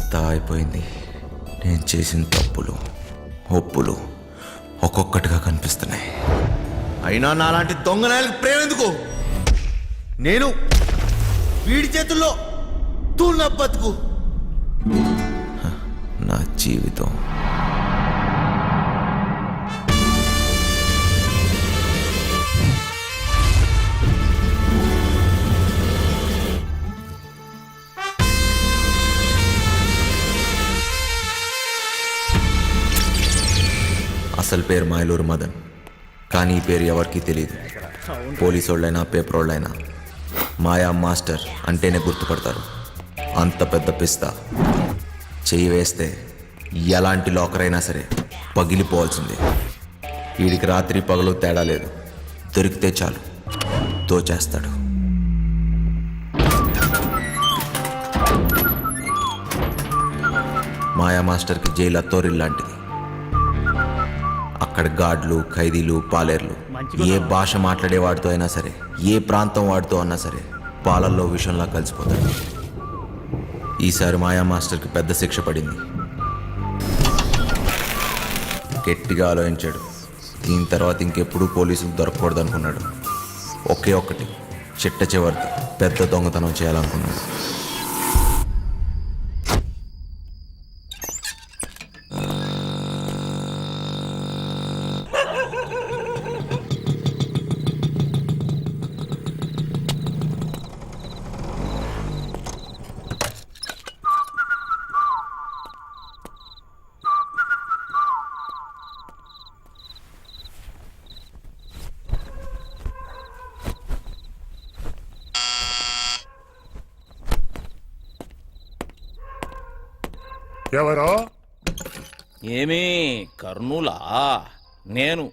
అంతా అయిపోయింది. నేను చేసిన తప్పులు ఒప్పులు ఒక్కొక్కటిగా కనిపిస్తున్నాయి. అయినా నాలాంటి దొంగనాయలకు ప్రేమ ఎందుకు? నేను వీడి చేతుల్లో తూళ్ళ బతుకు. నా జీవితం అసలు పేరు మాయలూరు మదన్, కానీ ఈ పేరు ఎవరికీ తెలియదు. పోలీసు వాళ్ళైనా పేపర్ వాళ్ళైనా మాయా మాస్టర్ అంటేనే గుర్తుపడతారు. అంత పెద్ద పిస్తా. చెయ్యి వేస్తే ఎలాంటి లాకర్ అయినా సరే పగిలిపోవాల్సిందే. వీడికి రాత్రి పగలు తేడా లేదు. దొరికితే చాలు దోచేస్తాడు. మాయా మాస్టర్కి జైలు అత్తోరిల్లాంటిది. అక్కడ గార్డులు, ఖైదీలు, పాలేర్లు, ఏ భాష మాట్లాడేవాడితో అయినా సరే, ఏ ప్రాంతం వాడితో అన్నా సరే పాలల్లో విషంలా కలిసిపోతాడు. ఈసారి మాయా మాస్టర్కి పెద్ద శిక్ష పడింది. గట్టిగా ఆలోచించాడు. దీని తర్వాత ఇంకెప్పుడు పోలీసులు దొరకకూడదు అనుకున్నాడు. ఒకే ఒక్కటి చిట్ట చివరిది పెద్ద దొంగతనం చేయాలనుకున్నాడు. ఎవరో? ఏమీ కర్నూలా? నేను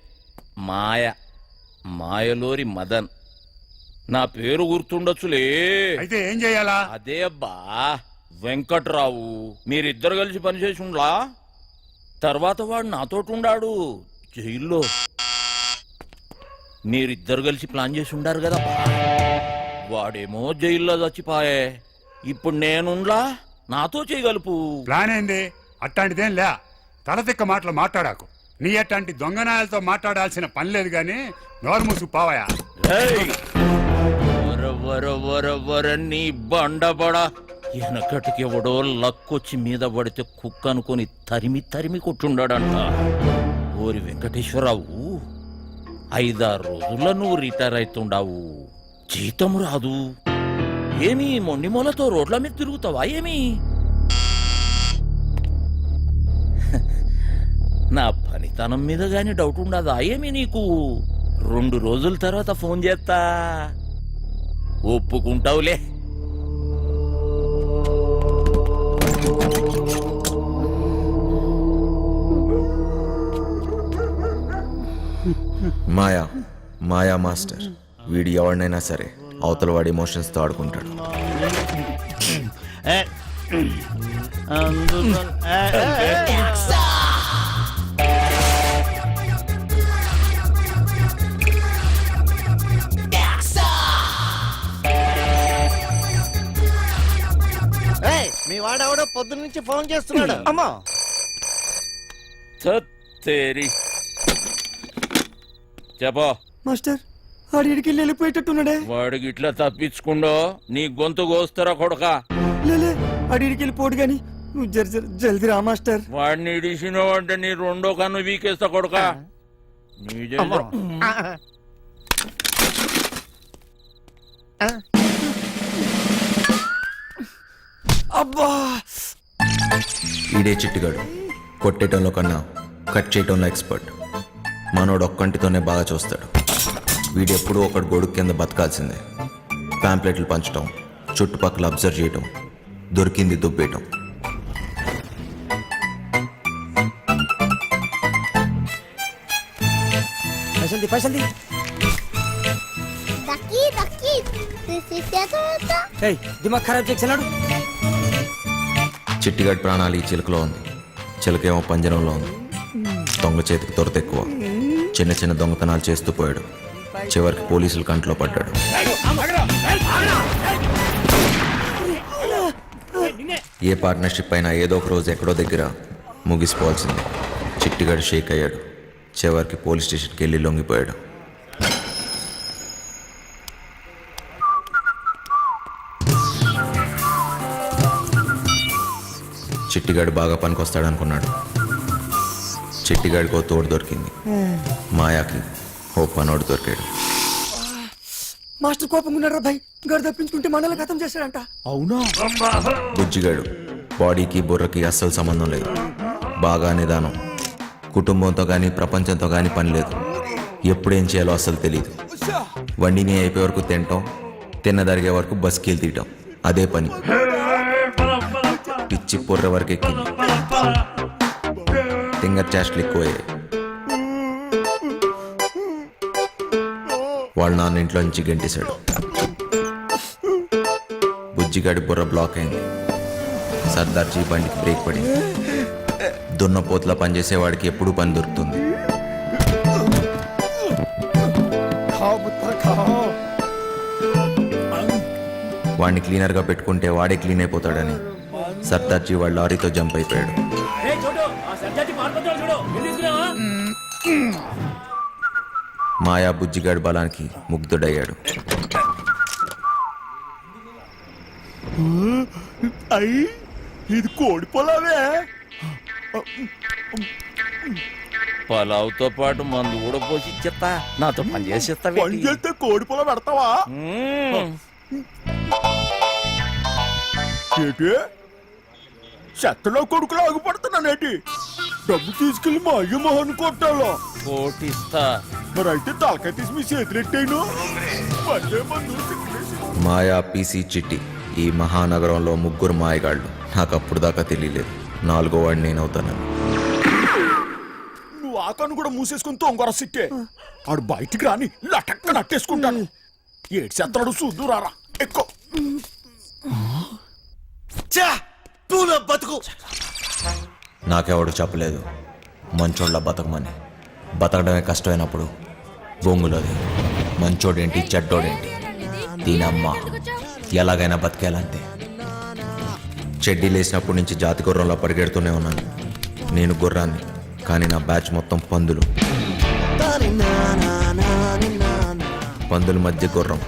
మాయలూరి మదన్. నా పేరు గుర్తుండొచ్చులే. అయితే ఏం చెయ్యాలా? అదే అబ్బా, వెంకట్రావు. మీరిద్దరు కలిసి పనిచేసి ఉండ్లా. తర్వాత వాడు నాతోటి జైల్లో. మీరిద్దరు కలిసి ప్లాన్ చేసి ఉండారు కదా. వాడేమో జైల్లో చచ్చిపాయే. ఇప్పుడు నేనుండ్లా, నాతో చేయగలుపు. ప్లాన్ ఏంది? అట్టాంటిదేం లే. తలతిక్క మాటలు మాట్లాడాకు. నీ అట్లాంటి దొంగనాయాలతో మాట్లాడాల్సిన పని లేదు గాని నోరు మూసు పావయా. నీ బండబడా వెనకటికి ఎవడో లక్కొచ్చి మీద పడితే కుక్క అనుకుని తరిమి తరిమి కొట్టుండాడంట. ఓరి వెంకటేశ్వరరావు, 5-6 రోజుల్లో నువ్వు రిటైర్ అవుతుండావు. జీతం రాదు. ఏమి మొండిమూలతో రోడ్ల మీద తిరుగుతావా ఏమి? నా పనితనం మీద గాని డౌట్ ఉండదా ఏమి నీకు? 2 రోజుల తర్వాత ఫోన్ చేస్తా, ఒప్పుకుంటావులే. మాయా మాస్టర్ వీడి ఎవరినైనా సరే అవతల వాడి ఎమోషన్స్తో ఆడుకుంటాడు. మీ వాడెవడో పొద్దు నుంచి ఫోన్ చేస్తున్నాడు. అమ్మా చెప్పో మాస్టర్, ఆడికి వెళ్ళిపోయేటట్టున్నాడే. వాడికి ఇట్లా తప్పించుకుండో నీ గొంతు కోస్తారా కొడక? లేలే, ఆడికి వెళ్ళిపోడు గాని నువ్వు జల్దీ రా మాస్టర్. వాడిని ఇడిసినో అంటే నీ 2వ కన్ను వీకేస్తా కొడక. అబ్బా, ఈడే చిట్టుగాడు. కొట్టేయటంలో కన్నా కట్ చేయటంలో ఎక్స్పర్ట్. మనోడు ఒక్కంటితోనే బాగా చూస్తాడు. వీడెప్పుడూ ఒకటి గొడుగు కింద బతకాల్సిందే. ప్యాంప్లెట్లు పంచడం, చుట్టుపక్కల అబ్జర్వ్ చేయటం, దొరికింది దుబ్బేయటం. దిమాగ్ ఖరాబ్ చేస్తున్నాడు. చిట్టిగాడి ప్రాణాలు ఈ చిలుకలో ఉంది. చిలకేమో పంజరంలో ఉంది. దొంగ చేతికి దొరత ఎక్కువ. చిన్న చిన్న దొంగతనాలు చేస్తూ పోయాడు. చివరికి పోలీసుల కంట్లో పడ్డాడు. ఏ పార్ట్నర్షిప్ అయినా ఏదో ఒక రోజు ఎక్కడో దగ్గర ముగిసిపోవాల్సిందే. చిట్టిగాడు షేక్ అయ్యాడు. చివరికి పోలీస్ స్టేషన్కి వెళ్ళి లొంగిపోయాడు. చిట్టిగాడు బాగా పనికొస్తాడనుకున్నాడు. చిట్టిగాడికో తోడు దొరికింది. మాయాకి ఓ పనోడు దొరికాడు. మాస్టర్ కోపంగా ఉన్నాడు రా భయ్. గడు తప్పించుకుంటే మనల్ని ఖతం చేశాడంట. అవునా? బుజ్జిగాడు బాడీకి బుర్రకి అస్సలు సంబంధం లేదు. బాగా నిదానం. కుటుంబంతో కానీ ప్రపంచంతో కానీ పని లేదు. ఎప్పుడేం చేయాలో అస్సలు తెలియదు. వండిని అయిపోయే వరకు తినటం, తిన్నదరిగే వరకు బస్కీలు తీయటం, అదే పని. పిచ్చి పొర్ర వరకు ఎక్కింది. తింగర్ చేష్టలు ఎక్కువయ్యాయి. వాళ్ళ నాన్న ఇంట్లో నుంచి గెంటేశాడు. బుజ్జిగాడి బుర్ర బ్లాక్ అయింది. సర్దార్జీ బండికి బ్రేక్ పడింది. దున్నపోతులా పనిచేసేవాడికి ఎప్పుడూ పని దొరుకుతుంది. వాడిని క్లీనర్గా పెట్టుకుంటే వాడే క్లీన్ అయిపోతాడని సర్దార్జీ వాళ్ళ లారీతో జంప్ అయిపోయాడు. మాయా బుజ్జిగాడి బలానికి ముగ్ధుడయ్యాడు. ఇది కోడి పొలావే. పలావుతో పాటు మందు కూడా పోసి ఇచ్చేస్తా. నాతో పని చేసేస్తా. పని చేస్తే కోడి పొలం పెడతావా? ఏంటి చెత్తలో కొడుకులు ఆగిపడుతున్నానేటి? డబ్బు తీసుకెళ్లి మా అయ్య మొహన్ కొట్టాలో. కోటిస్తా. మరి అయితే తలకాయ తీసి మీ చేతులెట్టాను. మాయా, పీసీ, చిట్టి ఈ మహానగరంలో ముగ్గురు మాయగాళ్ళు. నాకు అప్పుడు దాకా తెలియలేదు. నాలుగో వాడిని నేనవుతాను. నువ్వు ఆకాను కూడా మూసేసుకుని తొంగర సిట్టే. ఆడు బయటికి రాని లటక్క నట్టేసుకుంటాను. ఏడు చెత్తడు చూద్దు రారా ఎక్కువ. బతుకు నాకెవడు చెప్పలేదు మంచోళ్ళ బతకమని. బతకడమే కష్టమైనప్పుడు బొంగులోది మంచోడేంటి చెడ్డోడేంటి, దీనమ్మ ఎలాగైనా బతికేయాలంతే. చెడ్డీ లేసినప్పటి నుంచి జాతి గుర్రంలో పరిగెడుతూనే ఉన్నాను. నేను గుర్రాన్ని, కానీ నా బ్యాచ్ మొత్తం పందులు. పందుల మధ్య గుర్రం.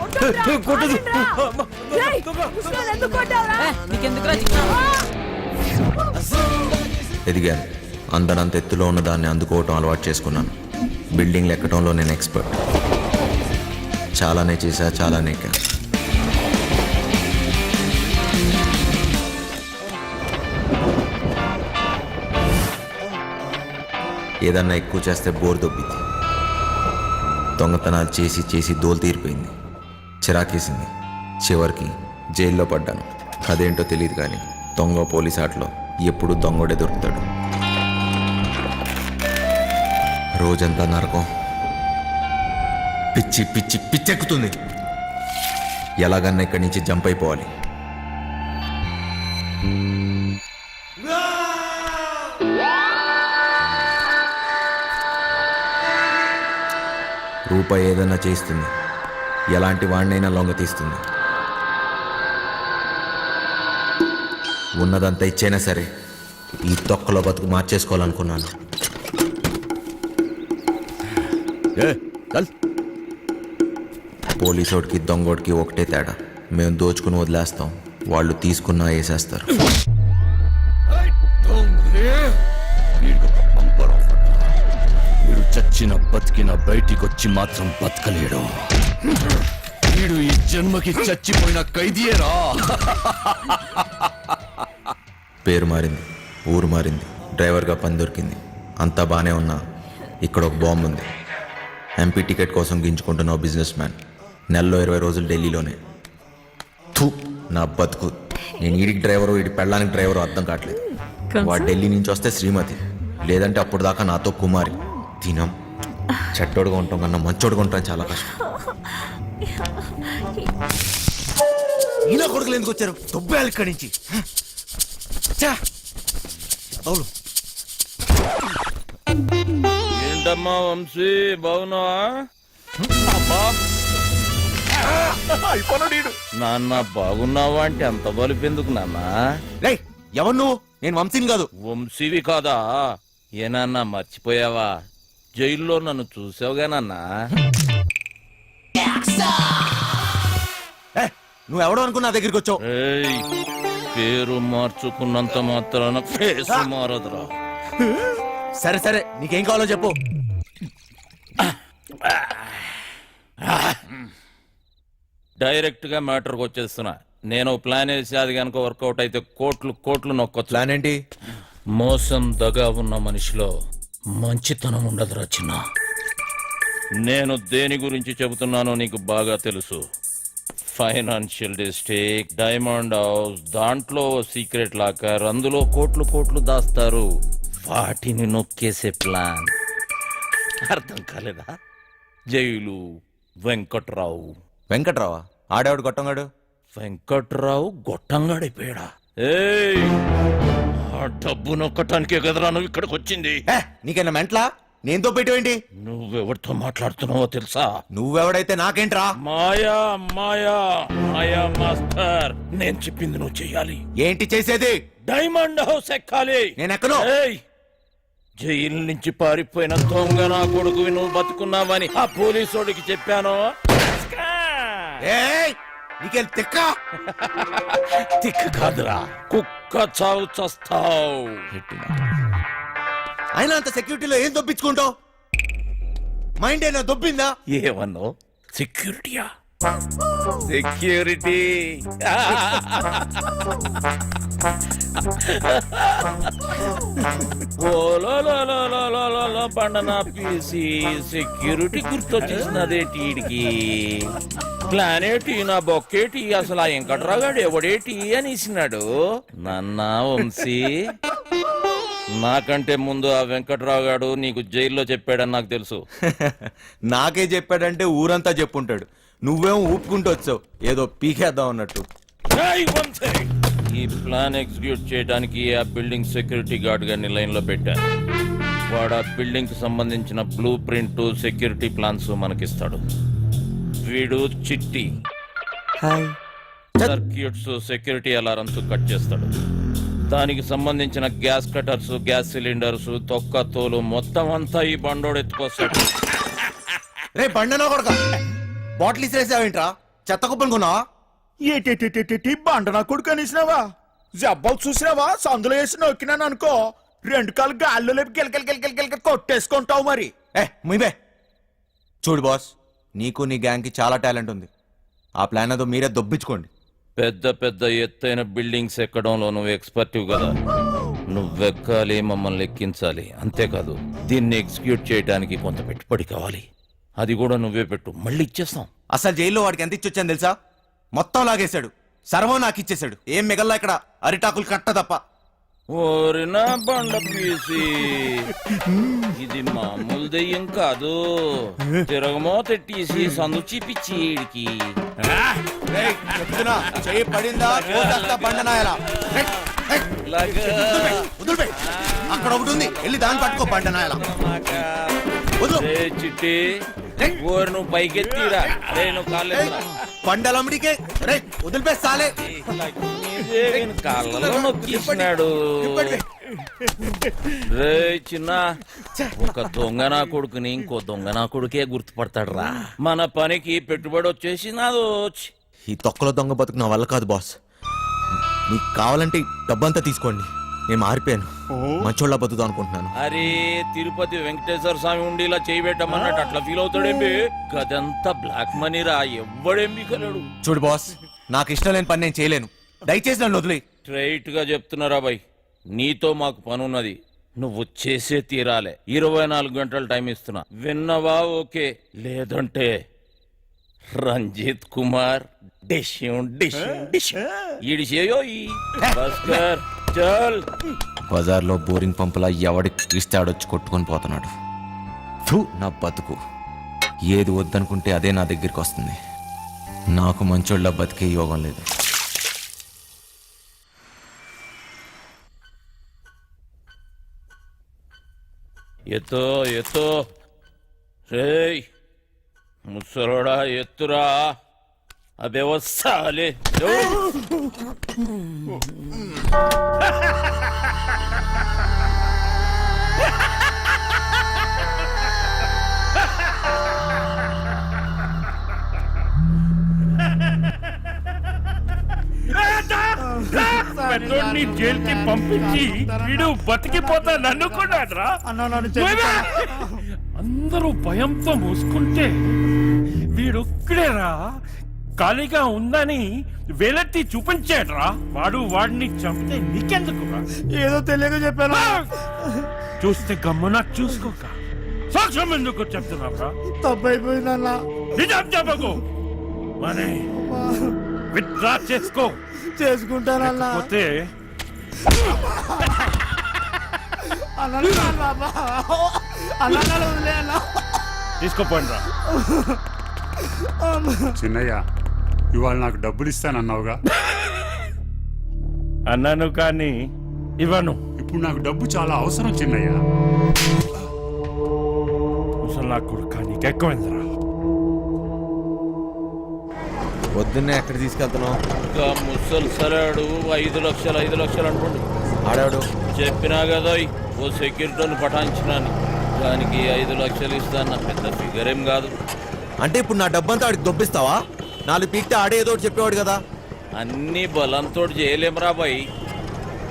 ఎదిగాను. అందనంత ఎత్తులో ఉన్న దాన్ని అందుకోవటం అలవాటు చేసుకున్నాను. బిల్డింగ్లు ఎక్కడంలో నేను ఎక్స్పర్ట్. చాలానే చేశా, చాలానే ఎక్కా. ఏదన్నా ఎక్కువ చేస్తే బోర్ దొబ్బింది. దొంగతనాలు చేసి చేసి దోలు తీరిపోయింది. చిరాకేసింది. చివరికి జైల్లో పడ్డాను. అదేంటో తెలియదు కానీ దొంగ పోలీస్ ఆటలో ఎప్పుడు దొంగడే దొరుకుతాడు. రోజంతా నరకం. పిచ్చి పిచ్చి పిచ్చెక్కుతుంది. ఎలాగన్నా ఇక్కడి నుంచి జంప్ అయిపోవాలి. రూపాయి ఏదైనా చేస్తుంది. ఎలాంటి వాడినైనా లొంగ తీస్తుంది. ఉన్నదంతా ఇచ్చైనా సరే ఈ తొక్కలో బతుకు మార్చేసుకోవాలనుకున్నాను. పోలీసోడికి దొంగోడికి ఒకటే తేడా. మేము దోచుకుని వదిలేస్తాం, వాళ్ళు తీసుకున్నా వేసేస్తారు. వీడు చచ్చిన బతికిన బయటికొచ్చి మాత్రం బతకలేడు. వీడు ఈ జన్మకి చచ్చిపోయిన ఖైదీయేరా. పేరు మారింది, ఊరు మారింది, డ్రైవర్గా పని దొరికింది. అంతా బాగానే ఉన్నా ఇక్కడ ఒక బాంబు ఉంది. ఎంపీ టికెట్ కోసం గింజుకుంటున్న బిజినెస్ మ్యాన్. నెలలో 20 రోజులు ఢిల్లీలోనే. థూ నా బతుకు. నేను ఈడికి డ్రైవరు, ఈడి పెళ్ళానికి డ్రైవరు అర్థం కావట్లేదు. వాడు ఢిల్లీ నుంచి వస్తే శ్రీమతి, లేదంటే అప్పుడు దాకా నాతో కుమారి. తినం చెట్టోడుగా ఉంటాం కన్నా మంచోడుగా ఉంటాం చాలా కష్టం. ఈయన కొడుకులు ఎందుకు వచ్చారు? దుబ్బాలు ఇక్కడి నుంచి. అవును, ఏంటమ్మా వంశీ, బాగున్నావా? అయిపోయినాడు. నాన్న బాగున్నావా అంటే అంత బలిపెందుకు నాన్న? రేయ్ ఎవరు నువ్వు? నేను వంశీని కాదు. వంశీవి కాదా? ఏనన్నా మర్చిపోయావా? జైల్లో నన్ను చూసావుగానన్నా. నువ్వెవడో అనుకుని నా దగ్గరికి వచ్చావు. ఏయ్, పేరు మార్చుకున్నంత మాత్రాన ఫేస్ మారదురా. సరే సరే, నీకేం కావాలో చెప్పు. డైరెక్ట్ గా మ్యాటర్కి వచ్చేస్తున్నా. నేను ప్లాన్ వేసి అది కనుక వర్కౌట్ అయితే కోట్లు కోట్లు నొక్కొచ్చు. ప్లాన్ ఏంటి? మోసం దగా ఉన్న మనిషిలో మంచితనం ఉండదురా చిన్న. నేను దేని గురించి చెబుతున్నానో నీకు బాగా తెలుసు. ఫైనాన్షియల్ డిస్ట్రిక్ట్, డైమండ్ హౌస్, దాంట్లో సీక్రెట్ లాకర్, అందులో కోట్లు కోట్లు దాస్తారు. వాటిని నొక్కేసే ప్లాన్. అర్థం కాలేదా? జైలు, వెంకట్రావు. వెంకట్రావా? ఆడేవాడు గొట్టంగాడు. వెంకట్రావు గొట్టంగాడైపోయాడా? ఏయ్, ఆ డబ్బు నొక్కటానికే కదరా నువ్వు ఇక్కడికి వచ్చింది. నీకైనా మెంట్లా? నేనుతో పెట్టేవేంటి? నువ్వెవరితో మాట్లాడుతున్నావో తెలుసా? నువ్వెవడైతే నాకేంట్రా? మాయా మాయా మాయా మాస్టర్, నేను చెప్పింది నువ్వు చెయ్యాలి. ఏంటి చేసేది? డైమండ్ హౌస్ ఎక్కాలి. నేను ఎక్కను. ఏయ్, జైలు నుంచి పారిపోయిన దొంగ నా కొడుకువి నువ్వు బతుకున్నావని ఆ పోలీసోడికి చెప్పాను. ఏయ్, నీకేం తిక్క? తిక్కు కాదురా, కుక్క చావు చస్తావు. అయినా అంత సెక్యూరిటీలో ఏం దొబ్బించుకుంటావు? మైండ్ అయినా దొబ్బిందా? ఏమన్నావు? సెక్యూరిటీయా? సెక్యూరిటీ పండనా పీసి సెక్యూరిటీ గుర్తొచ్చేసినదేటి ఈడికి. ప్లానేటి నా బొక్కేటి, అసలు ఆ వెంకట్రాగాడు ఎవడేటి అనేసినాడు. నన్నా వంశీ, నాకంటే ముందు ఆ వెంకట్రావు గాడు నీకు జైల్లో చెప్పాడని నాకు తెలుసు. నాకే చెప్పాడంటే ఊరంతా చెప్పుంటాడు. నువ్వేమో ఊపుకుంటూ వచ్చావు ఏదో పీకేద్దాం అన్నట్టు. ఏయ్ వంశీ, ఈ ప్లాన్ ఎగ్జిక్యూట్ చేయడానికి ఆ బిల్డింగ్ సెక్యూరిటీ గార్డ్ గారిని లైన్ లో పెట్టాను. వాడు ఆ బిల్డింగ్ కి సంబంధించిన బ్లూ ప్రింట్, సెక్యూరిటీ ప్లాన్స్ మనకిస్తాడు. వీడు చిట్టి సర్క్యూట్స్, సెక్యూరిటీ అలారమ్స్ కట్ చేస్తాడు. దానికి సంబంధించిన గ్యాస్ కటర్స్, గ్యాస్ సిలిండర్స్, తొక్క తోలు మొత్తం అంతా ఈ బండోడు ఎత్తుకొస్తాడు. రే బండనో కొడక, బాటిల్ ఇసిరేసావేంట్రా? చెత్త కుప్పలు కొన్నావా? ఏటి బండ నా కొడుకు అనేసినావా? జబ్బాలు చూసినావా? సందులో వేసి నొక్కినాను అనుకో, 2 కాళ్ళు గాల్లో లేపి గిలకలు కొట్టేసుకుంటావు మరి. ముయిబే చూడు బాస్, నీకు నీ గ్యాంగ్ కి చాలా టాలెంట్ ఉంది. ఆ ప్లాన్ అదో మీరే దొబ్బించుకోండి. పెద్ద పెద్ద ఎత్తైన బిల్డింగ్స్ ఎక్కడంలో నువ్వు ఎక్స్పర్టివ్ కదా. నువ్వెక్కాలి, మమ్మల్ని ఎక్కించాలి. అంతేకాదు, దీన్ని ఎగ్జిక్యూట్ చేయడానికి కొంత పెట్టుబడి కావాలి. అది కూడా నువ్వే పెట్టు, మళ్ళీ ఇచ్చేస్తాం. అసలు జైల్లో వాడికి ఎంత ఇచ్చొచ్చాను తెలుసా? మొత్తం లాగేశాడు. సర్వం నాకు ఇచ్చేశాడు. ఏం మిగల్లా ఇక్కడ అరిటాకులు కట్ట తప్ప. ఓరినా బండ పీసి, ఇది మామూలు దెయ్యం కాదు. తిరగమో తెట్టేసి సందు చూపించి ఈడికి. చెయ్యి పడిందా బండనాయలా. అక్కడ ఒకటి ఉంది, వెళ్ళి దాన్ని పట్టుకో బండనాయలా. చిట్టి, ఓరు నువ్వు పైకెత్తిరా. అరే నువ్వు కాలేదు బండలమ్మడికే వదిలిపేస్తాలే. కాళ్ళలో నొక్కిస్తున్నాడు. రే చిన్న, ఒక దొంగ నా కొడుకుని ఇంకో దొంగ నా కొడుకే గుర్తుపడతాడు రా. మన పనికి పెట్టుబడి వచ్చేసి నాదో. ఈ తొక్కలో దొంగ బతుకు నా వల్ల కాదు బాస్. మీకు కావాలంటే డబ్బంతా తీసుకోండి. నేను మారిపోయాను, మంచోళ్ళ బతుకుదాం అనుకుంటున్నాను. అరే తిరుపతి వెంకటేశ్వర స్వామి ఉండి ఇలా చేయబెట్టమన్నట్టు అట్లా ఫీల్ అవుతాడేంటి? గదంతా బ్లాక్ మనీ రా, ఎవ్వడేం బికలేడు. చూడు బాస్, నాకు ఇష్టం లేని పని నేను చేయలేను. దయచేసి నన్ను వదిలే. స్ట్రైట్ గా చెప్తున్నారా బాయ్, నీతో మాకు పనున్నది. నువ్వు చేసే తీరాలే. 24 గంటలు టైం ఇస్తున్నా. విన్నవా? ఓకే, లేదంటే రంజిత్ కుమార్ ఈడిసేయో ఈ భాస్కర్ చల్. బజార్లో బోరింగ్ పంపులా ఎవడికి ఇస్తే ఆడొచ్చి కొట్టుకొని పోతున్నాడు. ఫు, నా బతుకు. ఏది వద్దనుకుంటే అదే నా దగ్గరికి వస్తుంది. నాకు మంచోళ్ళ బతికే యోగం లేదు. ఎత్తో ఎత్తో రేయ్ ముసలోడా, ఎత్తురా. అదే వస్తాలే. పెట్టి పంపించి వీడు బతికిపోతా నన్నుకున్నాడ్రా. అందరూ భయంతో మూసుకుంటే వీడొక్కడేరా ఖాళీగా ఉందని వేలెత్తి చూపించాడ్రా. వాడిని చంపితే నీకెందుకురా? ఏదో తెలియక చెప్పాను. చూస్తే గమ్మున చూసుకోక సాక్ష్యం ఎందుకు చెప్తున్నావురా? తప్పైపోయిందన్నా. నిజం చెప్పకు. మనీ విత్డ్రా చేసుకో. చేసుకుంటానన్నా. పోతే తీసుకోపోండి రా. చిన్నయ్య ఇవాళ నాకు డబ్బులు ఇస్తానన్నావుగా, అన్నాను కానీ ఇవ్వను. ఇప్పుడు నాకు డబ్బు చాలా అవసరం చిన్నయ్య. ముసలా కొడుకా నీకు ఎక్కువైందిరా. పొద్దున్నే ఎక్కడ తీసుకెళ్తున్నావు? ఇంకా ముసలి సరాడు 5 లక్షలు 5 లక్షలు అనుకోండి. ఆడాడు చెప్పినా కదా ఓ సెక్యూరిటీని పటాయించినాను, దానికి 5 లక్షలు ఇస్తాను. పెద్ద ఫిగర్ ఏం కాదు. అంటే ఇప్పుడు నా డబ్బంతా ఆడికి దొబ్బిస్తావా? 4 పీక్తే ఆడే ఏదో ఒకటి చెప్పేవాడు కదా. అన్ని బలంతో చేయలేం రా బాయ్.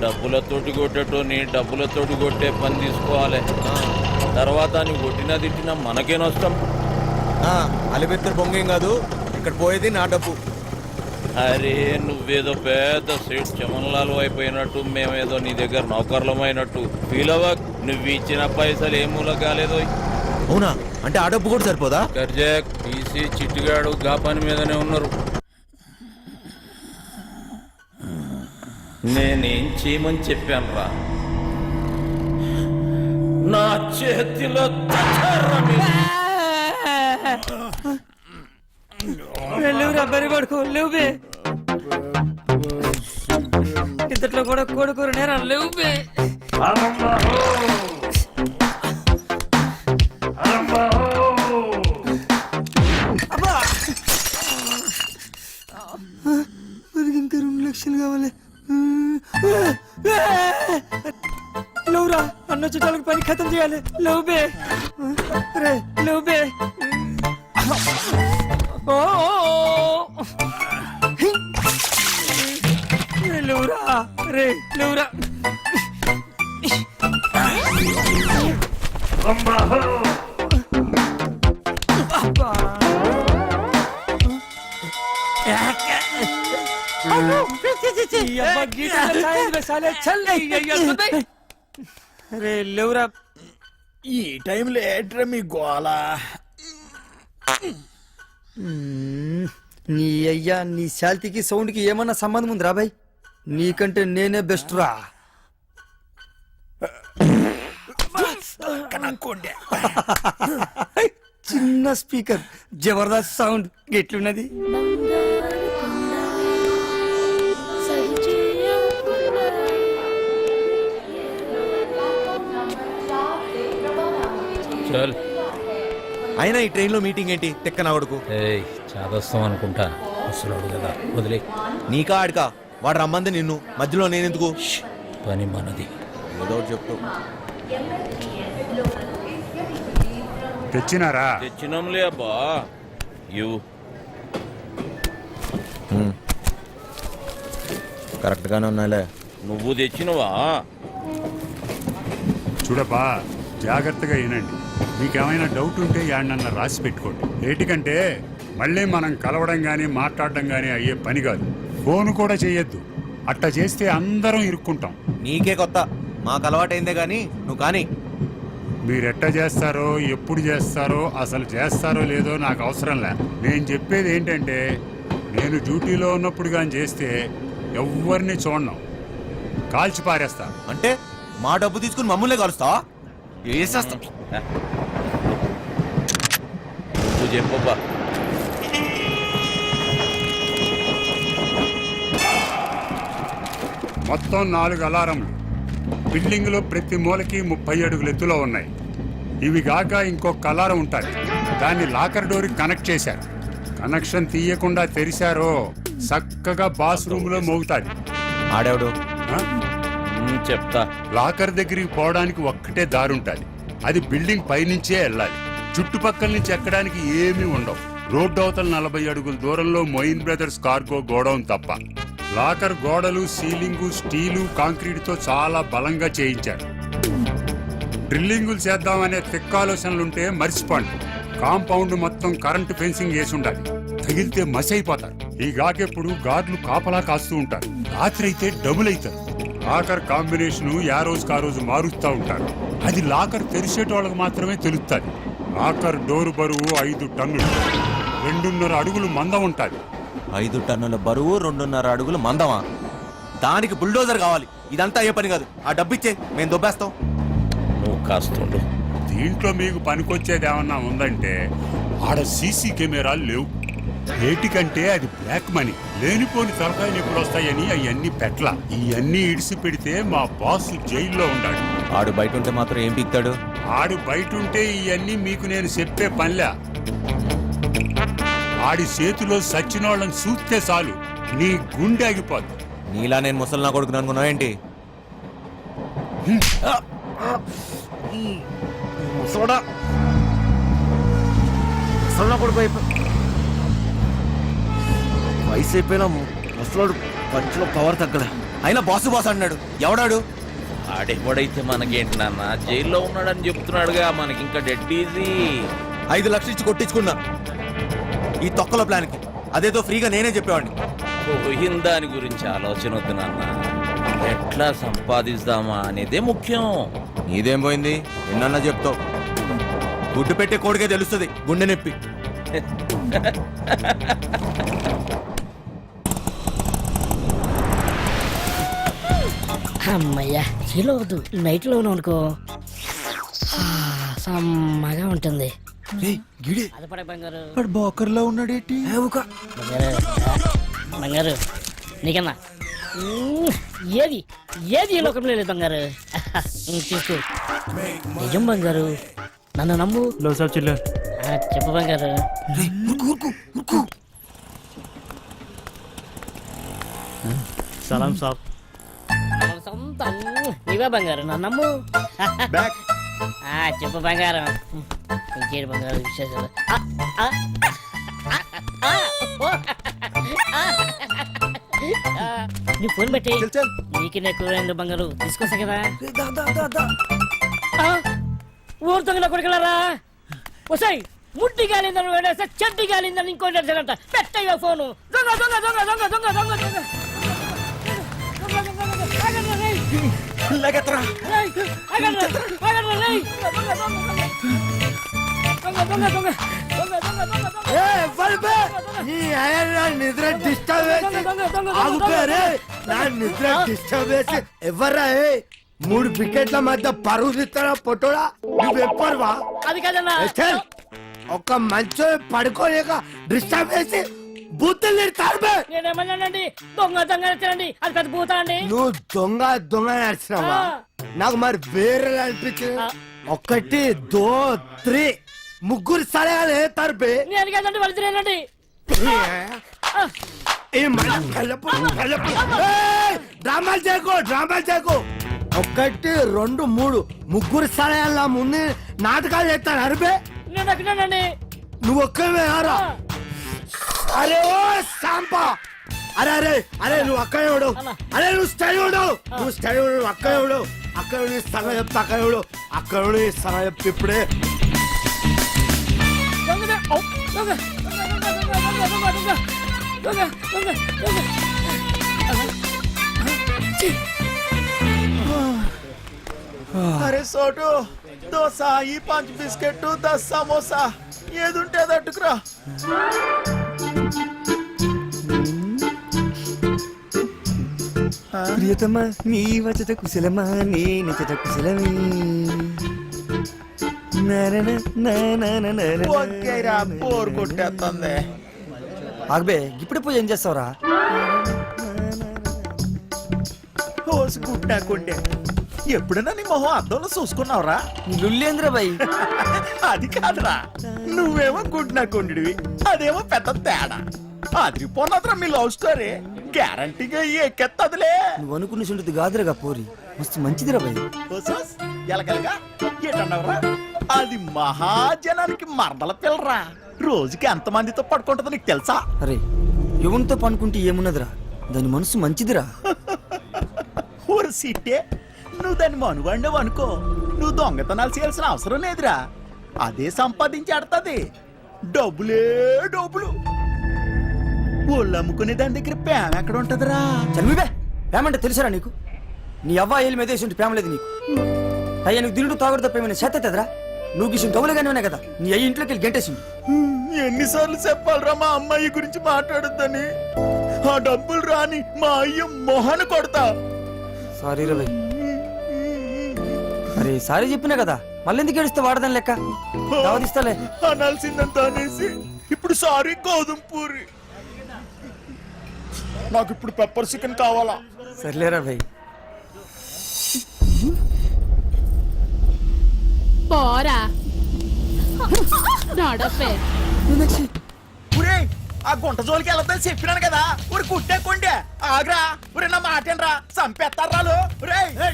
డబ్బులతోటి కొట్టేటోని డబ్బులతోటి కొట్టే పని తీసుకోవాలి. తర్వాత నువ్వు కొట్టినా తిట్టినా మనకే నష్టం. అలిబెత్తరు బొంగేం కాదు, ఇక్కడ పోయేది నా డబ్బు. అరే నువ్వేదో పెద్ద సేట్ చమన్లాలు అయిపోయినట్టు, మేమేదో నీ దగ్గర నౌకర్లమైనట్టు ఫీల్ అవ్వక్. నువ్వు ఇచ్చిన పైసలు ఏ మూల కాలేదో. అవునా? అంటే ఆ డబ్బు కూడా సరిపోదా? గర్జాక్ పీసీ చిట్టుగాడు గా పని మీదనే ఉన్నారు. నేనేం చేయమని చెప్పాను రా? నా చేతిలో దచ్చర్రా మీరు. లేవురా బరి పడుకో. లేవు బే. ఇంతట్లో కూడా కొడుకు నేరా. లేవు బే. ఇంకా 2 లక్షలు కావాలి. లేవురా, అన్న చుట్టాలకు పని ఖతం చేయాలి. లేవు బే. రే లేవు బే. లేవురా రే లేవురా. రే లేవురా. ఈ టైంలో ఏట్రా మీ గోల? నీ అయ్యా నీ శాల్తీకి సౌండ్కి ఏమన్నా సంబంధం ఉందిరా బాయ్? నీకంటే నేనే బెస్ట్ రా. చిన్న స్పీకర్ జబర్దస్త్ సౌండ్ ఎట్లున్నది? చల్. అయినా ఈ ట్రైన్లో మీటింగ్ ఏంటి? తెక్కన కొడుకు. చాదస్తాం అనుకుంటా. అసలు కదా వదిలే. నీకా ఆడికా? వాడు రమ్మంది నిన్ను, మధ్యలో నేనెందుకు? పని మనది. ఏదో ఒకటి చెప్తూ. తెచ్చినారా? తెచ్చినాంలే అబ్బా. ఇవ్వు. కరెక్ట్గానే ఉన్నాలే. నువ్వు తెచ్చినవా? చూడబ్బా, జాగ్రత్తగా వినండి. మీకేమైనా డౌట్ ఉంటే యాడనన్నా రాసి పెట్టుకోండి. ఏటికంటే మళ్ళీ మనం కలవడం కానీ మాట్లాడడం కానీ అయ్యే పని కాదు. ఫోన్ కూడా చేయొద్దు. అట్లా చేస్తే అందరం ఇరుక్కుంటాం. నీకే కొత్త, మాకు అలవాటైందే కానీ నువ్వు కానీ. మీరెట్ట చేస్తారో, ఎప్పుడు చేస్తారో, అసలు చేస్తారో లేదో నాకు అవసరం లే. నేను చెప్పేది ఏంటంటే, నేను డ్యూటీలో ఉన్నప్పుడు కానీ చేస్తే ఎవరిని చూడను, కాల్చి పారేస్తా. అంటే మా డబ్బు తీసుకుని మమ్మల్ని కలుస్తావా? వేసేస్తా. నువ్వు చెప్పబ్బా. మొత్తం 4 అలారంలు బిల్డింగ్లో ప్రతి మూలకి 30 అడుగుల ఎత్తులో ఉన్నాయి. ఇవి గాక ఇంకొక అలారం ఉంటుంది. దాన్ని లాకర్ డోర్కి కనెక్ట్ చేశారు. కనెక్షన్ తీయకుండా తెరిచారో చక్కగా బాత్రూమ్ లో మోగుతాది. ఆడేవాడు చెప్తా. లాకర్ దగ్గరికి పోవడానికి ఒక్కటే దారుంటుంది. అది బిల్డింగ్ పైనుంచే వెళ్ళాలి. చుట్టుపక్కల నుంచి ఎక్కడానికి ఏమీ ఉండవు. రోడ్డు అవతల 40 అడుగుల దూరంలో మొయిన్ బ్రదర్స్ కార్గో గోడౌన్ తప్ప. లాకర్ గోడలు సీలింగు స్టీలు కాంక్రీట్తో చాలా బలంగా చేయించారు. డ్రిల్లింగులు చేద్దామనే తిక్కాలోచనలుంటే మర్చిపోండి. కాంపౌండ్ మొత్తం కరెంటు ఫెన్సింగ్ వేసి ఉండాలి. తగిలితే మసి అయిపోతారు. ఈ గాకెప్పుడు గార్డులు కాపలా కాస్తూ ఉంటారు. రాత్రి అయితే డబుల్ అవుతారు. లాకర్ కాంబినేషన్ ఆ రోజుకి ఆ రోజు మారుస్తూ ఉంటారు. అది లాకర్ తెరిచేటోళ్ళకి మాత్రమే తెలుస్తుంది. లాకర్ డోరు బరువు 5 టన్నులు, 2.5 అడుగులు మందం ఉంటుంది. 5 టన్నుల బరువు 2.5 అడుగులు మందమా? దానికి బుల్డోజర్ కావాలి. ఇదంతా అయ్యే పని కాదు. ఆ డబ్బు ఇచ్చే మేము దొబ్బేస్తాం. నువ్వు కాస్తుండు. దీంట్లో మీకు పనికొచ్చేది ఏమన్నా ఉందంటే ఆడ సీసీ కెమెరాలు లేవు. ఏటికంటే అది బ్లాక్ మనీ. లేనిపోని తలకాయలు ఎప్పుడు వస్తాయని అవన్నీ పెట్ల. ఇవన్నీ ఇడిసి పెడితే మా బాస్ జైల్లో ఉండాడు. ఆడు బయట ఉంటే మాత్రం ఏం పీక్తాడు? ఆడు బయట ఉంటే ఇవన్నీ మీకు నేను చెప్పే పనిలే. ఆడి చేతిలో సచ్చినోళ్ళని చూస్తే చాలు నీ గుండె ఆగిపోద్ది. నీలా నేను ముసలి నా కొడుకుని అనుకున్నావు ఏంటి? ముసలోడా ముసలి కొడుకు వయసు అయిపోయినా ముసలోడు పంచులో పవర్ తగ్గలే. అయినా బాసు బాస్ అన్నాడు. ఎవడాడు? ఆడెవడైతే మనకేంటి నాన్న, జైల్లో ఉన్నాడని చెప్తున్నాడుగా. మనకి ఇంకా డెడ్ ఈజీ. 5 లక్షలు ఇచ్చి కొట్టించుకున్నా ఈ తొక్కల ప్లాన్కి. అదేదో ఫ్రీగా నేనే చెప్పేవాడిని. పోయిన దాని గురించి ఆలోచన వద్దు నాన్న. ఎట్లా సంపాదిస్తామా అనేదే ముఖ్యం. నీదేం పోయింది? ఎన్నన్నా చెప్తావు. గుడ్డు పెట్టే కోడికే తెలుస్తుంది గుండె నొప్పి. అమ్మయ్యా చీలో వద్దు, నైట్ లో అనుకో సమ్మగా ఉంటుంది. అది పడే బంగారు. బోకర్లో ఉన్నాడేటి? బంగారు బంగారు నీకన్నా ఏది ఏది ఈ లోకంలో లేదు బంగారు. తీసుకో. నిజం బంగారు, నన్ను నమ్ము. చెప్పు బంగారు. సలాం సాబ్. సొంతం నీవే బంగారు, నన్ను నమ్ము. చెప్పు బంగారం. ఇంకేడు బంగారు విశేషాలు? నీ ఫోన్ పెట్టి నీకు ఎక్కువ బంగారు తీసుకొస్తా కదా. ఊరు తొంగల కొడుకులారా వసాయి. ముట్టి గాలిందని వేడేస్తే చెడ్డి గాలిందని ఇంకోటి అంట. పెట్టయ్యా ఫోను. దొంగ దొంగ దొంగ దొంగ దొంగ దొంగ దొంగ నిద్ర డిస్టర్బ్ చేసి ఎవర్రా? 3 వికెట్ల మధ్య పరువు తీస్తారా పొట్టోడా? నువ్వెప్పరువా? అది కదన్నా. ఒక్క మంచో పడుకోలేక డిస్టర్బ్ చేసి బూతులు తిడతారు. నేనేమన్నానండి? దొంగ దొంగ నచ్చండి. అది పెద్ద భూతా అండి. నువ్వు దొంగ దొంగ నడిచినావా? నాకు మరి వేరే అనిపించింది. 1 2 3 ముగ్గురు సలహాలు తరపే. నేను కదండి వాళ్ళు తినేనండి. డ్రామాలు చేయకు, డ్రామాలు చేయకు. 1 2 3 ముగ్గురు సలహాల ముందు నాటకాలు చేస్తాను అరిపే. నేను అక్కడేనండి. నువ్వు ఒక్కవే రా. అరే ఓ సాంపా, అరే అరే అరే నువ్వు అక్కడేవాడు. అరే నువ్వు స్టడీవుడు, నువ్వు స్టడీవుడు. అక్కడేవాడు అక్కడ సగం చెప్తా. అక్కడేవాడు అక్కడ సగం చెప్తే ఇప్పుడే. అరే సోటు దోశ, ఈ 5 బిస్కెట్, 10 సమోసా ఏది ఉంటే అది అట్టుకురా. ప్రియతమా నీ వచ్చట కుశలమా, నీ నిచ్చట కుశలమే. బోర్ కొట్టేస్తుంది. ఆగబే, ఇప్పుడు పూజ ఏం చేస్తావురా? కోసుకుంటాకుండే. ఎప్పుడైనా నీ మొహం అద్దంలో చూసుకున్నావురా? లుల్లేంద్ర బాయ్. అది కాదురా, నువ్వేమో గుడ్నాకుండివి, అదేమో పెద్ద తేడా. అదిరిపోన్నదిరా మీ లవ్ స్టోరీ. గ్యారంటీగా ఎక్కెత్తదులే. నువ్వు అనుకున్న సుంటుంది కాదురగా పోరి, మస్తు మంచిదిరా బాయ్. ఎలగలగా ఏటన్నావురా? అది మహాజనానికి మరదల పిల్లరా. రోజుకి ఎంత మందితో పడుకుంటుందో నీకు తెలుసా? అరే ఎవరితో పనుకుంటే ఏమున్నదిరా? దాని మనసు మంచిదిరా. ఊరు సిట్టే నువ్వు దాన్ని మనుగండవు అనుకో, నువ్వు దొంగతనాలు చేయాల్సిన అవసరం లేదురా. అదే సంపాదించి ఆడుతుంది. డబ్బులే డబ్బులు. ఒళ్ళు అమ్ముకునే దాని దగ్గర ప్రేమ ఎక్కడ ఉంటదిరా? చల్మిబే ప్రేమ అంటే తెలుసురా నీకు? నీ అవ్వ ఏళ్ళు మీద వేసి ప్రేమ లేదు నీకు. అయ్యా నువ్వు తింటూ తాగుడు తప్ప ఏమైనా చేతరా? నువ్వు గిసిన డబ్బులుగానే ఉన్నాయి కదా, నీ అయ్యి ఇంట్లోకి వెళ్ళి గంటేసింది. ఎన్నిసార్లు చెప్పాలరా మా అమ్మాయి గురించి మాట్లాడొద్దని? ఆ డబ్బులు రాని మా అయ్య మొహన కొడతా. సారీ రవి. అరే సారీ చెప్పినా కదా, మళ్ళీ ఎందుకు ఏడిస్తే వాడదాని లెక్క. దావదిస్తాలే. అనాల్సిందంత అనేసి ఇప్పుడు సారీ గోధుమ పూరి. నాకు ఇప్పుడు పెప్పర్ చికెన్ కావాలా? సర్లేరా భయ్. పోరా నడపే. ఒరే ఆ గుంట జోలికి వెళ్ళొద్దని చెప్పినాను కదా. ఊరి కుట్టే కొండే ఆగ్రా. ఒరే నా మాటేనరా, చంపేస్తారా?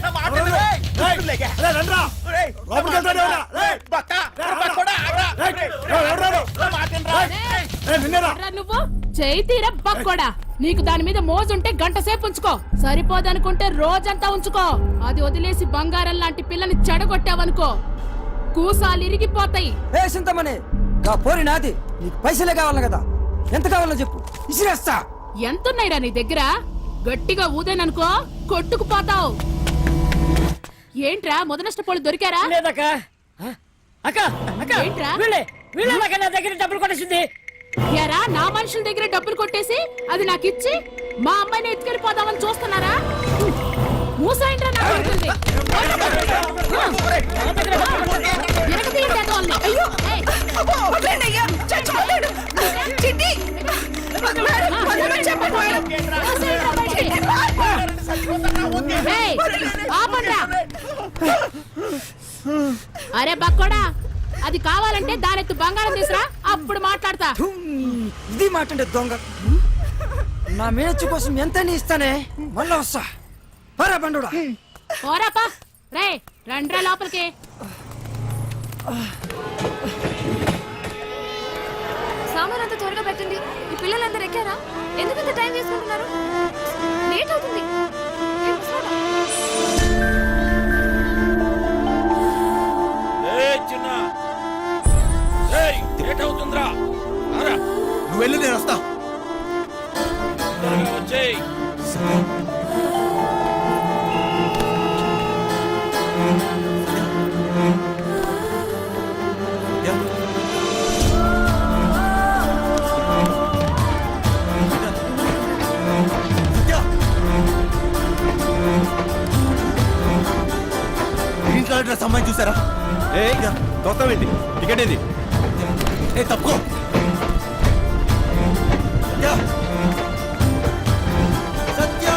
నా మాట నువ్వు చేయి తీర బక్కోడా. నీకు దాని మీద మోజుంటే గంట సేపు ఉంచుకో, సరిపోదనుకుంటే రోజంతా ఉంచుకో. అది వదిలేసి బంగారం లాంటి పిల్లని చెడగొట్టావనుకో కూసాలు ఇరిగిపోతాయి. ఏ సింతమనే గా పోరి నాది. నీకు పైసలే కావాలి కదా, ఎంత కావాలో చెప్పు, ఇసిరేస్తా. ఎంతున్నాయిరా నీ దగ్గర? గట్టిగా ఊదేననుకో కొట్టుకుపోతావు. ఏంట్రా మొదనష్టపోళ్ళు దొరికారా? లేదక్క. అక్క అక్క ఏంట్రా? వీళ్ళే నా దగ్గర డబ్బులు కొట్టేసింది. యారా నా మనుషుల దగ్గర డబ్బులు కొట్టేసి అది నాకు ఇచ్చి మా అమ్మాయిని ఎత్తుకెళ్ళిపోదామని చూస్తున్నారా? మూసాయింట్రా నా కొడుకుల్ని. ఎరగదీయండి అదోల్ని. అయ్యో ఏయ్. ఏయ్, ఆపండ్రా. అరే బక్కోడా, అది కావాలంటే దానెత్తు బంగారం తీసురా, అప్పుడు మాట్లాడతా. ఇది మాట్లాడే దొంగ. నా మేనచ్చు కోసం ఎంత ఇస్తానే, మళ్ళా వస్తా. పరా బండుడా. పోరాపా. రే రండ్రా లోపలికి. సామాన్ అంతా త్వరగా పెట్టండి. ఈ పిల్లలందరూ ఎక్కారా? ఎందుకంత టైం తీసుకుంటున్నారు? లేట్ అవుతుంది. అవుతుందిరా. నువ్వు వెళ్ళి నేను వస్తా. వచ్చేయ్. గ్రీన్ కలర్ డ్రెస్ అమ్మాయి చూసారా? ఏంటి టికెట్ ఏది? ఏ తప్పుకో. సత్య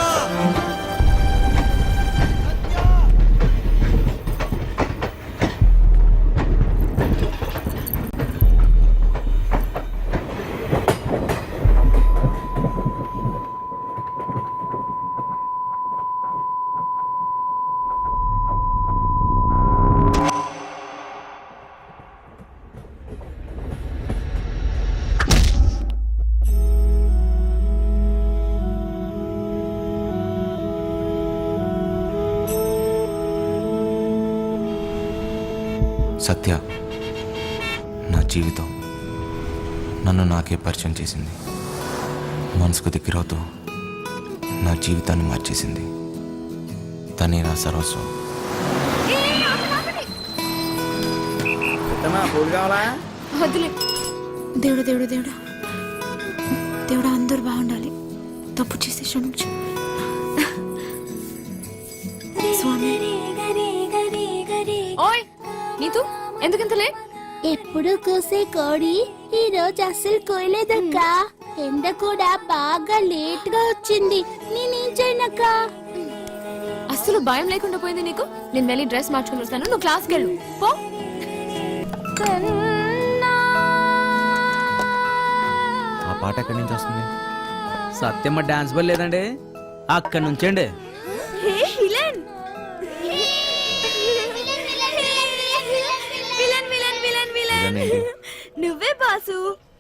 సత్య నా జీవితం నన్ను నాకే పరిచయం చేసింది. మనసుకు దగ్గరవుతూ నా జీవితాన్ని మార్చేసింది. తనే నా సర్వస్వం. వద్దులే. దేవుడు దేవుడు దేవుడు దేవుడు అందరూ బాగుండాలి. తప్పు చేసి క్షమించు స్వామి. ఓయ్ నీతు ఎందుకంత లేట్? ఎప్పుడు కూసే కోడి ఈ రోజు అస్సలు కోయలేదక్క. ఎండ కూడా బాగా లేట్ గా వచ్చింది. నేనేం చేయనక్క? అస్సలు భయం లేకుండా పోయింది నీకు. నేను వెళ్ళి డ్రెస్ మార్చుకుని వస్తాను, నువ్వు క్లాస్కి వెళ్ళు పో. ఆ పాట ఎక్కడి నుంచి వస్తుంది? సత్యమ్మ డాన్స్ బల్ లేదండి, అక్కడి నుంచండి. నువ్వే బాసు.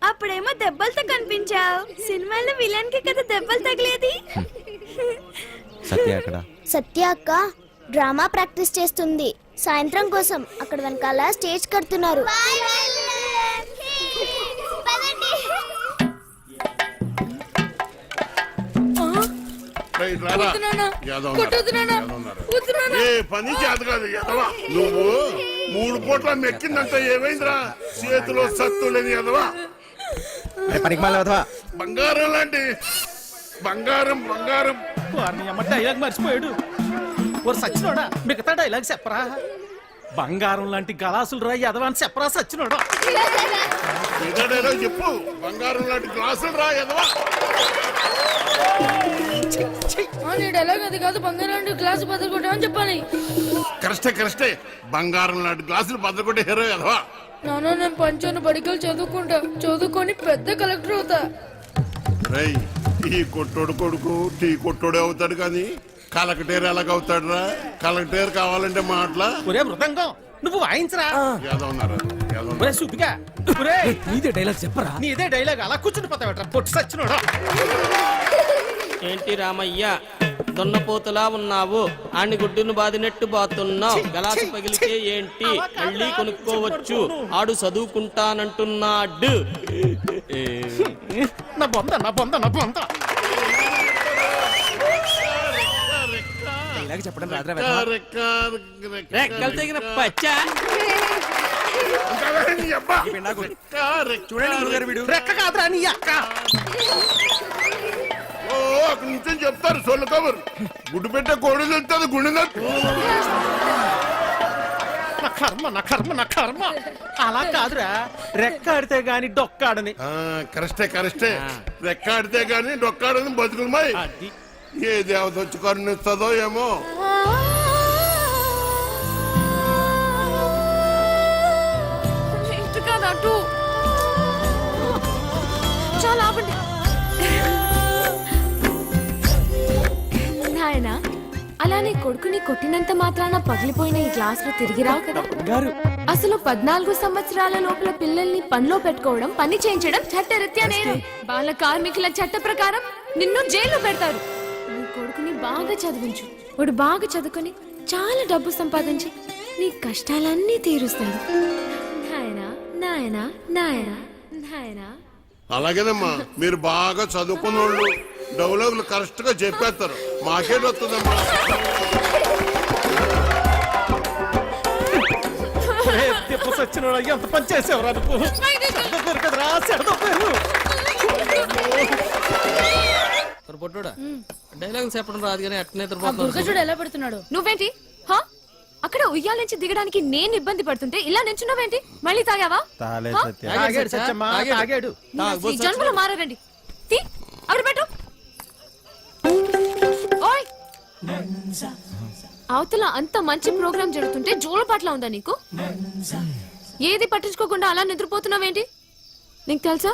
అప్పుడేమో దెబ్బలతో కనిపించావు సినిమాలో విలన్ కి కదా దెబ్బలు తగిలేది సత్య అక్కడ సత్య అక్క డ్రామా ప్రాక్టీస్ చేస్తుంది సాయంత్రం కోసం అక్కడ వెనకాల స్టేజ్ కడుతున్నారు ఏ పని చేత కాదు ఎదవా నువ్వు 3 పూట్ల మెక్కిందంటే ఏమైందిరా చేతిలో సత్తు లేని ఎదవా బంగారం లాంటి బంగారం బంగారం వారిని అమ్మ డైలాగ్ మర్చిపోయాడు ఓరు సచ్చినోడా మిగతా డైలాగ్ చెప్పరా బంగారం లాంటి గలాసులు రా ఎదవాని చెప్పరా సచ్చినోడా మిగతా డైలాగ్ చెప్పు బంగారం లాంటి గ్లాసులు రా ఎదవా డైలాగ్ అది కాదు బంగారం గ్లాసు బదులు కొట్టామని చెప్పాలి కరెక్టే బంగారం లాంటి గ్లాసులు బద్దకొట్టే హీరో ఎదవా నాన్న నేను పంచాను బడికలు చదువుకొని పెద్ద కలెక్టర్ అవుతా రేయ్ ఈ కొట్టోడు కొడుకు టీ కొట్టోడే అవుతాడు కానీ కలెక్టర్ ఎలాగవుతాడు రా కలెక్టర్ కావాలంటే మాటలా ఒరే మృదంగం నువ్వు వాయించరా ఏదో ఉన్నారు ఒరే సూపిగా ఒరే నీదే డైలాగ్ చెప్పరా నీదే డైలాగ్ అలా కూర్చుని పోతావట్రా పొట్టు సచ్చినోడా ఏంటి రామయ్య దున్నపోతులా ఉన్నావు ఆని గుడ్డును బాదినట్టు బాతున్నావు గలాసు పగిలితే ఏంటి మళ్ళీ కొనుక్కోవచ్చు ఆడు చదువుకుంటానంటున్నాడు నా బొంద చెప్పడం రెక్కలు తెగిన పచ్చా రెక్క కాదురా నీ అక్క ఓ అక్కడి నుంచి చెప్తారు సొల్లు కబురు గుడ్డు పెట్టే కోడి తెలుస్తుంది గుండె నా కర్మ అలా కాదురా రెక్కాడితే గాని డొక్కాడని కరెక్టే రెక్కాడితే గాని డొక్కాడని బతుకులమై ఏ దేవత వచ్చి కరుణిస్తుందో ఏమో ఇటు కాదు అటు చాలా ఆపండి నాయన అలానే కొడుకుని కొట్టినంత మాత్రాన పగిలిపోయిన ఈ గ్లాసులు తిరిగి రావు కదా అసలు 14 సంవత్సరాల లోపల పిల్లల్ని పనిలో పెట్టుకోవడం పని చేయించడం చట్టరీత్యా నేరం బాల కార్మికుల చట్ట ప్రకారం నిన్ను జైల్లో పెడతారు నీ కొడుకుని బాగా చదివించు వాడు బాగా చదువుకొని చాలా డబ్బు సంపాదించి నీ కష్టాలన్నీ తీరుస్తాడు నాయనా నాయనా నాయనా నాయనా అలాగేనమ్మా మీరు బాగా చదువుకున్న వాళ్ళు డౌలర్లు కరెక్ట్ గా చెప్పేస్తారు మాకేట్ వస్తుందమ్మా సచ్చినోడా ఎంత పని చేసేవరా నువ్వు దొరకదురా సెడదొప్పారు పొట్టుడా డైలాగ్ చెప్పడం రాదు కానీ అట్నే దుర్గజుడు ఎలా పెడుతున్నాడు నువ్వేంటి హా అక్కడ ఉయ్యాల నుంచి దిగడానికి నేను ఇబ్బంది పడుతుంటే ఇలా నించున్నావేంటి మళ్ళీ తాగావా తాగాడు సత్యమ్మా తాగాడు ఈ జన్మలో మారారండి తీ అక్కడ పెట్టు ఓయ్ అవతల అంత మంచి ప్రోగ్రాం జరుగుతుంటే జోలపాట్లా ఉందా నీకు ఏది పట్టించుకోకుండా అలా నిద్రపోతున్నావేంటి నీకు తెలుసా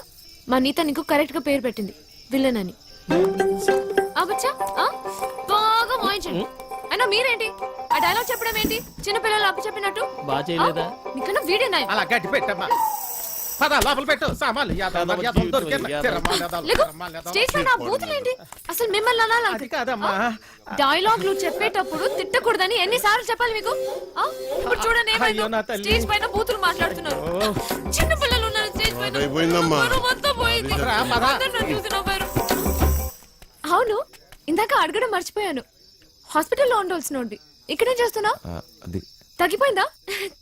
మా నీత నీకు కరెక్ట్ గా పేరు పెట్టింది విలన్ అని అవచ్చా బాగా వాయించండి అయినా మీరేంటి ఆ డైలాగ్ చెప్పడం ఏంటి చిన్నపిల్లలు అప్పు చెప్పినట్టు బాగా చేయలేదా నీకన్నా వీడియో నాయ అలా గట్టి పెట్టమ్మా పద లోపల పెట్టు సామాన్లు స్టేజ్ పైన బూతులేంటి అసలు మిమ్మల్ని అనాలి కాదమ్మా డైలాగ్లు చెప్పేటప్పుడు తిట్టకూడదని ఎన్నిసార్లు చెప్పాలి మీకు ఇప్పుడు చూడండి ఏమైందో స్టేజ్ పైన బూతులు మాట్లాడుతున్నారు చిన్న పిల్లలు ఉన్నారు స్టేజ్ పైన అయిపోయిందమ్మా మొత్తం పోయింది అందరూ నన్ను చూసి నవ్వారు. అవును ఇందాక అడగడం మర్చిపోయాను హాస్పిటల్లో ఉండాల్సినోండి ఇక్కడేం చేస్తున్నావు అది తగ్గిపోయిందా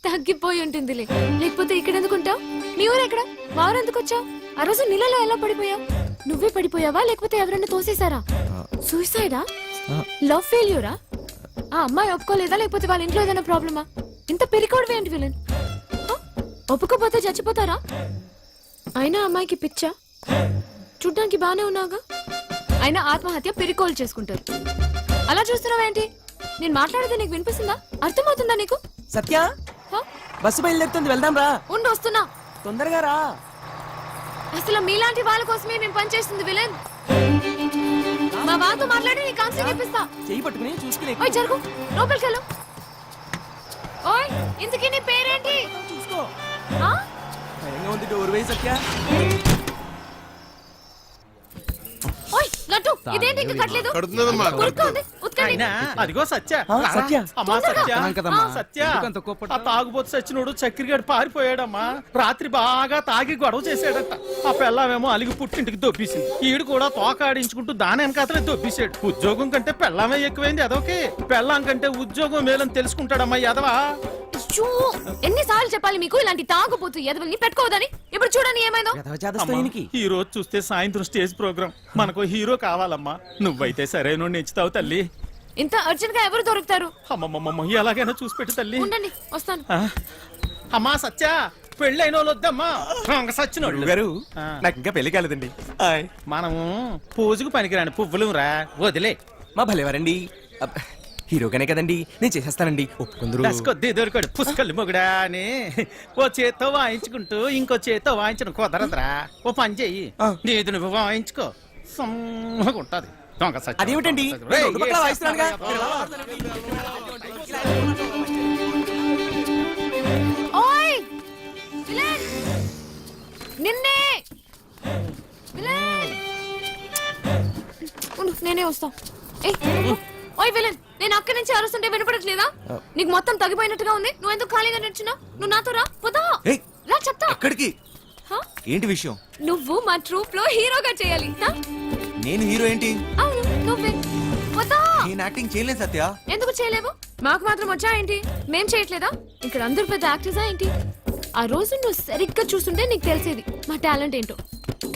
తగ్గిపోయి ఉంటుందిలే లేకపోతే ఇక్కడ ఎందుకుంటావు మీ ఊరు ఎక్కడ మా ఊరు ఎందుకు వచ్చావు ఆ రోజు నీళ్ళలో ఎలా పడిపోయావు నువ్వే పడిపోయావా లేకపోతే ఎవరైనా తోసేశారా సూసైడా లవ్ ఫెయిల్యూరా ఆ అమ్మాయి ఒప్పుకోలేదా లేకపోతే వాళ్ళ ఇంట్లో ఏదైనా ప్రాబ్లమా ఇంత పెరికోవడమే ఏంటి విలన్ ఒప్పుకోపోతే చచ్చిపోతారా అయినా అమ్మాయికి పిచ్చా చూడ్డానికి బానే ఉన్నాగా అయినా ఆత్మహత్య పెరికోలు చేసుకుంటారు అలా చూస్తున్నావేంటి నేను మాట్లాడేది నీకు వినిపిస్తుందా అర్థమవుతుందా నీకు సత్య బస్సు బయలుదేరుతుంది వెళ్దాం రా ఉండి వస్తున్నా తొందరగా రా అసలు మీలాంటి వాళ్ళ కోసమే మేము పనిచేస్తుంది విలన్ మా వాళ్ళతో మాట్లాడి నీ కౌన్సిలింగ్ ఇప్పిస్తా చెయ్యి పట్టుకుని చూసుకుని ఓయ్ జరుగు లోపలికి వెళ్ళు ఓయ్ ఇంతకీ నీ పేరేంటి చూసుకో ఆ? భయంగా ఉంది డోర్ వేయి సత్య ఇదేంటి ఇంకా కట్టలేదు కడుతుందమ్మా, కొరుక్గా ఉంది. ఉతకండి. అయినా అదిగో సత్య సత్య. అమ్మా సత్య కదమ్మా. ఆ, సత్య ఆ తాగుబోతు సచ్చినోడు చక్రిగాడు పారిపోయాడమ్మా. రాత్రి బాగా తాగి గొడవ చేశాడట. ఆ పెళ్ళామేమో అలిగి పుట్టింటికి దొబ్బేసింది. ఈడు కూడా తోకాడించుకుంటూ దాని వెనకాతలే దొబ్బేశాడు. ఉద్యోగం కంటే పెళ్ళామే ఎక్కువైంది అదొకే. పెళ్ళాం కంటే ఉద్యోగం మేలని తెలుసుకుంటాడమ్మా ఎదవా. అయ్యో, ఎన్నిసార్లు చెప్పాలి మీకు ఇలాంటి తాగుపోతు ఎదవల్ని పెట్టుకోవద్దని. ఇప్పుడు చూడండి ఏమైందో. అమ్మా, ఈ రోజు చూస్తే సాయంత్రం స్టేజ్ ప్రోగ్రామ్. మనకు హీరో కావాలమ్మా. నువ్వైతే సరైన నెచ్చుతావు తల్లి. ఇంత అర్జెంట్ గా ఎవరు దొరుకుతారు? అమ్మమ్మమ్మ ఎలాగైనా చూసి పెట్టు తల్లి. ఉండండి వస్తాను. ఆ, అమ్మా సత్య పెళ్ళైన వాళ్ళు వద్దమ్మా. రంగ సచ్చినోళ్ళు గారు ఆ. నాకు ఇంకా పెళ్లి కాలేదండి. మనము పూజకు పనికిరాని పువ్వులు రా వదిలే. మా భలేవారండి. హీరోగానే కదండి, నేను చేసేస్తానండి. ఒప్పుకుందరు. దశకొద్ది దొరికాడు పుష్కలు మొగుడా అని ఓ చేత్తో వాయించుకుంటూ ఇంకో చేత్తో వాయించడం కుదరదురా. ఓ పని చెయ్యి, నీది నువ్వు వాయించుకో, సమ్మగా ఉంటది. దొంగ సచ్చినోడు. అదేమిటండి? రేయ్, రెండు పక్కలా వాయిస్తున్నానుగా. ఓయ్ విలన్! నిన్నే విలన్! ఉండు, నేనే వస్తా. ఏయ్, ఓయ్ విలన్, నేను అక్కడి నుంచి అరుస్తుంటే వినపడట్లేదా? నీకు మొత్తం తగ్గిపోయినట్టుగా ఉంది. నువ్వు ఎందుకు ఖాళీగా నిల్చున్నావు? నువ్వు నాతో రా. పోదా ఏయ్, రా, చెప్తా. ఎక్కడికి? హ? ఏంటి విషయం? నువ్వు మా ట్రూప్ లో హీరోగా చేయాలి. హ? నేను హీరో ఏంటి? అవును, నువ్వే. పోదా. నేను యాక్టింగ్ చేయలేదు సత్య. ఎందుకు చేయలేవు? మాకు మాత్రం వచ్చా ఏంటి? మేం చేయట్లేదా? ఇక్కడ అందరూ పెద్ద యాక్టర్సా ఏంటి? ఆ రోజు నువ్వు సరిగ్గా చూస్తుంటే నీకు తెలిసేది మా టాలెంట్ ఏంటో.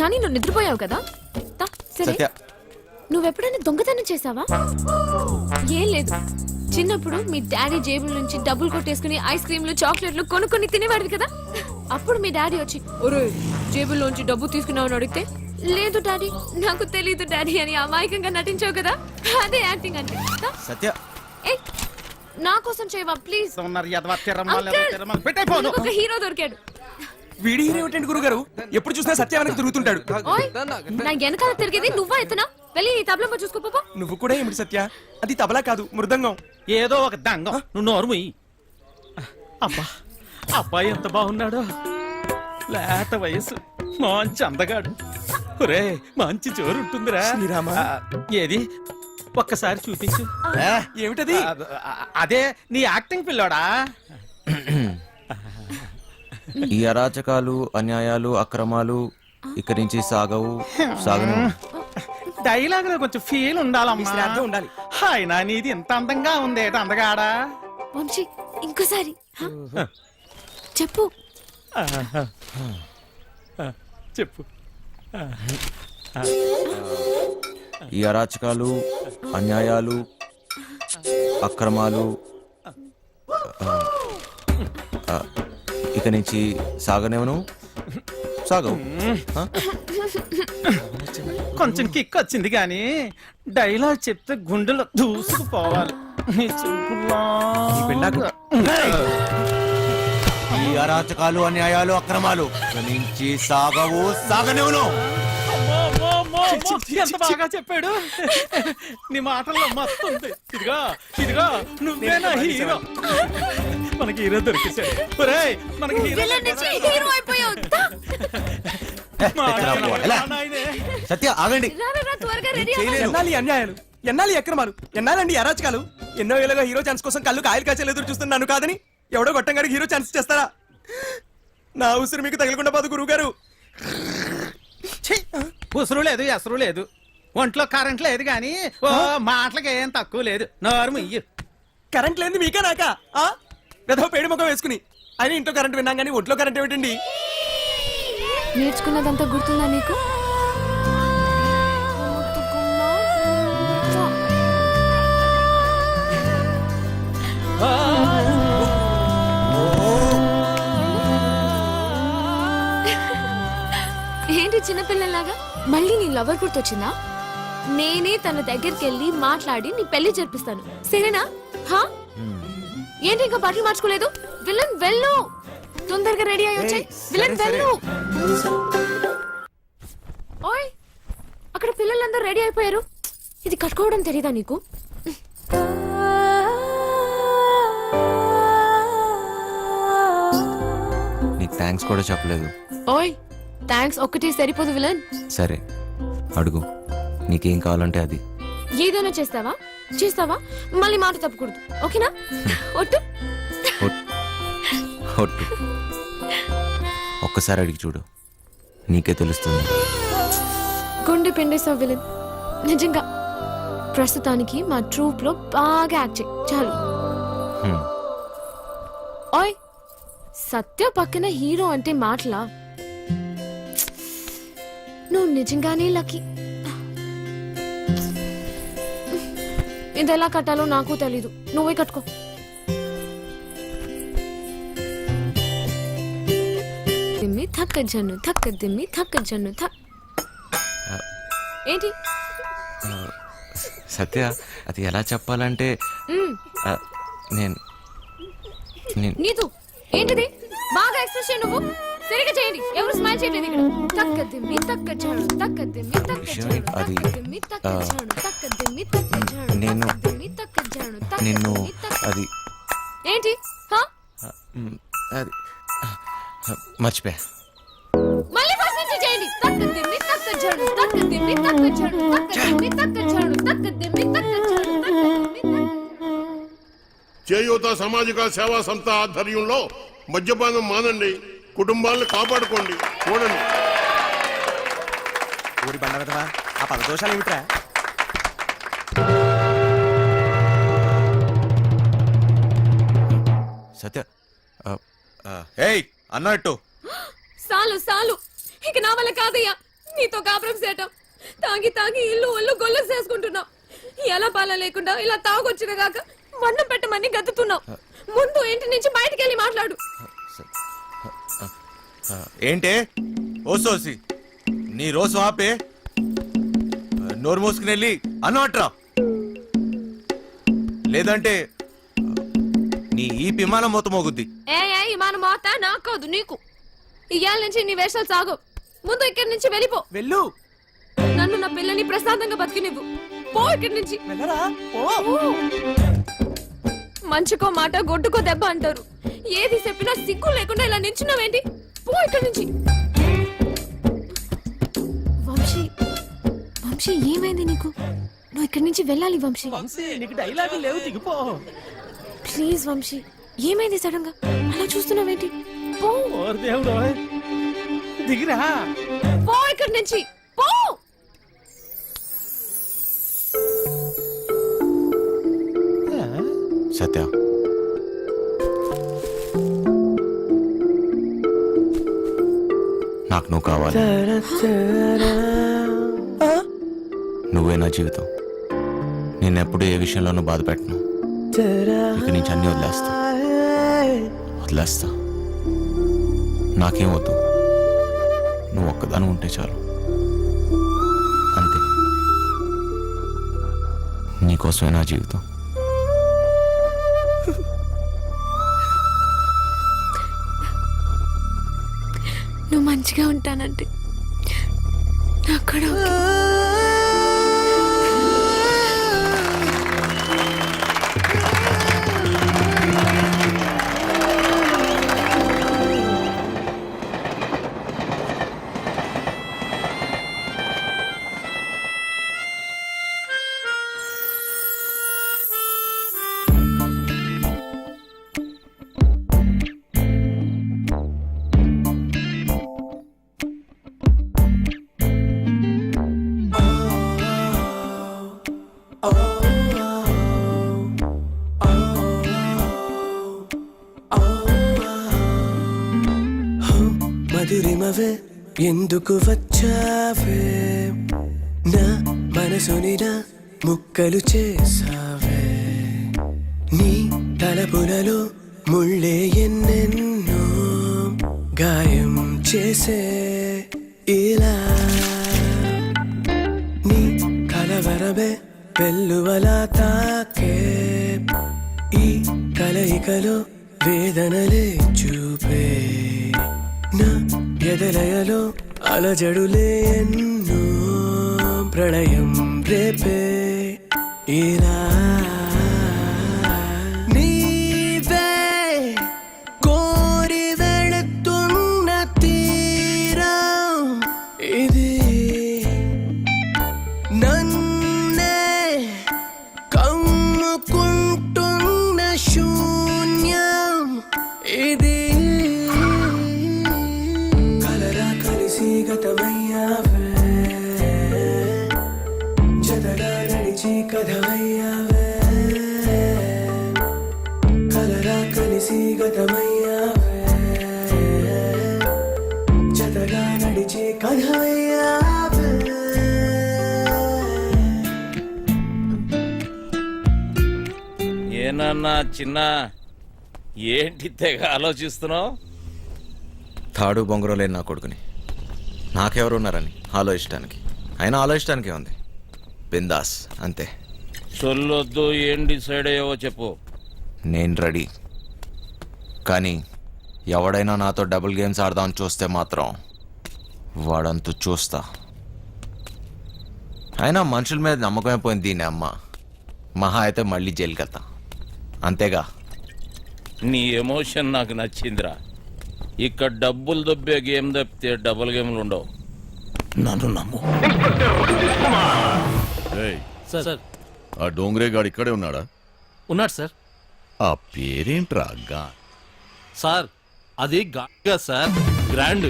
కానీ నువ్వు నిద్రపోయావు కదా. తా, సరే, సత్య, నువ్వెప్పుడైనా దొంగతనం చేసావా? ఏం లేదు, చిన్నప్పుడు మీ డాడీ జేబుల నుంచి డబ్బులు కొట్టేసుకుని ఐస్ క్రీమ్లు చాక్లెట్లు కొనుక్కొని తినేవాడివి కదా. అప్పుడు మీ డాడీ వచ్చి ఒరే జేబుల్లోంచి డబ్బు తీసుకున్నావని అడిగితే లేదు డాడీ, నాకు తెలీదు డాడీ అని అమాయకంగా నటించావు కదా. అదే యాక్టింగ్ అంటే. తా. సత్య, ఏయ్, నా కోసం చేయవా ప్లీజ్. ఉన్నారు ఎదవ తిరమల, ఎదవ తిరమల. పెట్టే ఫోను. ఒక హీరో దొరికాడు. వీడి హీరో ఏంటండి గురుగారు? ఎప్పుడు చూసినా సత్య వెనక తిరుగుతుంటాడు. ఓయ్, నా వెనకాల తిరిగేది నువ్వా ఎత్తునా? వెళ్ళి నీ తబలమ్మ చూసుకోపో. నువ్వు కూడా ఏమిటి సత్య? అది తబలా కాదు, మృదంగం. ఏదో ఒక దంగం. నువ్వు నోరు ముయ్యి. అబ్బా, అబ్బాయి ఎంత బాగున్నాడో. లేత వయసు, మంచి అందగాడు. ఒరే మంచి జోరు ఉంటుందిరా. శ్రీరామ. ఆ, ఏది ఒక్కసారి చూపించు. ఏమిటది? అదే నీ యాక్టింగ్ పిల్లోడా. ఈ అరాచకాలు, అన్యాయాలు, అక్రమాలు ఇక్కడి నుంచి సాగను. డైలాగ్ లో కొంచెం ఫీల్ ఉండాలమ్మా. శ్రాద్ధం ఉండాలి. అయినా నీది ఇంత అందంగా ఉంది అందగాడా. వంశీ, ఇంకోసారి హ? చెప్పు. చెప్పు. ఈ అరాచకాలు, అన్యాయాలు, అక్రమాలు ఇక నుంచి సాగనేవను. సాగవు. కొంచెం కిక్ వచ్చింది కానీ డైలాగ్ చెప్తే గుండెలో దూసుకుపోవాలి. నీ చూపులా. ఈ అరాచకాలు, అన్యాయాలు, అక్రమాలు ఇక నుంచి సాగనేవును. ఎంత బాగా చెప్పాడు. నీ మాటల్లో మస్తు ఉంది. ఇదిగా ఇదిగా నువ్వేనా హీరో. మనకి హీరో దొరికేశాడు. ఒరేయ్, మనకి హీరో విలన్ నుంచి హీరో అయిపోయావు. తా. సత్య ఆగండి. రా, రా, రా, త్వరగా రెడీ అవ్వు. ఎన్నాలి అన్యాయాలు, ఎన్నాలి అక్రమాలు, ఎన్నాలండి అరాచకాలు. ఎన్నో ఏళ్ళగా హీరో ఛాన్స్ కోసం కళ్ళు కాయలు కాచేలు ఎదురు చూస్తున్నాను కాదని ఎవడో గొట్టంగాడికి హీరో ఛాన్స్ చేస్తారా? నా ఉసిరి మీకు తగలకుండా పోదు గురువు గారు. ఉసురు లేదు, ఎసరు లేదు, ఒంట్లో కరెంట్ లేదు కానీ ఓ మాటలకి ఏం తక్కువ లేదు. నోరు ముయ్యి. కరెంట్ లేని మీకే నాకా? పెద్ద పేడి ముఖం వేసుకుని అయినా ఇంట్లో కరెంట్ విన్నాం కానీ ఒంట్లో కరెంట్ ఏమిటండి? నేర్చుకున్నదంతా గుర్తుందా నీకు? ఏంటి చిన్నపిల్లలాగా మళ్ళీ నీ లవర్ గుర్తొచ్చిందా? నేనే తన దగ్గరికి వెళ్ళి మాట్లాడి నీ పెళ్లి జరిపిస్తాను, సరేనా? హా? ఏంటి ఇంకా బట్టలు మార్చుకోలేదు? విలన్ వెళ్ళు, తొందరగా రెడీ అయ్యి వచ్చాయి. విలన్ వెళ్ళు. ఓయ్, అక్కడ పిల్లలందరూ రెడీ అయిపోయారు. ఇది కట్టుకోవడం తెలీదా నీకు? నీకు థ్యాంక్స్ కూడా చెప్పలేదు. ఓయ్, థ్యాంక్స్ ఒక్కటి సరిపోదు విలన్. సరే అడుగు. నీకేం కావాలంటే అది. ఏదైనా చేస్తావా చేస్తావా మళ్ళీ మాట తప్పకూడదు ఓకేనా ఒట్టు ఒట్టు. ఒక్కసారి అడిగి చూడు, నీకే తెలుస్తుంది. గుండె పిండేసావు విలన్ నిజంగా. ప్రస్తుతానికి మా ట్రూప్ లో బాగా యాక్ట్ చేయి చాలు. ఓయ్ సత్య పక్కన హీరో అంటే మాటలా? నువ్వు నిజంగానే లక్కీ. ఇది ఎలా కట్టాలో నాకు తెలీదు, నువ్వే కట్టుకో. దిమ్మి థక్క జన్ను థక్క దిమ్మి థక్క జన్ను థక్. ఏంటి సత్య, అది ఎలా చెప్పాలంటే నేను నీతు ఏంటిది? బాగా ఎక్స్ప్రెస్ నువ్వు సరిగా చేయండి. ఎవరు స్మైల్ చేయలేదు ఇక్కడ. తక్క దిమ్మి తక్క జాడు తక్క దిమ్మి తక్క జాడు అది తక్క దిమ్మి తక్క జాడు తక్క దిమ్మి తక్క జాడు నేను తక్క దిమ్మి తక్క జాడు తక్క నిన్ను దిమ్మి తక్క. అది ఏంటి హా? అది మర్చిపోయా. మళ్ళీ ఫస్ట్ నుంచి చేయండి. తక్క దిమ్మి తక్క జాడు తక్క దిమ్మి తక్క జాడు తక్క దిమ్మి తక్క జాడు తక్క దిమ్మి తక్క జాడు తక్క దిమ్మి తక్క. చేయూత సామాజిక సేవా సంస్థ ఆధ్వర్యంలో మద్యపానం మానండి, కుటుంబాలను కాపాడుకోండి. చూడండి. ఊరి బండవదవా ఆ పదదోషాలు ఏమిట్రా? సత్య, ఏయ్ అన్నట్టు సాలు సాలు ఇక నా వల్ల కాదయ్యా నీతో కాపురం చేయటం. తాగి తాగి ఇల్లు ఒళ్ళు గొల్లు చేసుకుంటున్నావు. ఎలా పాల లేకుండా ఇలా తాగొచ్చిన కాక వన్నం పెట్టమని గతుతున్నావు. ముందు ఇంటి నుంచి బయటికి వెళ్ళి మాట్లాడు. ఏంటే ఓసోసి నీ రోజు ఆపే, నోరు మూసుకుని వెళ్ళి అన్నట్రా, లేదంటే నీ ఈ విమానం మొత్తం మోగుద్ది. ఏ మన మోత నాకోదు నీకు. ఇయ్యాల నుంచి నీ వేషాలు సాగు. ముందు ఇక్కడి నుంచి వెళ్ళిపో. వెళ్ళు. నన్ను నా పిల్లని ప్రశాంతంగా బతికినివ్వు. పో ఇక్కడి నుంచి. వెళ్ళరా మంచుకో మాట గొడ్డుకో దెబ్బ అంటారు. ఏది చెప్పినా సిగ్గు లేకుండా ఇలా నించున్నావేంటి? పో ఇక్కడి నుంచి. వంశీ వంశీ ఏమైంది నీకు? నువ్వు ఇక్కడి నుంచి వెళ్ళాలి వంశీ. నీకు డైలాగులు లేవు, దిగిపో. ప్లీజ్ వంశీ ఏమైంది సడన్ గా అలా చూస్తున్నావేంటి? పో. దేవుడు దిగిరా. పో ఇక్కడి నుంచి పో. సత్య, నాకు నువ్వు కావాలి. నువ్వే నా జీవితం. నేనెప్పుడు ఏ విషయంలోనూ బాధ పెట్టను. ఇక నుంచి అన్ని వదిలేస్తా. నాకేం వద్దు, నువ్వు ఒక్కదాని ఉంటే చాలు. అంతే, నీకోసమే నా జీవితం. నువ్వు మంచిగా ఉంటానంటే నాకు కూడా మధురిమవే ఎందుకు వచ్చావే, నా మనసుని నా ముక్కలు చేసావే. నీ తలపులలో ముళ్ళే ఎన్నెన్నో గాయం చేసే ఇలా. నీ కలవరమే వెల్లువలా తాకే ఈ కలయికలో వేదనలే చూపే. నా ఎదలయలో అలజడులే ఎన్నో ప్రళయం రేపే ఇలా. నీవే కోరి వెళుతున్న తీరం ఇది. నా కలిసి గతమయ్యావే జతగా నడిచే కథమయ్యావే ఏనన్నా చిన్న ఏంటి తెగ ఆలోచిస్తున్నావు? తాడు బొంగరం లేని నా కొడుకుని నాకెవరు ఉన్నారని ఆలోచించడానికి, అయినా ఆలోచించడానికి ఉంది. బిందాస్ అంతే. సొల్లొద్దు, ఏం డిసైడ్ అయ్యావో చెప్పు. నేను రెడీ, కానీ ఎవడైనా నాతో డబుల్ గేమ్స్ ఆడదామని చూస్తే మాత్రం వాడంతు చూస్తా. అయినా మనుషుల మీద నమ్మకమే పోయింది దీని అమ్మ. మహా అయితే మళ్ళీ జైలుకి వెళ్తా, అంతేగా. నీ ఎమోషన్ నాకు నచ్చిందిరా. ఇక్కడ డబ్బులు దొబ్బే గేమ్ తప్పితే డబుల్ గేమ్లు ఉండవు, నన్ను నమ్ము. ఏయ్, సార్ ఆ డోంగ్రే గాడు ఇక్కడే ఉన్నాడా? ఉన్నాడు సార్. ఆ పేరేంట్రా? సార్ అది గా సార్, గ్రాండ్.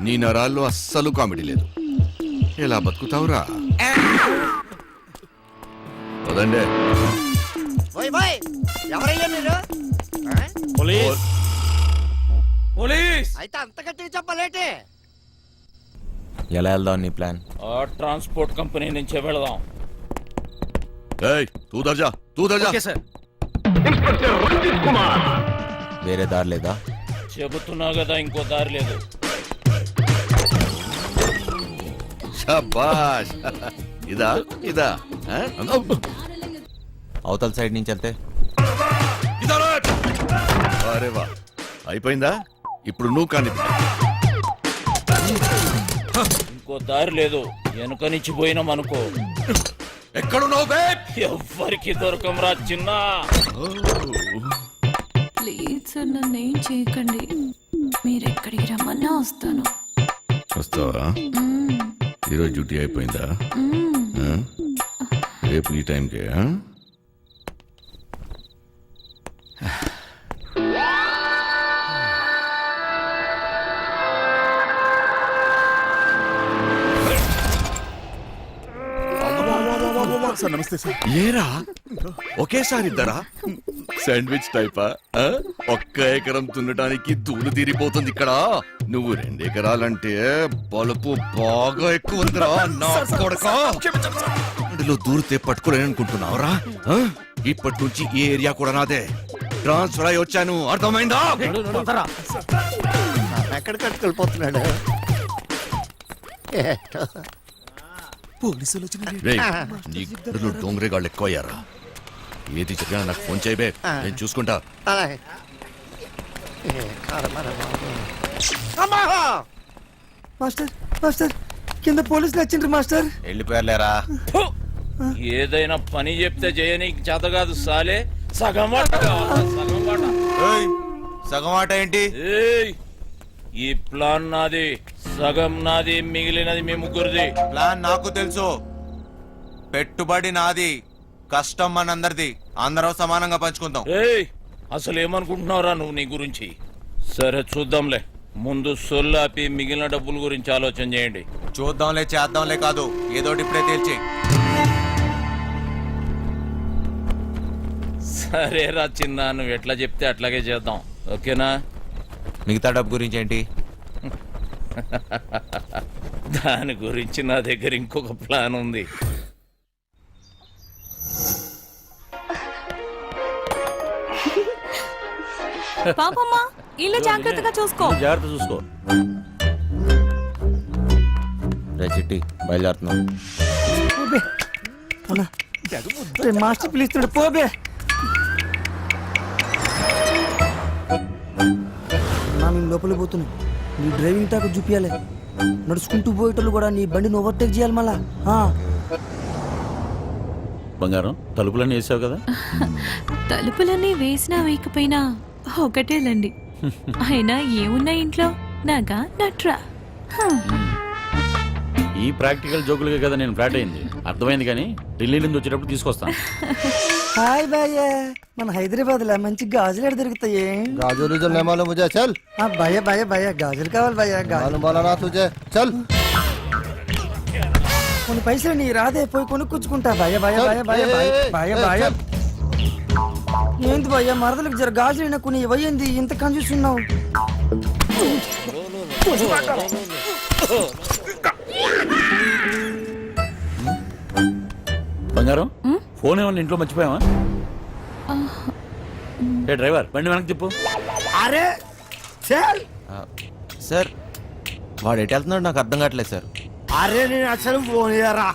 నీ నరాల్లో అస్సలు కామెడీ లేదు. ఎలా బతుకుతావురా? పదండే. ఎవరయ్యా మీరు? Police police. అయితే అంత గట్టిగా చెప్పలేటే. ఎలా వెళ్దాం నీ ప్లాన్? ఆ ట్రాన్స్పోర్ట్ కంపెనీ నుంచే వెళదాం. ఏయ్, తూ దర్జా. Okay sir. వేరే దారి లేదా? చెబుతున్నా కదా, ఇంకో దారి లేదు. షాబాష్. ఇదా ఇదా? ఆ? అవతల సైడ్ నుంచి వెళ్తే అరే వా, అయిపోయిందా? ఇప్పుడు నువ్వు కానీ. ఇంకో దారి లేదు, వెనుక నుంచి పోయినాం అనుకో. ఎక్కడున్నావు బే? ఎవ్వరికి దొరకంరా చిన్న. ప్లీజ్ సార్ నన్ను ఏం చేయకండి, మీరు ఎక్కడికి రమ్మన్నా వస్తాను. వస్తావా? ఈరోజు డ్యూటీ అయిపోయిందా? ఆ? రేపు ఈ టైంకే? నమస్తే సార్. ఏరా, ఒకేసారి ఇద్దరా? శాండ్విచ్ టైపా? ఆ? ఒక్క ఎకరం తున్నటానికి ధూళి తీరిపోతుంది ఇక్కడ. నువ్వు 2 ఎకరాలంటే బలుపు బాగా ఎక్కువ ఉందిరా నా కొడకా. అందులో దూరితే పట్టుకోలేననుకుంటున్నావురా? ఆ? ఇప్పటి నుంచి ఈ ఏరియా కూడా నాదే. ట్రాన్స్ఫర్ అయి వచ్చాను, అర్థమైందా? ఎక్కడికి వెళ్ళిపోతున్నాడు? పోలీసులు వచ్చిన రేయ్, నీ గుడ్డలో డోంగ్రే గాళ్ళు ఎక్కువయ్యారా? ఏది జరిగినా నాకు ఫోన్ చేయబే, నేను చూసుకుంటా. మాస్టర్ మాస్టర్ కింద పోలీసులు వచ్చిండ్రు మాస్టర్. వెళ్ళిపోయారులేరా. ఏదైనా పని చెప్తే చేయనీకి చేత కాదు సాలే. సగం వాట కావాలా? సగం వాట. ఏయ్, సగం ఆట ఏంటి? ఏయ్, ఈ ప్లాన్ నాది, సగం నాది, మిగిలినది మీ ముగ్గురిది. ప్లాన్ నాకు తెలుసు. పెట్టుబడి నాది, కష్టం మనందరిది. అందరం సమానంగా పంచుకుందాం. ఏయ్, అసలు ఏమనుకుంటున్నావురా నువ్వు నీ గురించి? సరే చూద్దాంలే, ముందు సొల్లాపి మిగిలిన డబ్బుల గురించి ఆలోచన చేయండి. చూద్దాంలే చేద్దాంలే కాదు, ఏదోటి ఇప్పుడే తేల్చి. సరేరా చిన్న, నువ్వు ఎట్లా చెప్తే అట్లాగే చేద్దాం, ఓకేనా? మిగతా డబ్బు గురించి ఏంటి? దాని గురించి నా దగ్గర ఇంకొక ప్లాన్ ఉంది. పాపమ్మా, ఇల్లు జాగ్రత్తగా చూసుకో. జాగ్రత్త చూసుకో. రే చిట్టి, బయలుదేరుతున్నాం. మాస్టర్ పిలుస్తున్నాడు, పోబే. మేము లోపలికి పోతున్నాం. నీ డ్రైవింగ్ టాక్ చూపించాలి. నడుచుకుంటూ పోయేటోళ్ళు కూడా నీ బండిని ఓవర్టేక్ చేయాలి మళ్ళా. బంగారం, తలుపులన్నీ వేసావు కదా? తలుపులన్నీ వేసినా వేయకపోయినా ఒకటేలండి. అయినా ఏమున్నా ఇంట్లో నాగా నట్రా. ఈ ప్రాక్టికల్ జోకులుగా కదా నేను ఫ్లాట్ అయింది, అర్థమైంది. కానీ ఢిల్లీ నుంచి వచ్చేటప్పుడు తీసుకొస్తాను. హాయ్ భయ్య, మన హైదరాబాద్ లో మంచి గాజులు ఎక్కడ దొరుకుతాయి? గాజులు जो नहीं मालूम मुझे चल భయ్య భయ్య భయ్య గాజులు కావాలి భయ్య. मालूम वाला ना तुझे चल కొన్ని పైసలు నీ రాదే, పోయి కొనుక్కొచ్చుకుంటా భయ్య భయ్య భయ్య భయ్య భయ్య భయ్య భయ్య. ఏంది భయ్యా మరదలకు జర గాజులు కొన్ని ఇవ్వయింది ఇంత కన్ఫ్యూస్తున్నావు. బంగారం ఫోన్ ఏమన్నా ఇంట్లో మర్చిపోయావా? ఏ డ్రైవర్ బండి వెనక్కి తిప్పు. అరే చల్. సార్ వాడు ఎటు వెళ్తున్నాడు నాకు అర్థం కావట్లేదు సార్. అరే నేను అసలు ఫోన్ చేయరా.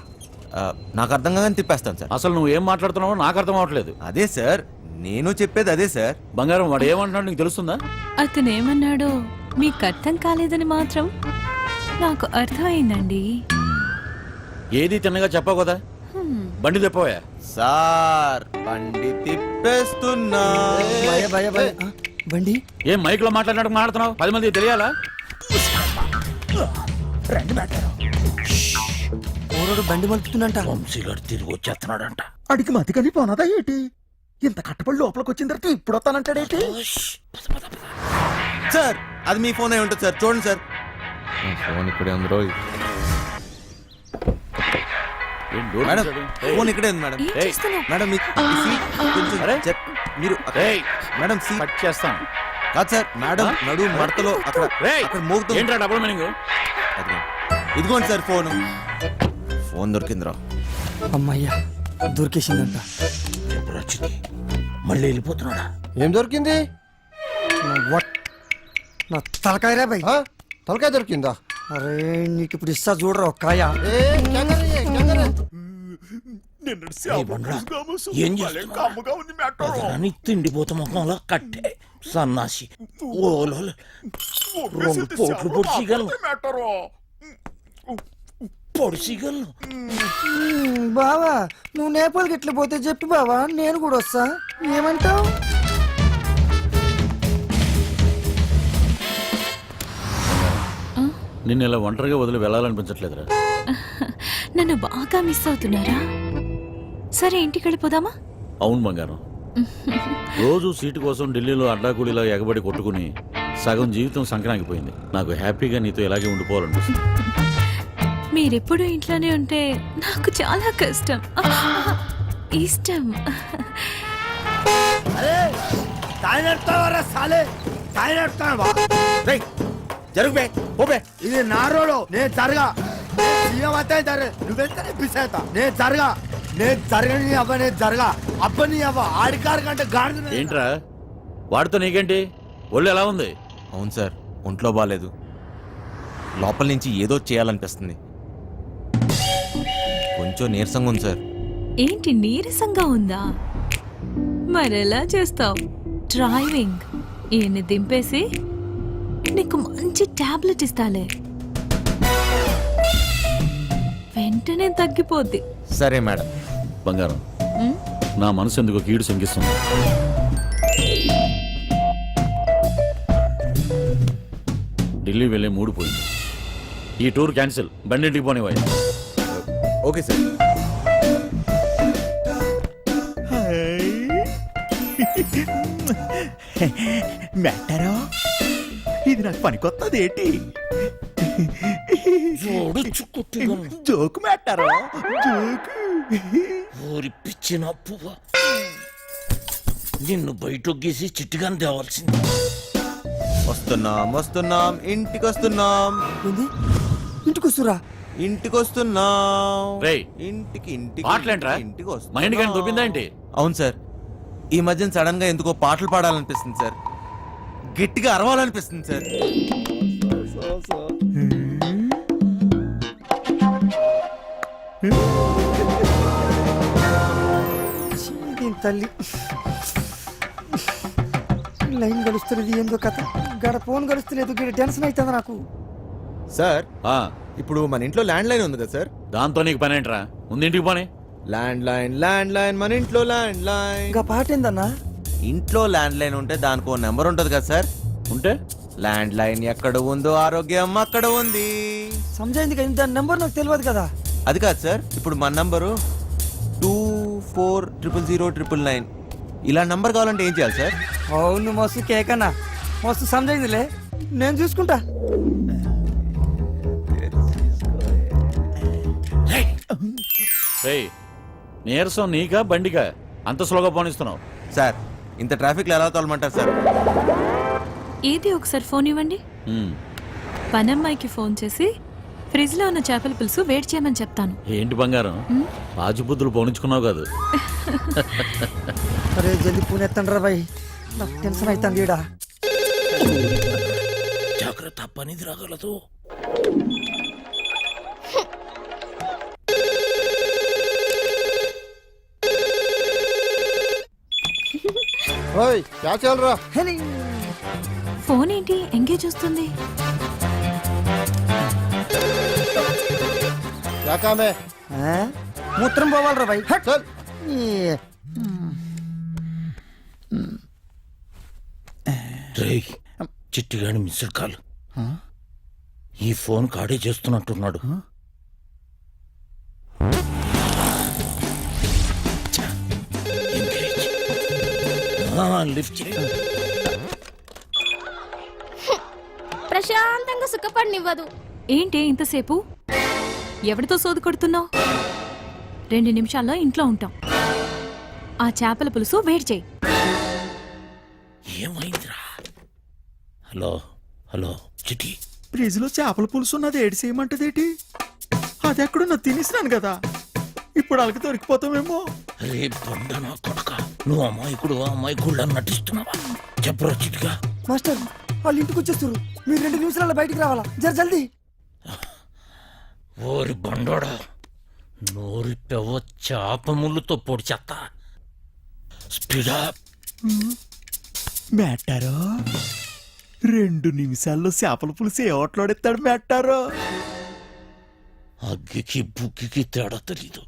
నాకు అర్థం కాగానే తిప్పేస్తాను సార్. అసలు నువ్వు ఏం మాట్లాడుతున్నావో నాకు అర్థం అవ్వట్లేదు. అదే సార్ నేను చెప్పేది అదే సార్. బంగారం వాడు ఏమంటున్నాడు నీకు తెలుస్తుందా? అతను ఏమన్నాడో మీకు అర్థం కాలేదని మాత్రం నాకు అర్థమైందండి. ఏది తిన్నగా చెప్పావు కదా, బండి తిప్పవా? సార్ బండి తిప్పేస్తున్నా. బండి ఏం మైక్ లో మాట్లాడినట్టు మాట్లాడుతున్నావు? 10 మంది తెలియాలా? ఓరోడు బండి మలుపుతుందంట. వంశీగారు తిరిగి వచ్చేస్తున్నాడంట. అడిగి మతి కానీ పోనదా ఏంటి? ఇంత కట్టబడి లోపలికి వచ్చిన తర్వాత ఇప్పుడు వస్తానంటాడేంటి? సార్ అది మీ ఫోన్ అయి ఉంటుంది సార్, చూడండి సార్. ఫోన్ ఇక్కడే ఉంది రోయ్. ఏం డోర్ మేడం తీశాడు? ఫోన్ ఇక్కడే ఉంది మేడం. ఏం చేస్తున్నావ్? మేడం మీ సీట్ కొంచెం మీరు ఏయ్, మేడం సీట్ కట్ చేస్తాను. కాదు సార్ మేడం నడు మడతలో అక్కడ రేయ్, అక్కడ మోగుతుంది. ఏంట్రా డబుల్ మీనింగ్? ఇదిగోండి సార్ ఫోన్. ఫోన్ దొరికిందిరా. అమ్మయ్యా దొరికేసిందంట. ఎప్పుడు వచ్చింది? మళ్ళీ వెళ్ళిపోతున్నాడా? ఏం దొరికింది? నా తలకాయ రా భయ్. తలకాయ దొరికిందా? అరే నీకు ఇప్పుడు ఇస్తా చూడరా ఒక కాయ. ఏం చేస్తున్నావు? తిండిపోత ముఖంలో కట్టే సన్నాసి. ఓలో 2 పోట్లు పొడిచిగలను. పొడిచిగలను. బావా నువ్వు నేపాల్కి ఎట్లా పోతే చెప్పి బావా నేను కూడా వస్తా. ఏమంటావు? నిన్ను ఇలా ఒంటరిగా వదిలి వెళ్ళాలనిపించట్లేదురా. నన్ను బాగా మిస్ అవుతున్నారా? సరే ఇంటికి వెళ్ళిపోదామా? అవును బంగారం, రోజు సీటు కోసం ఢిల్లీలో అడ్డాకూలీలా ఎగబడి కొట్టుకుని సగం జీవితం సంక్రాంతిపోయింది. నాకు హ్యాపీగా నీతో ఇలాగే ఉండిపోవాలనిపిస్తుంది. మీరెప్పుడు ఇంట్లోనే ఉంటే నాకు చాలా కష్టం. ఇష్టం. అరే తాయినెడతావరా సాలే, తాయినెడతావా? జరుగుబే ఓబే. ఇది నా రోడు, నేను జరగా. సీఎం అయితే జరగ, నువ్వెంత పిసేత. నేను జరగా, నేను జరగని అవ్వ, నేను జరగా అబ్బని అవ్వ. ఆడికారు కంటే గాడిద. ఏంట్రా వాడితో నీకేంటి? ఒళ్ళు ఎలా ఉంది? అవును సార్ ఒంట్లో బాగాలేదు. లోపల నుంచి ఏదో చేయాలనిపిస్తుంది. కొంచెం నీరసంగా ఉంది సార్. ఏంటి నీరసంగా ఉందా? మరెలా చేస్తావు? డ్రైవింగ్ ఈయన్ని దింపేసి నీకు మంచి టాబ్లెట్ ఇస్తాలే, వెంటనే తగ్గిపోద్ది. సరే మేడం. బంగారం, నా మనసు ఎందుకో కీడు శంకిస్తుంది. ఢిల్లీ వెళ్ళే మూడు పోయింది. ఈ టూర్ క్యాన్సిల్, బండింటికి పోనివ్వాలి. Okay sir. మెట్టారో ఇది నాకు పనికొత్తది ఏంటి? జోకు మెట్టారో జోకు. ఊరి పిచ్చిన పువ్వ, నిన్ను బయటొగ్గేసి చిట్టుగాని తేవాల్సింది. వస్తున్నాం వస్తున్నాం ఇంటికి వస్తున్నాం. ఇంటికి వస్తురా? ఇంటికి వస్తున్నాం. రేయ్, ఇంటికి ఇంటికి పాటలేంట్రా? ఇంటికి మా ఇంటికి ఆయన దొబ్బిందా ఏంటి? అవును సార్, ఈ మధ్యన సడన్ గా ఎందుకో పాటలు పాడాలనిపిస్తుంది సార్. గట్టిగా అరవాలనిపిస్తుంది సార్. తల్లి లైన్ గడుస్తున్నది ఏందో కథ. గడ ఫోన్ గడుస్తలేదు, గడ టెన్షన్ అవుతుంది నాకు. సార్ ఆ, ఇప్పుడు మన ఇంట్లో ల్యాండ్ లైన్ ఉంది కదా సార్. దాంతో నీకు పని ఏంట్రా? ముందు ఇంటికి పోనీ. ల్యాండ్ లైన్ మన ఇంట్లో ల్యాండ్ లైన్. ఇంకా పాట ఏందన్నా? ఇంట్లో ల్యాండ్ లైన్ ఉంటే దానికి ఓ నెంబర్ ఉంటుంది కదా సార్. ఉంటే ల్యాండ్ లైన్ ఎక్కడ ఉందో ఆరోగ్యం అక్కడ ఉంది. సమజైంది కానీ దాని నెంబర్ నాకు తెలియదు కదా. అది కాదు సార్, ఇప్పుడు మన నంబరు 24000999. ఇలా నంబర్ కావాలంటే ఏం చేయాలి సార్? అవును మస్తు కేకన్నా, మస్తు సమజైందిలే, నేను చూసుకుంటా. రేయ్, నీరసం నీకా బండికా? అంత స్లోగా పోనిస్తున్నావు? సార్ ఇంత ట్రాఫిక్లో ఎలా తోలమంటారు సార్? ఏది ఒకసారి ఫోన్ ఇవ్వండి. పనమ్మాయికి ఫోన్ చేసి ఫ్రిడ్జ్ లో ఉన్న చేపల పులుసు వేడి చేయమని చెప్తాను. ఏంటి బంగారం పాచిబుద్ధులు పోనించుకున్నావు కాదు. అరే జల్దీ ఫోన్ ఎత్తండి రా బాయ్, నాకు టెన్షన్ అవుతుంది ఈడ. జాగ్రత్త, పనిది రాగలదు. ఓయ్ క్యా చల్ రా? ఫోన్ ఏంటి ఎంగేజ్ వస్తుంది? క్యా కామ్ హై? మూత్రం పోవాలి రా బాయ్. చల్. రేయ్, చిట్టిగాని మిస్డ్ కాల్. ఈ ఫోన్ కాడే చేస్తున్నట్టున్నాడు. లిఫ్ట్ చేయి. ప్రశాంతంగా సుఖపడినివ్వదు. ఏంటి ఇంతసేపు? ఎవరితో సోదు కొడుతున్నావు? 2 నిమిషాల్లో ఇంట్లో ఉంటాం. ఆ చేపల పులుసు వేడి చేయి. ఏమైందిరా? హలో హలో చిట్టి, ఫ్రిడ్జ్ లో చేపల పులుసు ఉన్నది ఏడు చేయమంటదేటి? అది ఎక్కడున్నా తినేసినాను కదా, ఇప్పుడు వాళ్ళకి దొరికిపోతామేమో. రే బండనా కొడక, నువ్వు అమాయకుడు నటిస్తున్నావా? చెప్పరా చిట్టిగా. మాస్టర్ వాళ్ళు ఇంటికి వచ్చేస్తారు, మీరు 2 నిమిషాలలో బయటికి రావాలా, జల్దీ. ఓరి బండోడా, నోరి పెవ చేప ముళ్ళుతో పొడి చెత్త. స్పీడా. మేట్టారో 2 నిమిషాల్లో చేపల పులుసు ఏ ఓట్లాడెత్తాడు మేట్టారో. అగ్గికి బుగ్గికి తేడా తెలీదు.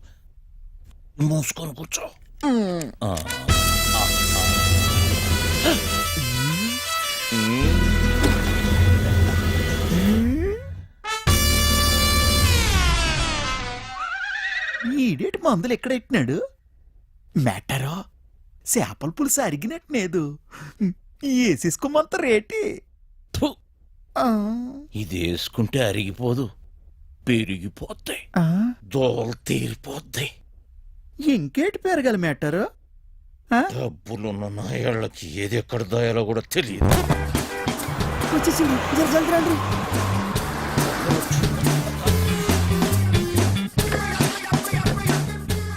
మూసుకొని కూర్చో. ఈడేటి మందులు ఎక్కడెట్టినాడు మేట్టారో? చేపల పులుసు అరిగినట్టులేదు, వేసేసుకోమంత రేటి. థు, ఇది వేసుకుంటే అరిగిపోదు, పెరిగిపోతాయి, దోలు తీరిపోతాయి. ఇంకేటి పెరగాలి మేట్టారో? డబ్బులున్న నాయాళ్ళకి ఏది ఎక్కడ దాయాలో కూడా తెలియదు. వచ్చేసింది, జల్దీ రండి.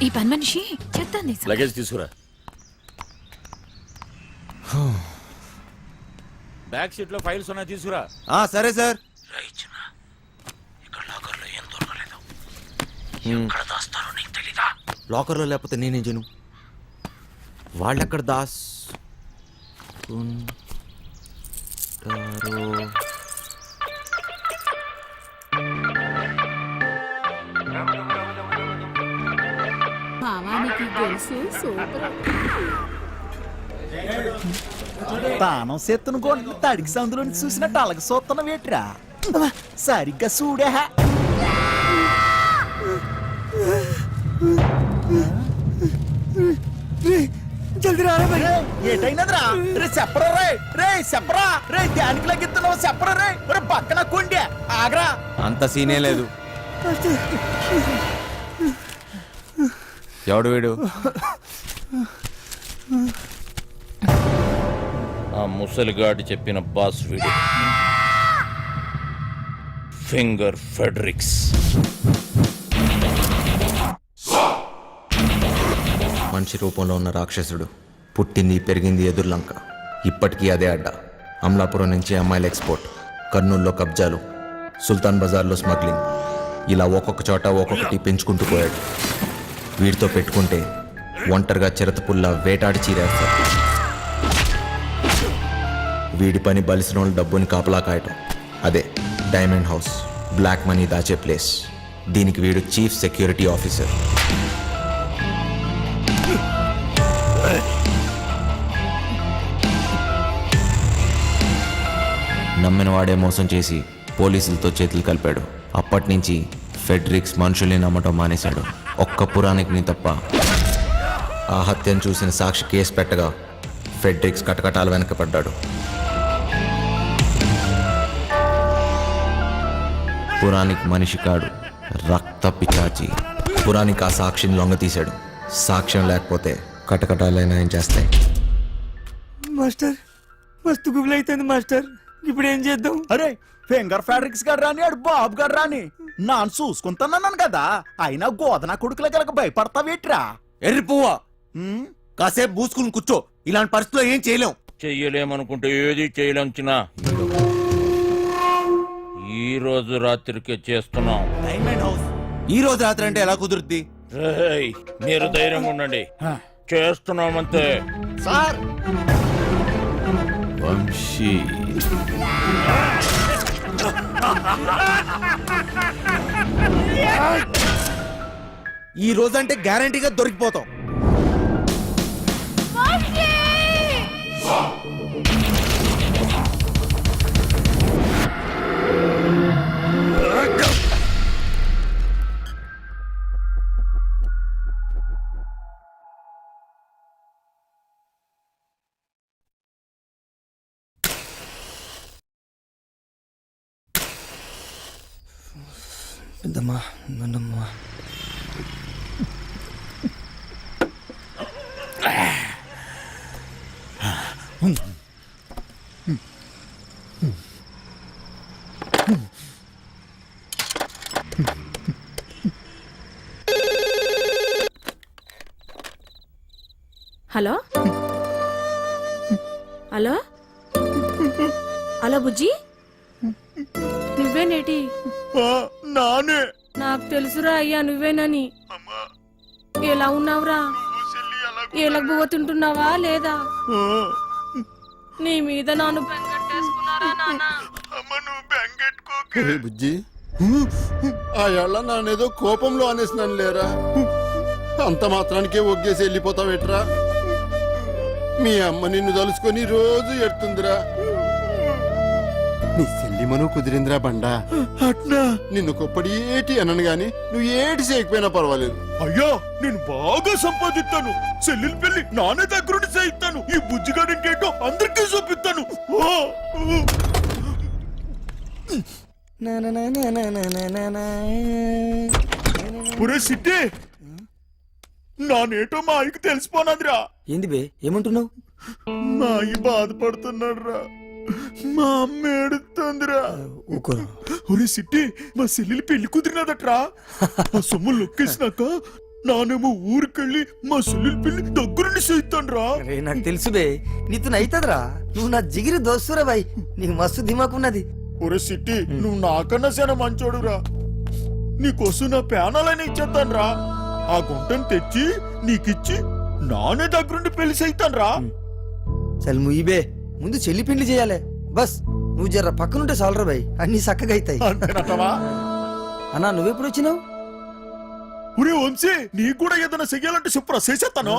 ఈ పని మనిషి చెప్తాను. లగేజ్ తీసుకురా. బ్యాక్ సీట్ లో ఫైల్స్ ఉన్నాయి, తీసుకురా. సరే సార్. ఇక్కడ లాకర్లో ఏం దొరకలేదు. ఎక్కడ దాస్తారో నీకు తెలీదా? లాకర్లో లేకపోతే నేనేం చేయను? వాళ్ళెక్కడ దాస్ మావానికి గొలుసు సూపర్. తానం సెత్తును గొంటలు తడికి సందులోని చూసినట్టు అలాగ సూత్తన వేట్రా. సరిగ్గా చూడే. జల్దీ రారా బాయ్. ఏటైనదిరా? రే చెప్పరా రే, రే చెప్పరా రే, దానికి లగిస్తున్నావు చెప్పరా రే. రే పక్కన కొండే ఆగరా. అంత సీనే లేదు. ఎవడు వీడు? ఆ ముసలిగాడి చెప్పిన బాస్ వీడు, ఫింగర్ ఫెడరిక్స్. మనిషి రూపంలో ఉన్న రాక్షసుడు, పుట్టింది పెరిగింది ఎదుర్లంక, ఇప్పటికీ అదే అడ్డ. అమలాపురం నుంచి అమ్మాయిల ఎక్స్పోర్ట్, కర్నూల్లో కబ్జాలు, సుల్తాన్ బజార్లో స్మగ్లింగ్, ఇలా ఒక్కొక్క చోట ఒక్కొక్కటి పెంచుకుంటూ పోయాడు. వీడితో పెట్టుకుంటే ఒంటరిగా చిరతపుల్లా వేటాడి చీరేస్తారు. వీడి పని బలిసిన వాళ్ళు డబ్బుని కాపలా కాయటం. అదే డైమండ్ హౌస్, బ్లాక్ మనీ దాచే ప్లేస్. దీనికి వీడు చీఫ్ సెక్యూరిటీ ఆఫీసర్. నమ్మిన వాడే మోసం చేసి పోలీసులతో చేతులు కలిపాడు. అప్పటి నుంచి ఫెడ్రిక్స్ మనుషుల్ని నమ్మటం మానేశాడు. ఒక్క పురాణికిని తప్ప. ఆ హత్యను చూసిన సాక్షి కేసు పెట్టగా ఫెడ్రిక్స్ కటకటాలు వెనకపడ్డాడు. పురాణిక్ మనిషి కాడు, రక్త పిచాచి. పురాణిక్ ఆ సాక్షిని లొంగ తీశాడు. సాక్ష్యం లేకపోతే కటకటాలైనా ఏం చేస్తాయి. మాస్టర్ మస్తు గుబులు అవుతుంది మాస్టర్ ఇప్పుడు ఏం చేద్దాం? అరే ఫింగర్ ఫ్యాబ్రిక్స్ గడ్ రాని ఆడు బాబు గడ్ రాని నాను చూసుకుంటున్నాను కదా అయినా గోదన కొడుకుల గలక భయపడతావేట్రా? ఎర్రి పువ్వా కాసేపు పూసుకుని కూర్చో. ఇలాంటి పరిస్థితుల్లో ఏం చేయలేం. చెయ్యలేమనుకుంటే ఏది చేయలేంచినా ఈ రోజు రాత్రికి చేస్తున్నాం. ఈ రోజు రాత్రి అంటే ఎలా కుదురుద్ది? రేయ్, మీరు ధైర్యంగా ఉండండి, చేస్తున్నామంతే. సార్ వంశీ ఈ రోజు అంటే గ్యారంటీగా దొరికిపోతాం. పెద్దమ్మా నన్నమ్మా హలో హలో హలో బుజ్జి నువ్వేనేటి? నానే నాకు తెలుసురా అయ్యా నువ్వేనని. ఎలా ఉన్నావురా? ఎలగబోతుంటున్నావా లేదా? నీ మీద నాను బెంగట్టేసుకున్నారా నాన్న? బుజ్జి ఆ ఏళ్ళ నానేదో కోపంలో అనేసినాను లేరా, అంత మాత్రానికే ఒగ్గేసి వెళ్ళిపోతావేట్రా? మీ అమ్మ నిన్ను తలుసుకొని రోజు ఎడుతుందిరా. నీ సెల్లిమను కుదిరిందిరా బండా. నిన్ను కొప్పడి ఏటి అనను గాని నువ్వు ఏటి చేయకపోయినా పర్వాలేదు. అయ్యా నేను బాగా సంపాదిస్తాను, చెల్లెలు పెళ్లి నానే దగ్గరుండి చేయిస్తాను, ఈ బుజ్జిగాడింటేటో అందరికీ చూపిస్తాను. పురే సిట్టి నానేటో మా ఆయనకి తెలిసిపోనాదిరా. ఏంది బే ఏమంటున్నావు? మా అయ్య బాధపడుతున్నాడు రా, మా అమ్మ ఏడుతుందిరా. ఒరే సిట్టి మా చెల్లెలు పెళ్లి కుదిరినదట్రా. ఆ సొమ్ము లొక్కేసినాక నానేమో ఊరికెళ్ళి మా చెల్లెలు పెళ్లి దగ్గరుండి చేయిస్తాను రా. నాకు తెలుసు బే, నీతో అయితదిరా. నువ్వు నా జిగిరి దోస్తురా బాయ్, నీకు మస్తు దిమాకున్నది. ఒరే సిట్టి నువ్వు నాకన్నా చాలా మంచోడురా, నీకోసం నా ప్యానాలని ఇచ్చేస్తాను రా. ఆ గుంటను తెచ్చి నీకిచ్చి నానే దగ్గరుండి పెళ్లి చేయిస్తాను రా. చల్ ముయిబే, ముందు చెల్లి పెళ్లి చేయాలి. బస్ నువ్వు జర పక్కనుంటే చాలరా బాయ్, అన్ని చక్కగా అవుతాయి. అంతేనటవా? అన్నా నువ్వెప్పుడు వచ్చినావు? ఒరే వంశీ నీకు కూడా ఏదైనా చెయ్యాలంటే చెప్పురా, చేసేస్తాను.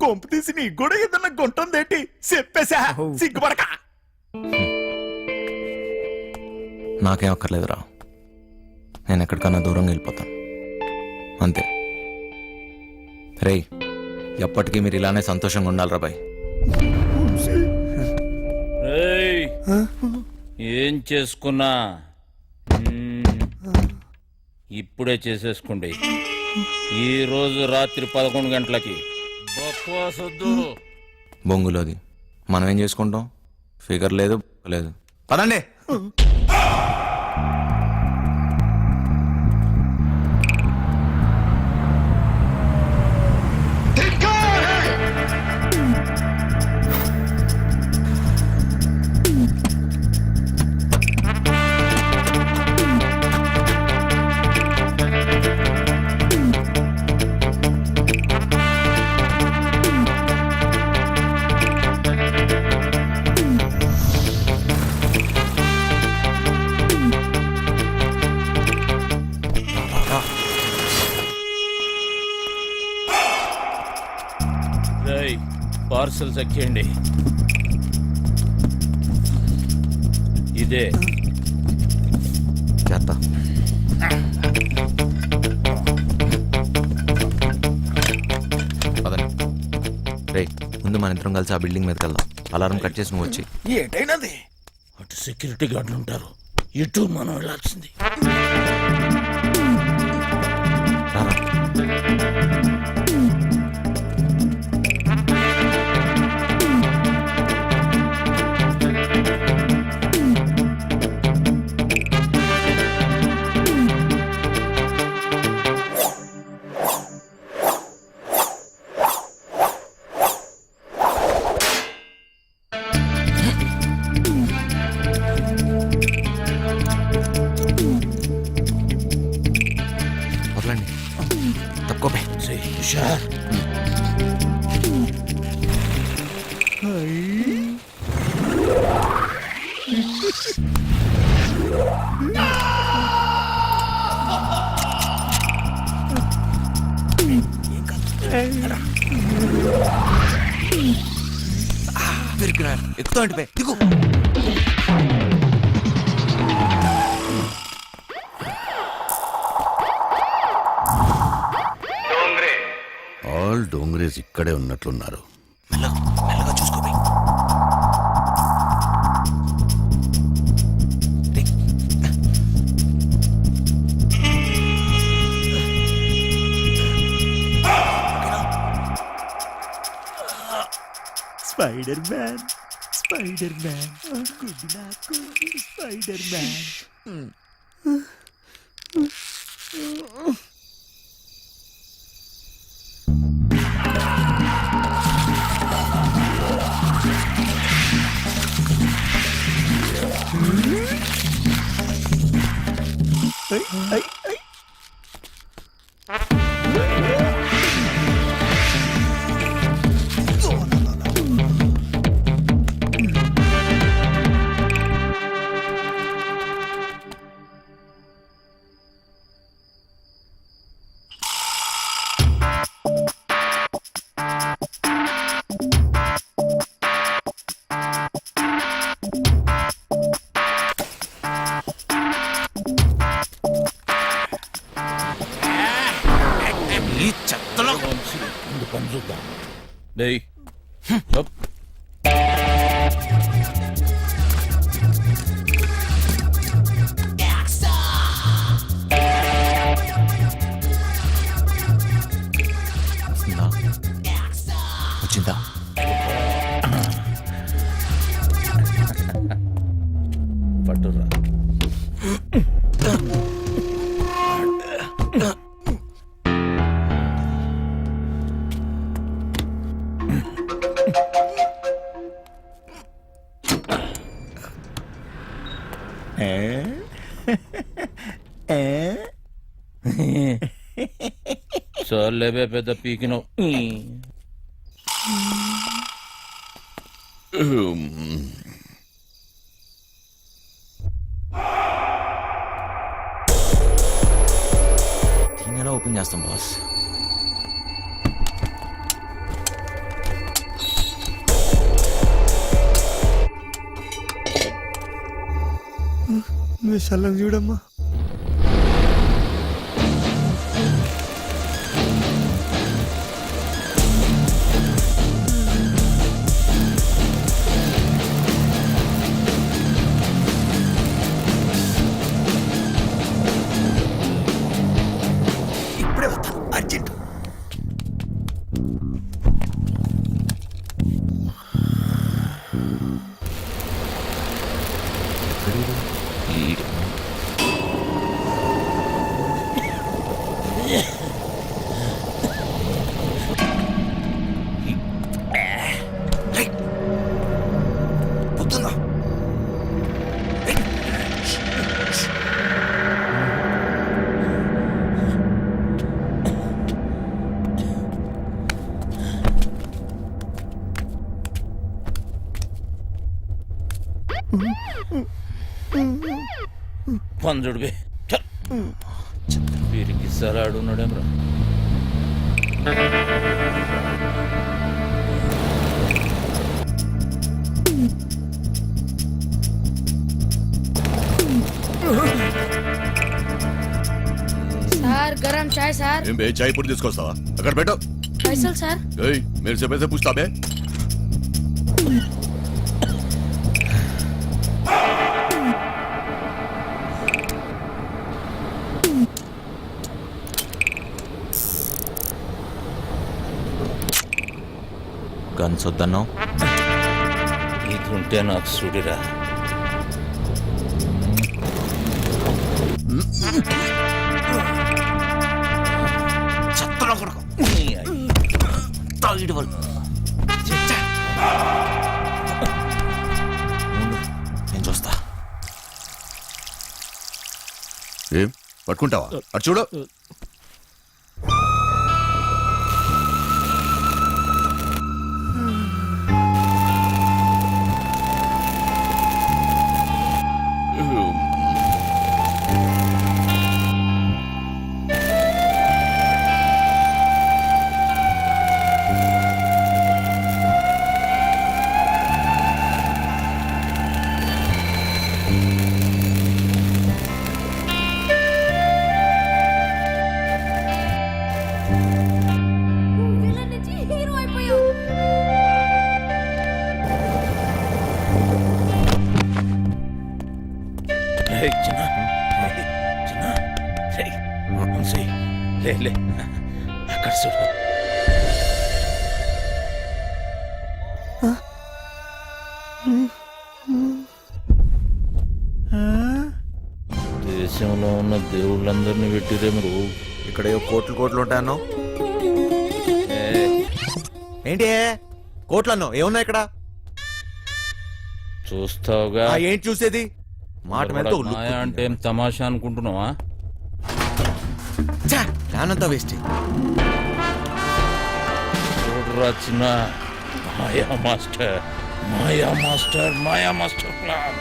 కొంపు తీసి నీకు కూడా ఏదైనా గుంటుందేంటి చెప్పేసా, సిగ్గుపడక. నాకేం అక్కర్లేదురా, నేను ఎక్కడికన్నా దూరంగా వెళ్ళిపోతాను అంతే. రేయ్, ఎప్పటికీ మీరు ఇలానే సంతోషంగా ఉండాలిరా బాయ్. రేయ్, ఏం చేసుకున్నా ఇప్పుడే చేసేసుకోండి. ఈ రోజు రాత్రి 11 గంటలకి బక్వాసొద్దు. బొంగులోది మనం ఏం చేసుకుంటాం? ఫిగర్ లేదు లేదు. పదండి. పార్సల్స్ ఎక్కేయండి. ఇదే చేస్తా. పదండి. రే, ముందు మన ఇద్దరం కలిసి ఆ బిల్డింగ్ మీదకి వెళ్దాం. అలారం కట్ చేసి నువ్వు వచ్చి. ఏటైనది? అటు సెక్యూరిటీ గార్డులు ఉంటారు, ఇటు మనం వెళ్ళాల్సింది. హుషార్. ఎక్కుతా అంటే దిగు. ఆల్ డోంగ్రేజ్ ఇక్కడే ఉన్నట్లున్నారు. మెల్లగా చూసుకోబోయి. Spider Man, Spider Man, good నాకు స్పైడర్ మ్యాన్. ఈ చెత్తలో ముందు పని చూద్దాం. డేయ్ అప్. వచ్చిందా? పట్టురా. చాలేబే పెద్ద పీకినావు. దీన్ని ఎలా ఓపెన్ చేస్తాం బాస్? చల్లం చూడమ్మా. ఇప్పుడే వస్తాను, అర్జెంట్. పొద్దున్నా పంజుడివి వీరికి సలాడు ఉన్నాడేమ్రా. సార్ గరం చాయ్ సార్. ఏం బే చాయ్ పొడి తీసుకొస్తావా? అక్కడ పెట్టు. పైసలు సార్. ఏయ్ మీరు చెప్పేస్తే పూछता बे. గన్స్ వద్దన్నావు. ఇది ఉంటే నాకు సుడిరా. చెత్తలో కొడుకు తాగిడి వరకు నేను చూస్తా. ఏం పట్టుకుంటావా? అటు చూడు. చిన్న చిన్న వంశీ లే లే అక్కడ చూడు దేశంలో ఉన్న దేవుళ్ళందరినీ పెట్టిరేమరు ఇక్కడ ఏవో కోట్లు కోట్లు ఉంటాయన్నో ఏంటి కోట్లు అన్నో ఏమున్నాయి ఇక్కడ? చూస్తావుగా ఏంటి చూసేది? మాట మీద మాయా అంటే ఏం తమాషా అనుకుంటున్నావా? నానంతా వేస్ట్. చూడరా చిన్న మాయా మాస్టర్ మాయా మాస్టర్ మాయా మాస్టర్ ప్లాన్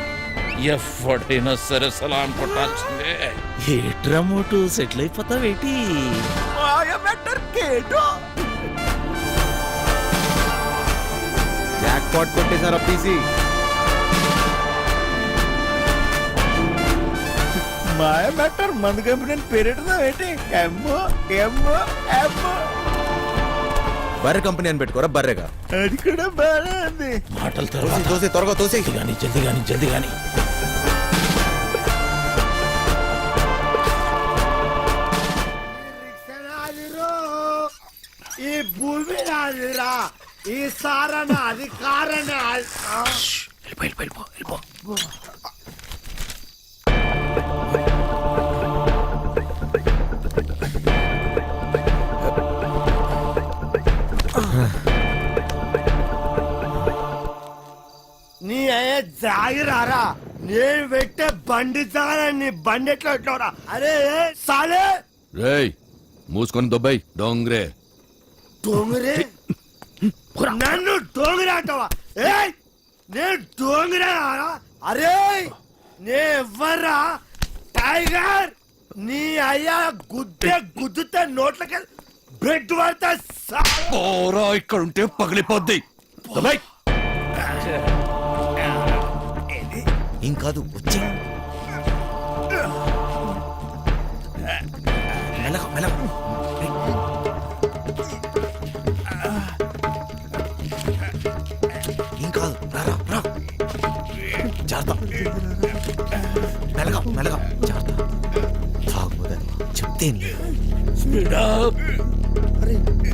ఎవ్వడైనా సరే సలాం కొట్టాల్సిందే. ఏట్రా మోటు సెటిల్ అయిపోతావేటి? జాక్ పాట్ కొట్టేశారు పీసీ. మాయ మ్యాటర్ మందు కంపెనీ పేరెట్టుదా ఏంటి? ఎమ్మో ఎమ్మో ఎమ్మో బర్రె కంపెనీ అని పెట్టుకోరా బర్రెగా. అది కూడా బాగా ఉంది. మాటలు తర్వాత తోసే త్వరగా తోసే కానీ జల్ది కానీ జల్ది కానీ ఈ భూమి నాదిరా, ఈ సారణ అధికారణ. వెళ్ళిపో నీ అయ్యే జాగిరారా, నేను పెట్టే బండి జాగా నీ బండి ఎట్లా పెట్టావురా? అరే సాలే రేయ్ మూసుకొని దొబ్బాయి డోంగ్రే. డోంగరే నన్ను డోంగరే అంటావా? ఏయ్ నేను డోంగరే. అరే నే ఎవర్రా? టైగర్ నీ అయ్యా గుద్దే గుద్దుతే నోట్లకి బ్రెడ్ పడతా. పోరా ఇక్కడ ఉంటే పగిలిపోద్ది. దొబ్బాయి. ఏం కాదు వచ్చి మెల్లగా మెల్లగా. ఏం కాదు రా రా రా. జాగ్రత్త మెల్లగా మెల్లగా జాగ్రత్త. తాగుదని చెప్తే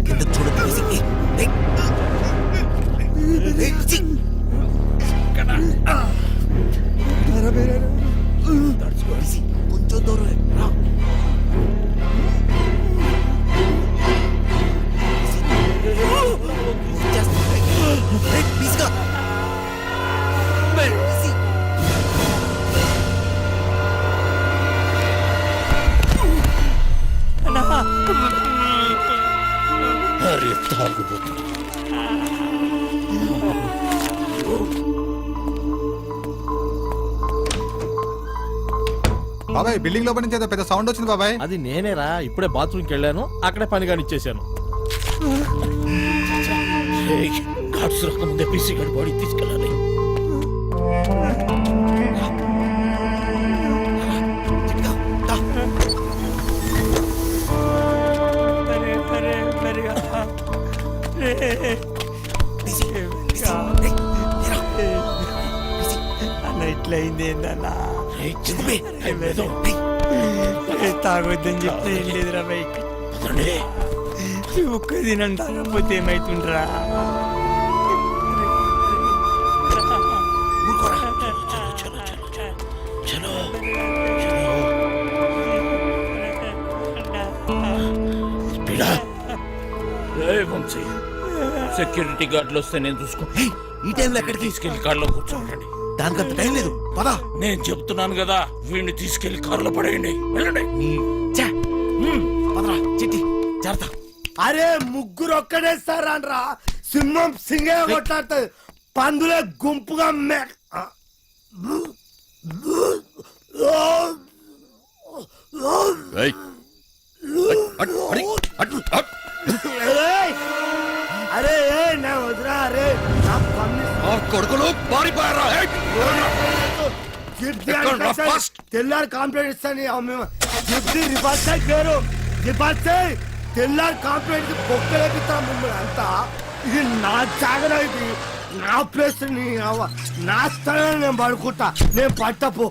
కింద చూడదు. కొంచెం దూరం రా. అరే తాగుబోతు బాబాయ్ బిల్డింగ్ లోపల నుంచి ఏదో పెద్ద సౌండ్ వచ్చింది బాబాయ్. అది నేనేరా, ఇప్పుడే బాత్రూమ్కి వెళ్ళాను, అక్కడే పని కానిచ్చేసాను. గాడ్స్ రాకముందే పీసీ గడి బాడీ తీసుకెళ్ళాలి. అన్న ఇట్లయింది ఏందన్నా? పదండి. తాగొద్దని చెప్తే ఏం లేదురా బైక్. ఒక్క దినం తాగకపోతే ఏమైతుండ్రా? సెక్యూరిటీ గార్డులు వస్తే నేను చూసుకో. ఈ టైంలో ఎక్కడికి? తీసుకెళ్లి కార్లో కూర్చోండి. దానికంత టైం లేదు. పదా నేను చెప్తున్నాను కదా, వీడిని తీసుకెళ్లి కారులో పడేయండి. వెళ్ళండి. పదరా చిట్టి జాగ్రత్త. అరే ముగ్గురు ఒక్కడేస్తారా? సింహం సింగే కొట్లాడుతుంది, పందులే గుంపుగా రేయ్ అరే నా వదిరా. అరే నా కొడుకులు పారిపోయారా? తెల్లారి కంప్లైంట్ ఇస్తాను. రివర్స్ పేరు రివర్స్ తెల్లారి కంప్లైంట్ బొక్కలేపిస్తాం మిమ్మల్ని అంతా. ఇది నా జాగ్రత్త, ఇది నా ప్లేస్, నా స్థలం. నేను పడుకుంటా, నేను పట్టపో.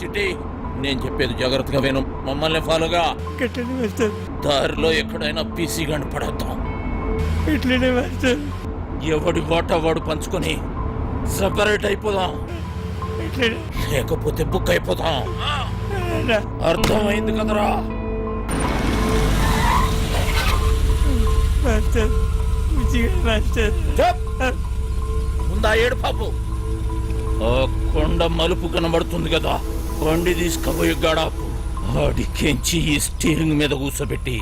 చిట్టి నేను చెప్పేది జాగ్రత్తగా విను. మమ్మల్ని ఫాలోగా. దారిలో ఎక్కడైనా పీసీ గంట పడేద్దాం. ఎవడి వాటా వాడు పంచుకొని సెపరేట్ అయిపోదాం, లేకపోతే బుక్ అయిపోతాం. అర్థమైంది కదరా? ముందా ఏడు పాపు. ఆ కొండ మలుపు కనబడుతుంది కదా, బండి తీసుకుపోయి గడాపు ఆడికెంచి ఈ స్టీరింగ్ మీద కూర్చోబెట్టి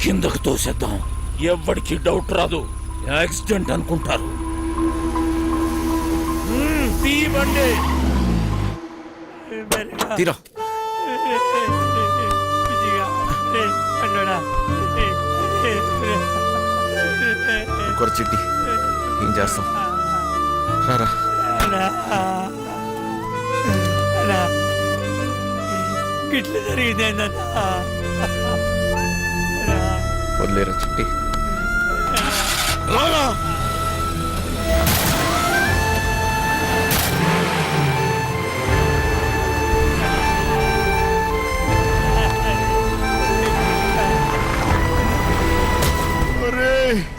కిందకు తోసేద్దాం. ఎవ్వడికి డౌట్ రాదు, యాక్సిడెంట్ అనుకుంటారు. బండి తీరా ఇంకొక చిట్టి ఏం చేస్తాం? రారా. గిట్ల జరిగిందేందన్నా? వదిలేరా చిట్టి.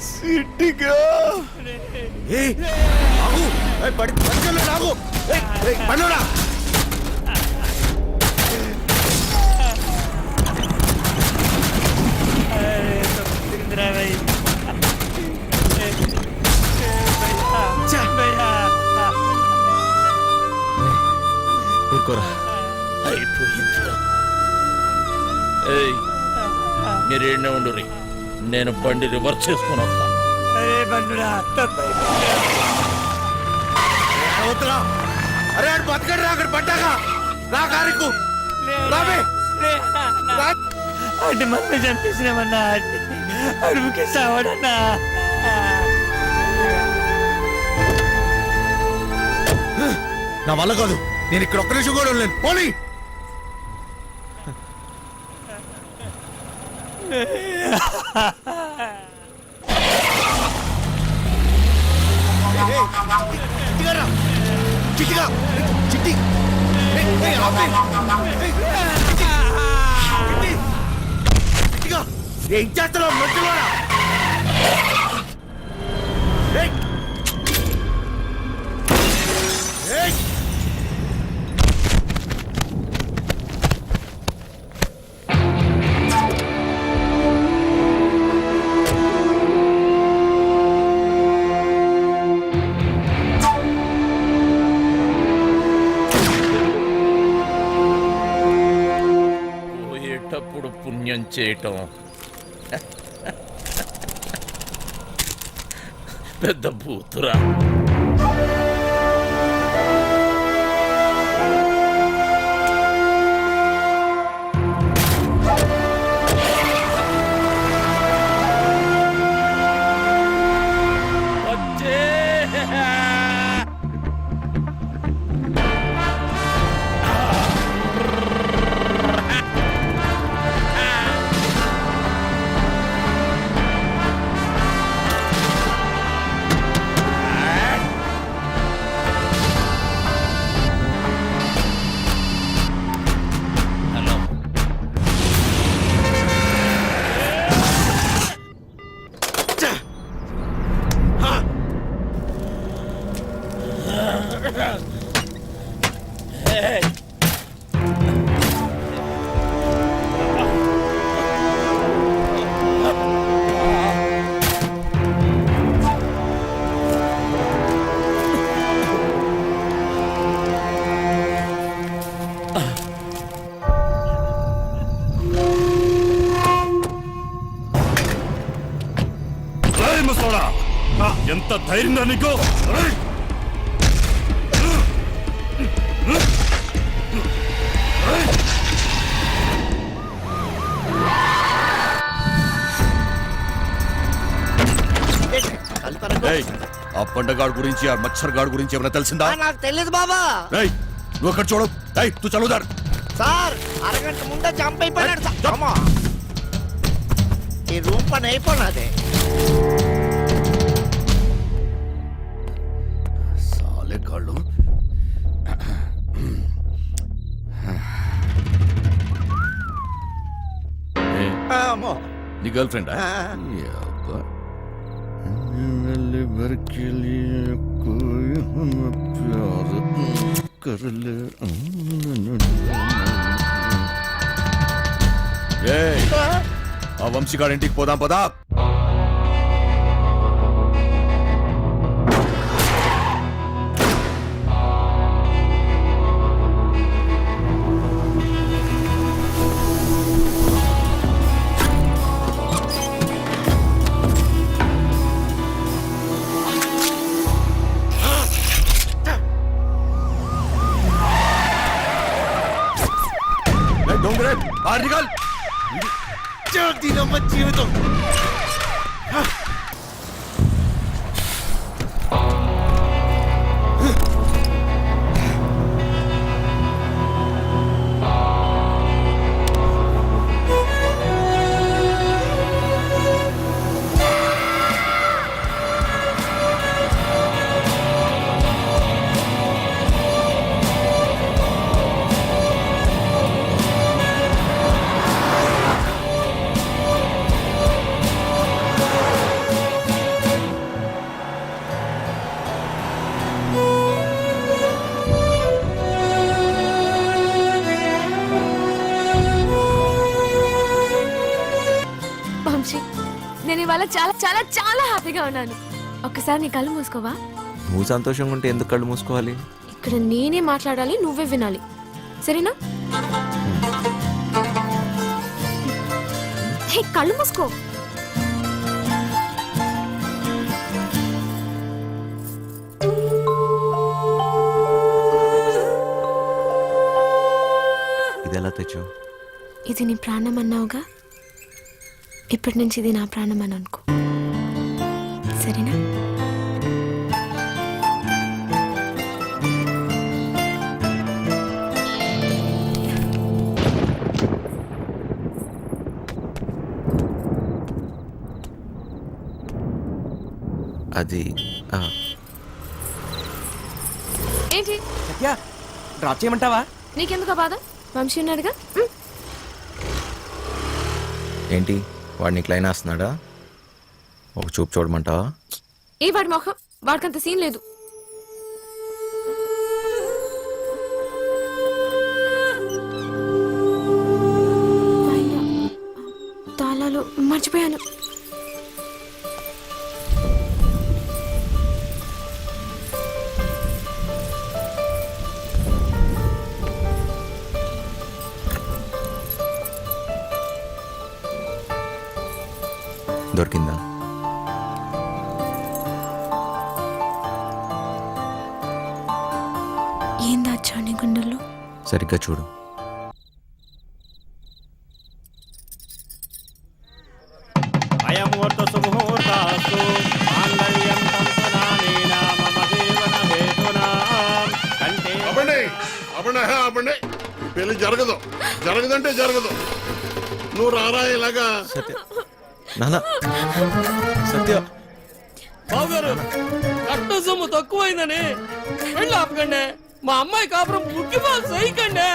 సిట్టిగా పండురా. ఊరుకోరా. అయిపోయిందిరా. మీరేనే ఉండు రీ, నేను బండి రివర్స్ చేసుకుని వస్తా. అరే బతకడు అక్కడ పడ్డాగా రా కారుకు రాబే. అంటే మమ్మీ చంపేసినామన్నా, అడుగుకే సావాడన్నా. నా వల్ల కాదు, నేను ఇక్కడ ఒక్క నిమిషం కూడా ఉండలేను. పోనీ చిట్టిగా చిట్టి ఏం చేస్తున్నావు మధ్యలో? పోయేటప్పుడు పుణ్యం చేయటం పెద్ద భూతురా. ఎంత ధైర్యం నీకు? ఆ పండగాడు గురించి ఆ మచ్చర్ గాడు గురించి ఏమైనా తెలిసిందా? నాకు తెలియదు బాబా. నువ్వు అక్కడ చూడు. తూ చదువుదారు సార్ అరగంట ముందే జంప్ అయిపోయినాడు. ఈ రూమ్ పని అయిపోయినది. కాళ్ళు నీ గర్ల్ ఫ్రెండ్ ఆ వంశీగాడింటికి పోదాం పదా. డోంగరే ఆర్టికల్ జీవితం వంశీ, నేను ఇవాళ చాలా చాలా చాలా హ్యాపీగా ఉన్నాను. ఒక్కసారి నీ కళ్ళు మూసుకోవా? నువ్వు సంతోషంగా ఉంటే ఎందుకు కళ్ళు మూసుకోవాలి? ఇక్కడ నేనే మాట్లాడాలి, నువ్వే వినాలి, సరేనా? హే, కళ్ళు మూసుకో. ఇది ఎలా తెచ్చావు? ఇది నీ ప్రాణం అన్నావుగా, ఇప్పటి నుంచి ఇది నా ప్రాణం అని అనుకో, సరేనా? అది ఏంటి సత్య, డ్రాప్ చేయమంటావా? నీకెందుకు ఆ బాధ? వంశీ ఉన్నాడుగా. ఏంటి వాడు నీకు లైన్ వేస్తున్నాడా? ఒక చూపు చూడమంటావా? ఏ వాడి మొహం, వాడికంత సీన్ లేదు. తాళాలు మర్చిపోయాను. దొరికిందా? ఏం దాచావు నీ గుండెల్లో? సరిగ్గా చూడు. అయముహూర్త సుముహూర్తాస్తు మాంగళ్యం తంతునానేన మమ జీవన హేతునా కంటే. అవ్వండి పెళ్లి జరగదంటే జరగదు. నువ్వు రారా ఇలాగా. నాన్న సత్య, బావగారు కట్ట సొమ్ము తక్కువైందని వెళ్ళి ఆపకండి. మా అమ్మాయి కాపురం ముగ్గిపోయి సైకండి.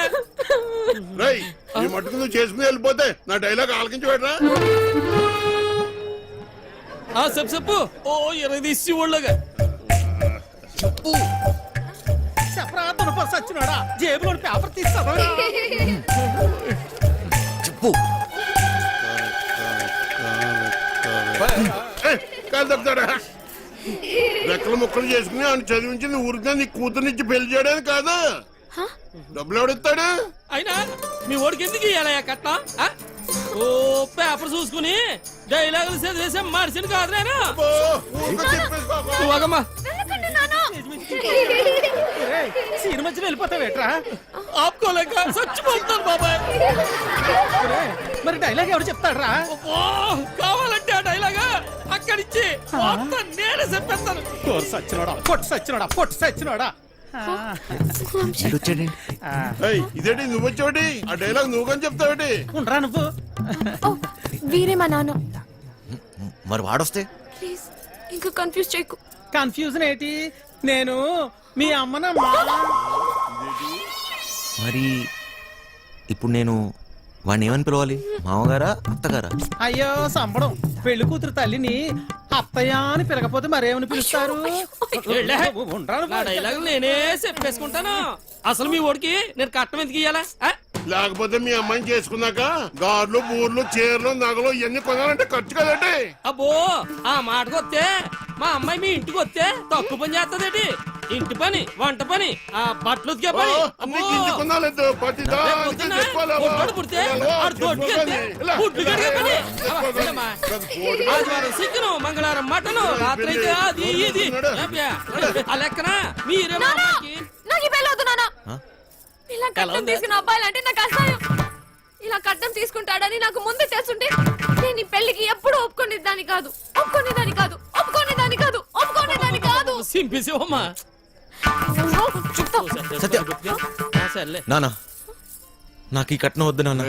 రై ఈ మట్టుకు నువ్వు చేసుకుని వెళ్ళిపోతే నా డైలాగ్ ఆలకించి పెట్టరా. చెప్పు. ఓ 20 తీసి ఒళ్ళగా చెప్పు. చెప్పరా సచ్చినాడా, జేబులో పేపర్ తీస్తావా? చెప్పు. కాదు చెప్తాడా, రెక్కలు ముక్కలు చేసుకుని ఆయన చదివించింది ఊరికే నీ కూతురునిచ్చి పెళ్లి చేయడానికి కాదు. డబ్బులు ఎవడిస్తాడు? అయినా మీ ఓడికి ఎందుకు ఇయ్యాలయ్యా కట్నం? ఓ పేపర్ చూసుకుని డైలాగులు చదివేసే మనిషిని కాదు నేను. నువ్వగమ్మా సినిమా వెళ్ళిపోతావేట్రా? ఆపుకోలేక చచ్చిపోతాను బాబాయ్. మరి డైలాగ్ ఎవరు చెప్తాడ్రా? కావాలంటే ఆ డైలాగా అక్కడిచ్చి మొత్తం నేనే చెప్పేస్తాను. పొట్టు సచ్చినోడా. ఇదేంటి నువ్వు వచ్చావుటి? ఆ డైలాగ్ నువ్వు కానీ చెప్తావుటి? ఉండరా నువ్వు? వీరే మా నాన్న. మరి వాడొస్తే? ప్లీజ్ ఇంకా కన్ఫ్యూజ్ చేయకు. కన్ఫ్యూజన్ ఏంటి? నేను మీ అమ్మనమ్మా. మరి ఇప్పుడు నేను వాడిని ఏమని పిలవాలి? మామగారా, అత్తగారా? అయ్యో సంబడం, పెళ్లి కూతురు తల్లిని అత్తయ్య అని పిలకపోతే మరేమని పిలుస్తారు? నా డైలాగ్ నేనే చెప్పేసుకుంటాను. అసలు మీ ఓడికి నేను కట్టం ఎందుకు ఇయ్యాలా? లేకపోతే మీ అమ్మాయిని చేసుకున్నాక గార్లు బూర్లు చీరలు నగలు ఇవన్నీ కొనాలంటే ఖర్చు కదండి. అబ్బో ఆ మాటకు వస్తే మా అమ్మాయి మీ ఇంటికి వస్తే తక్కువ పని చేస్తదేటి? ఇంటి పని, వంట పని, ఆ బట్టలు ఉతికే పని. నీకు ఇంటి కొనాలేదు, ప్రతి దానికి తెచ్చుకోలేవా? పొట్టోడు పుడితే ఆడు తోటికి వెళ్తే గుడ్లు కడిగే పని. అమ్మా, ఆదివారం చికెను, మంగళవారం మటను, రాత్రి అయితే అది ఇది. ఆ లెక్కన మీరే మా అమ్మాయికి నాకు ఈ పెళ్ళి వద్దు నాన్న. ఇలా కట్నం తీసుకున్న అబ్బాయిలంటే నాకు అసహ్యం. ఇలా కట్నం తీసుకుంటాడని నాకు ముందే తెలుసుంటే నేను ఈ పెళ్లికి ఎప్పుడు ఒప్పుకునేదాన్ని కాదు. సింపిసివమ్మా. సత్య నానా, నాకు ఈ కట్నం వద్దు నాన్న.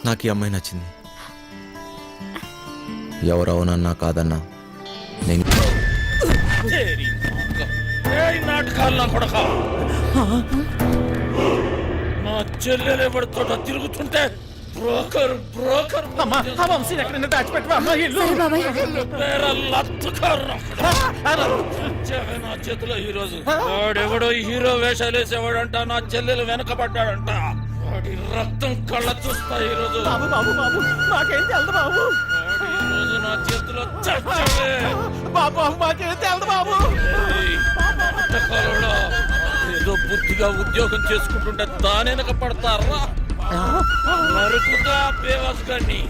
నాకు ఈ అమ్మాయి నచ్చింది. ఎవరవునన్నా కాదన్నా నేను నాటకాలు కొడక నా చెల్లెలే పడుతుంట తిరుగుతుంటే బ్రోకర్ బ్రోకర్ ఎక్కడైనా దాచిపెట్టవా? నా చేతిలో ఈ రోజు వాడెవడో హీరో వేషాలు వేసేవాడంట. నా చెల్లెలు వెనకబడ్డాడంట. వాడి రక్తం కళ్ళ చూస్తా ఈ రోజు. బాబు బాబు బాబు మాకేం తెలదు బాబు. ఈ రోజు నా చేతిలో చచ్చావే బాబు, మాకేం తెలదు బాబు. ఏదో బుద్ధిగా ఉద్యోగం చేసుకుంటుంటే దాని వెనక పడతారా? నరుకుతా బేవాస్ గారిని.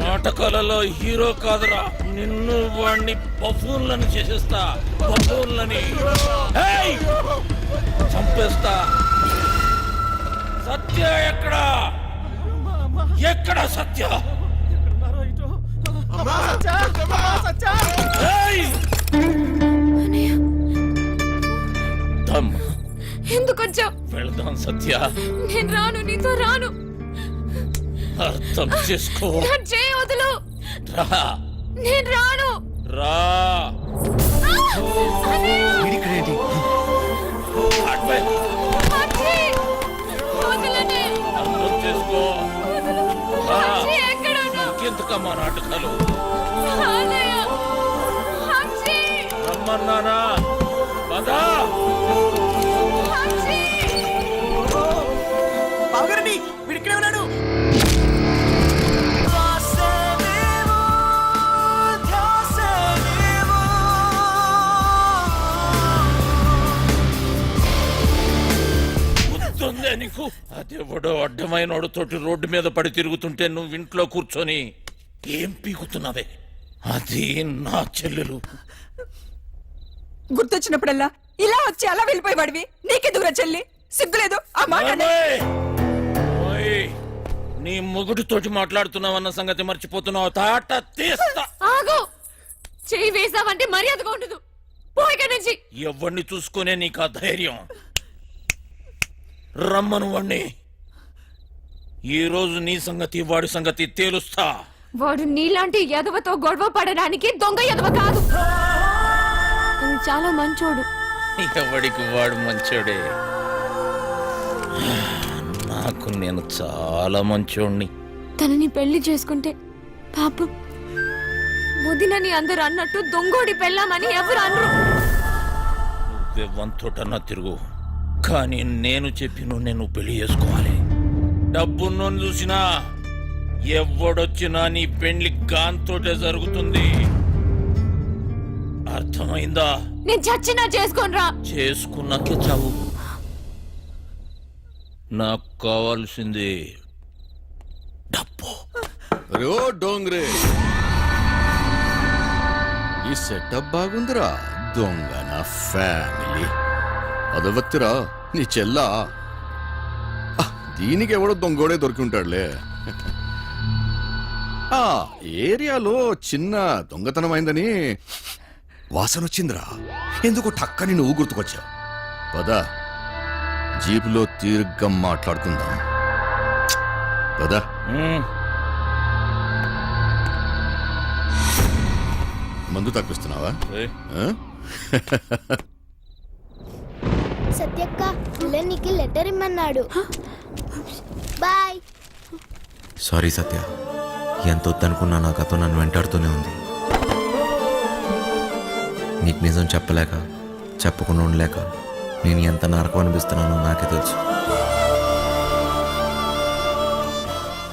నాటకాలలో హీరో కాదురా, నిన్ను వాణ్ణి బఫూన్లను చేసేస్తా. బఫూన్లని చంపేస్తా. సత్య ఎక్కడా? ఎక్కడ సత్య? ఎందుకు వచ్చావు? వెళ్దాం సత్య. నేను రాను, నీతో రాను. అర్థం చేసుకో. చేయి వదులు. రా. నేను రాను. రా. అర్థం చేసుకో. ఇంకెందుకమ్మా నాటకాలు? రమ్మన్నానా? పదా. బావగారండి, వీడు ఇక్కడే ఉన్నాడు. గుర్తుందే నీకు? అదేవడో అడ్డమైన తోటి రోడ్డు మీద పడి తిరుగుతుంటే నువ్వు ఇంట్లో కూర్చొని ఏం పీకుతున్నావే? అది నా చెల్లెలు. గుర్తొచ్చినప్పుడల్లా ఇలా వచ్చి అలా వెళ్ళిపోయేవాడివి. నీకెందుకురా చెల్లి? సిగ్గులేదు ఆ మాట? నీ మొగుడితోటి మాట్లాడుతున్నావన్న సంగతి మర్చిపోతున్నావు. తాట తీస్తా. ఆగు. చెయ్యి వేసావంటే మర్యాదగా ఉండదు. పోయిక నుంచి. ఎవరిని చూసుకునే నీకు ఆ ధైర్యం? రమ్మను వాణ్ణి. ఈ రోజు నీ సంగతి వాడి సంగతి తేలుస్తా. వాడు నీలాంటి ఎదవతో గొడవ పడడానికి దొంగ ఎదవ కాదు. చాలా మంచోడు. ఎవడికి వాడు మంచోడే. నాకు నేను చాలా మంచోడిని. తనని పెళ్లి చేసుకుంటే పాపం వదినని అందరు అన్నట్టు దొంగోడి పెళ్ళామని ఎవరు అనరు. నువ్వెవ్వంతోటన్నా తిరుగు, కానీ నేను చెప్పిన నేను పెళ్లి చేసుకోవాలి. డబ్బున్నోని చూసినా ఎవడొచ్చినా నీ పెళ్లి గాంతోటే జరుగుతుంది. అర్థమైందా? నేను చచ్చినా చేసుకోనరా. చేసుకున్నాకే చావు. నాకు కావాల్సింది డబ్బు. రో డోంగ్రే, ఈ సెటప్ బాగుందిరా. దొంగ నా ఫ్యామిలీ అదవత్తిరా నీ చెల్లా. దీనికి ఎవడో దొంగోడే దొరికి ఉంటాడులే. ఆ ఏరియాలో చిన్న దొంగతనం అయిందని వాసన వచ్చిందిరా. ఎందుకు టక్కని నువ్వు గుర్తుకొచ్చావు. పదా జీపులో తీర్ఘం మాట్లాడుకుందాం. పదా. మందు తప్పిస్తున్నావా ఆ? సత్యక్క నీకు లెటర్ ఇమ్మన్నాడు బాయ్. సారీ సత్య, ఎంత వద్దనుకున్నా నా గతం నన్ను వెంటాడుతూనే ఉంది. నీకు నిజం చెప్పలేక, చెప్పకుండా ఉండలేక నేను ఎంత నరకం అనిపిస్తున్నానో నాకే తెలుసు.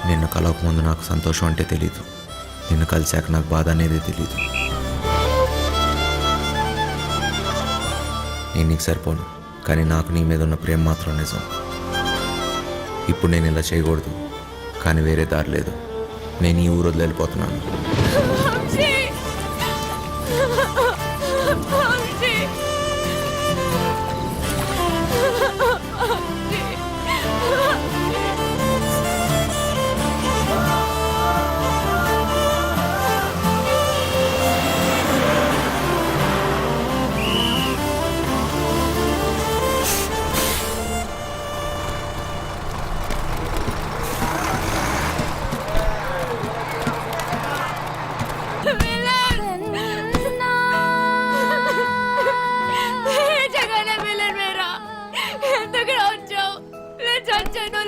నిన్ను కలవకముందు నాకు సంతోషం అంటే తెలీదు, నిన్ను కలిశాక నాకు బాధ అనేది తెలీదు. నేను నీకు సరిపోను, కానీ నాకు నీ మీద ఉన్న ప్రేమ మాత్రం నిజం. ఇప్పుడు నేను ఇలా చేయకూడదు, కానీ వేరే దారి లేదు. నేను ఈ ఊరు వదిలి వెళ్ళిపోతున్నాను.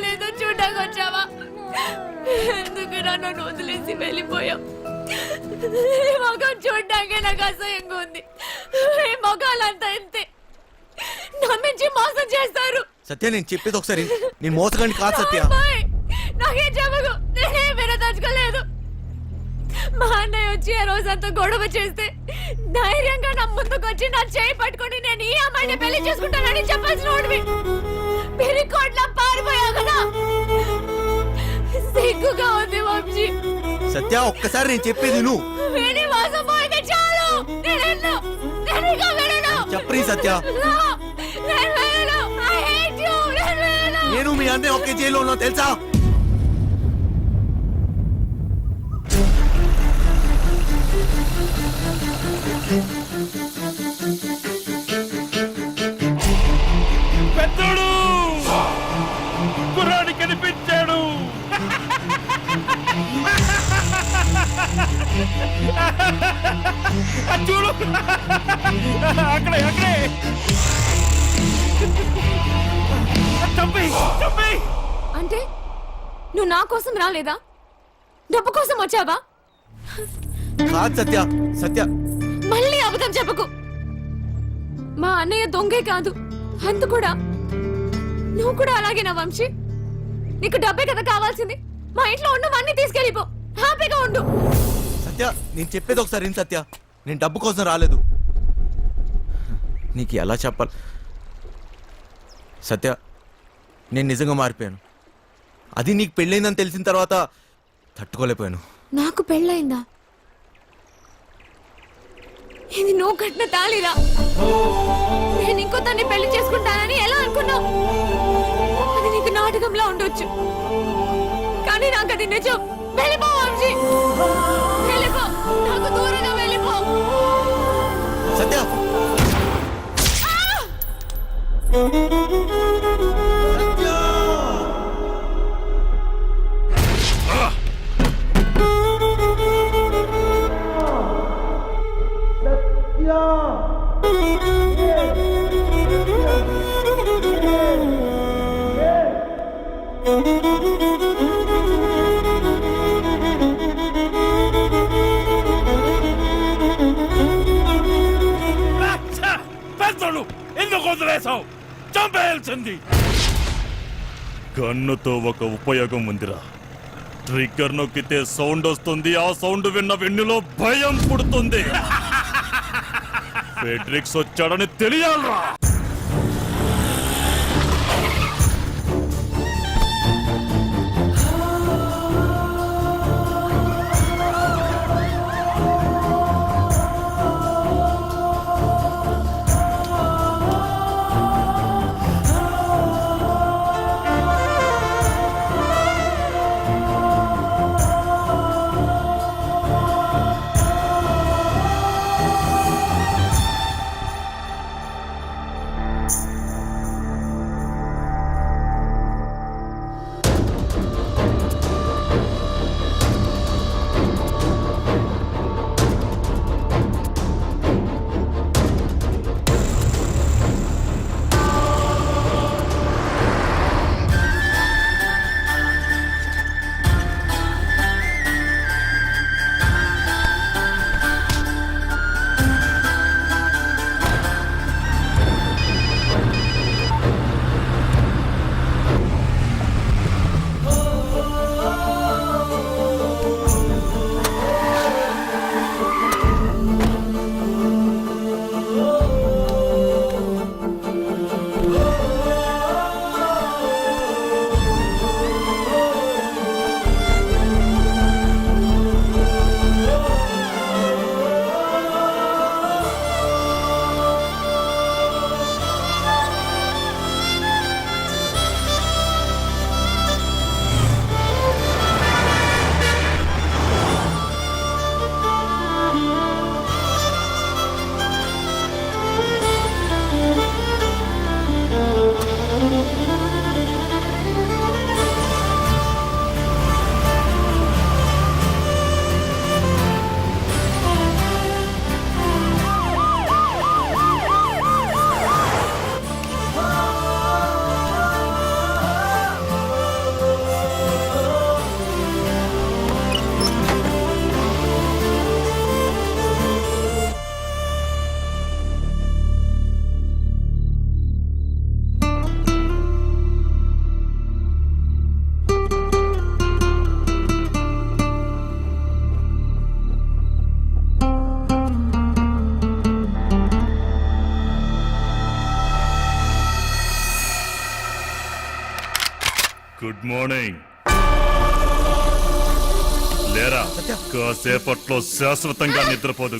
లేదో చూడడానికి వచ్చావా? ఎందుకు నన్ను వదిలేసి వెళ్ళిపోయావు? ఈ మొఖం చూడడానికి నాకు అసహ్యంగా ఉంది. ఈ మొఖాలంతా ఇంతే, నమ్మించి మోసం చేస్తారు. సత్య, నేను చెప్పేది ఒకసారి, నేను మోసగాన్ని కాదు సత్య. నాకేం చెప్పకు, నేనే వినదలుచుకోలేదు. మా అన్నయ్య వచ్చి ఆ రోజంతా గొడవ చేస్తే ధైర్యంగా నా ముందుకొచ్చి నా చేయి పట్టుకొని నేను ఈ అమ్మాయిని పెళ్లి చేసుకుంటానని చెప్పాల్సిన వాడివి. పిరికోట్లా పారిపోయా కదా, సిగ్గుగా ఉంది వంశీ. సత్య, ఒక్కసారి నేను చెప్పేది నువ్వు విని మోసపోయింది చాలు. నేను ఇక వెళ్ళను. చెప్పరి సత్య. నేను వెళ్ళను. I hate you. నేను వెళ్ళను. నేను మీ అన్నయ్య ఒకే జైల్లో ఉన్నా తెలుసా? పెద్దోడు కుర్రాడి కనిపించాడు. చూడు, అక్కడే అక్కడే. అంటే నువ్వు నా కోసం రాలేదా? డబ్బు కోసం వచ్చావా? కాదు సత్య. సత్య, మళ్ళీ అబద్ధం చెప్పకు. మా అన్నయ్య దొంగే కాదు, అంత కూడా. నువ్వు కూడా అలాగేనా వంశీ? నీకు డబ్బే కదా కావాల్సింది. మా ఇంట్లో ఉన్నవన్నీ తీసుకెళ్ళిపో, హ్యాపీగా ఉండు. సత్య, నేను చెప్పేది ఒకసారి విను సత్య. నేను డబ్బు కోసం రాలేదు. నీకు ఎలా చెప్పాలి సత్య, నేను నిజంగా మారిపోయాను. అది నీకు పెళ్ళైందని తెలిసిన తర్వాత తట్టుకోలేకపోయాను. నాకు పెళ్ళయిందా? ఇది నువ్వు కట్టిన తాళిరా. నేను ఇంకో తన్ని పెళ్లి చేసుకుంటానని ఎలా అనుకున్నావు? అది నీకు నాటకంలా ఉండొచ్చు, కానీ నాకు అది నిజం. వెళ్ళిపో వంశీ, వెళ్ళిపో. నాకు దూరంగా వెళ్ళిపో. సత్య, పెద్దోడు ఎందుకు వదిలేసావు? చంపేయాల్సింది. గన్నుతో ఒక ఉపయోగం ఉందిరా. ట్రిగ్గర్ నొక్కితే సౌండ్ వస్తుంది. ఆ సౌండ్ విన్న వెన్నులో భయం పుడుతుంది. ఫెడ్రిక్స్ వచ్చాడని తెలియాలరా. Good morning. లేరా, కాసేపట్లో శాశ్వతంగా నిద్రపోదు.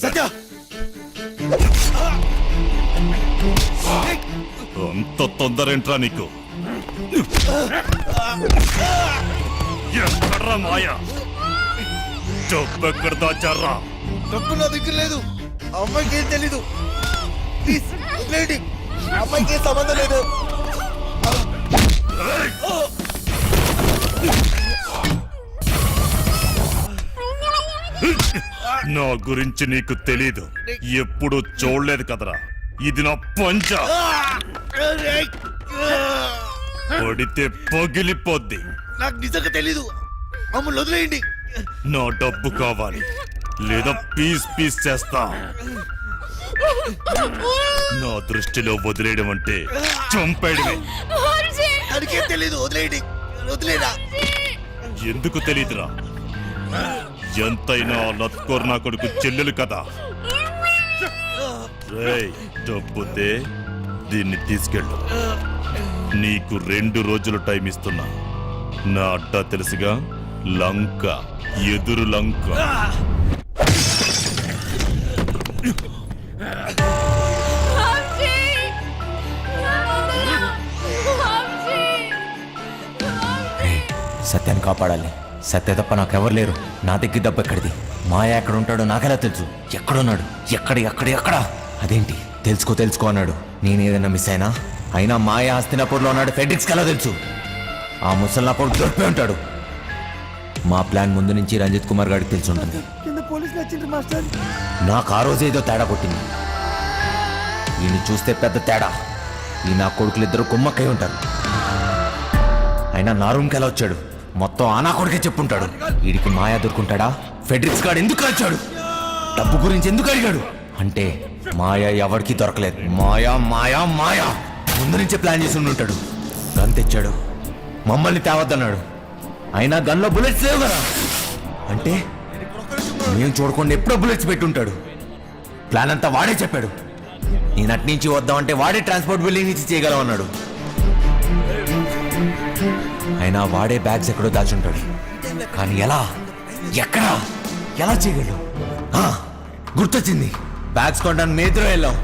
అంత తొందరేంట్రా నీకు? ఎక్కడ్రా మాయా? డబ్బెక్కడ దాచారా? డబ్బు నా దగ్గర లేదు. అమ్మాయికి ఏం తెలీదు. ప్లీజ్ వదిలేయండి. అమ్మాయికి ఏం సంబంధం లేదు. నా గురించి నీకు తెలీదు. ఎప్పుడు చూడలేదు కదరా. ఇది నా పంచ. పడితే పగిలిపోద్ది. నాకు నిజంగా తెలీదు. మమ్మల్ని వదిలేయండి. నా డబ్బు కావాలి, లేదా పీస్ పీస్ చేస్తా. నా దృష్టిలో వదిలేయడం అంటే చంపేయడమే. దానికేం తెలీదు. వదిలేయండి. వదిలేరా. ఎందుకు తెలీదురా? ఎంతైనా లత్కోర్ నా కొడుకు చెల్లెలు కదా. రేయ్, డబ్బుతే దీన్ని తీసుకెళ్ళు. నీకు 2 రోజులు టైం ఇస్తున్నా. నా అడ్డా తెలుసుగా, లంక, ఎదురు లంక. సత్యాన్ని కాపాడాలి. సత్య తప్ప నాకెవరు లేరు. నా దగ్గర డబ్బు ఎక్కడిది? మాయ ఎక్కడ ఉంటాడో నాకెలా తెలుసు? ఎక్కడున్నాడు? ఎక్కడ? అదేంటి తెలుసుకో అన్నాడు. నేనేదైనా మిస్ అయినా మాయ హస్తినాపూర్లో ఉన్నాడు. ఫెడ్రిక్స్కి ఎలా తెలుసు? ఆ ముసలి కొడుకు దొరికిపోయి ఉంటాడు. మా ప్లాన్ ముందు నుంచి రంజిత్ కుమార్ గారికి తెలిసి ఉంటుంది. నాకు ఆ రోజు ఏదో తేడా కొట్టింది. ఈయన చూస్తే పెద్ద తేడా. ఈ నా కొడుకులు ఇద్దరు కుమ్మక్కై ఉంటారు. అయినా నా రూమ్కి ఎలా వచ్చాడు? మొత్తం ఆ నా కొడుకే చెప్పుంటాడు. వీడికి మాయా దొరుకుంటాడా? ఫెడ్రిక్స్ గాడు ఎందుకు కాల్చాడు? డబ్బు గురించి ఎందుకు అడిగాడు? అంటే మాయా ఎవరికి దొరకలేదు. మాయా ముందు నుంచే ప్లాన్ చేసి ఉంటాడు. గన్ తెచ్చాడు, మమ్మల్ని తేవద్దన్నాడు. అయినా గన్లో బుల్లెట్స్ లేవు కదా. అంటే మేము చూడకుండా ఎప్పుడో బుల్లెట్స్ పెట్టుంటాడు. ప్లాన్ అంతా వాడే చెప్పాడు. నేను అటు నుంచి వద్దామంటే వాడే ట్రాన్స్పోర్ట్ బిల్డింగ్ నుంచి చేయగలం అన్నాడు. అయినా వాడే బ్యాగ్స్ ఎక్కడో దాచుంటాడు. కానీ ఎలా చేయగలడు? గుర్తొచ్చింది. బ్యాగ్స్ కొనడానికి మేద్రో వెళ్ళాం.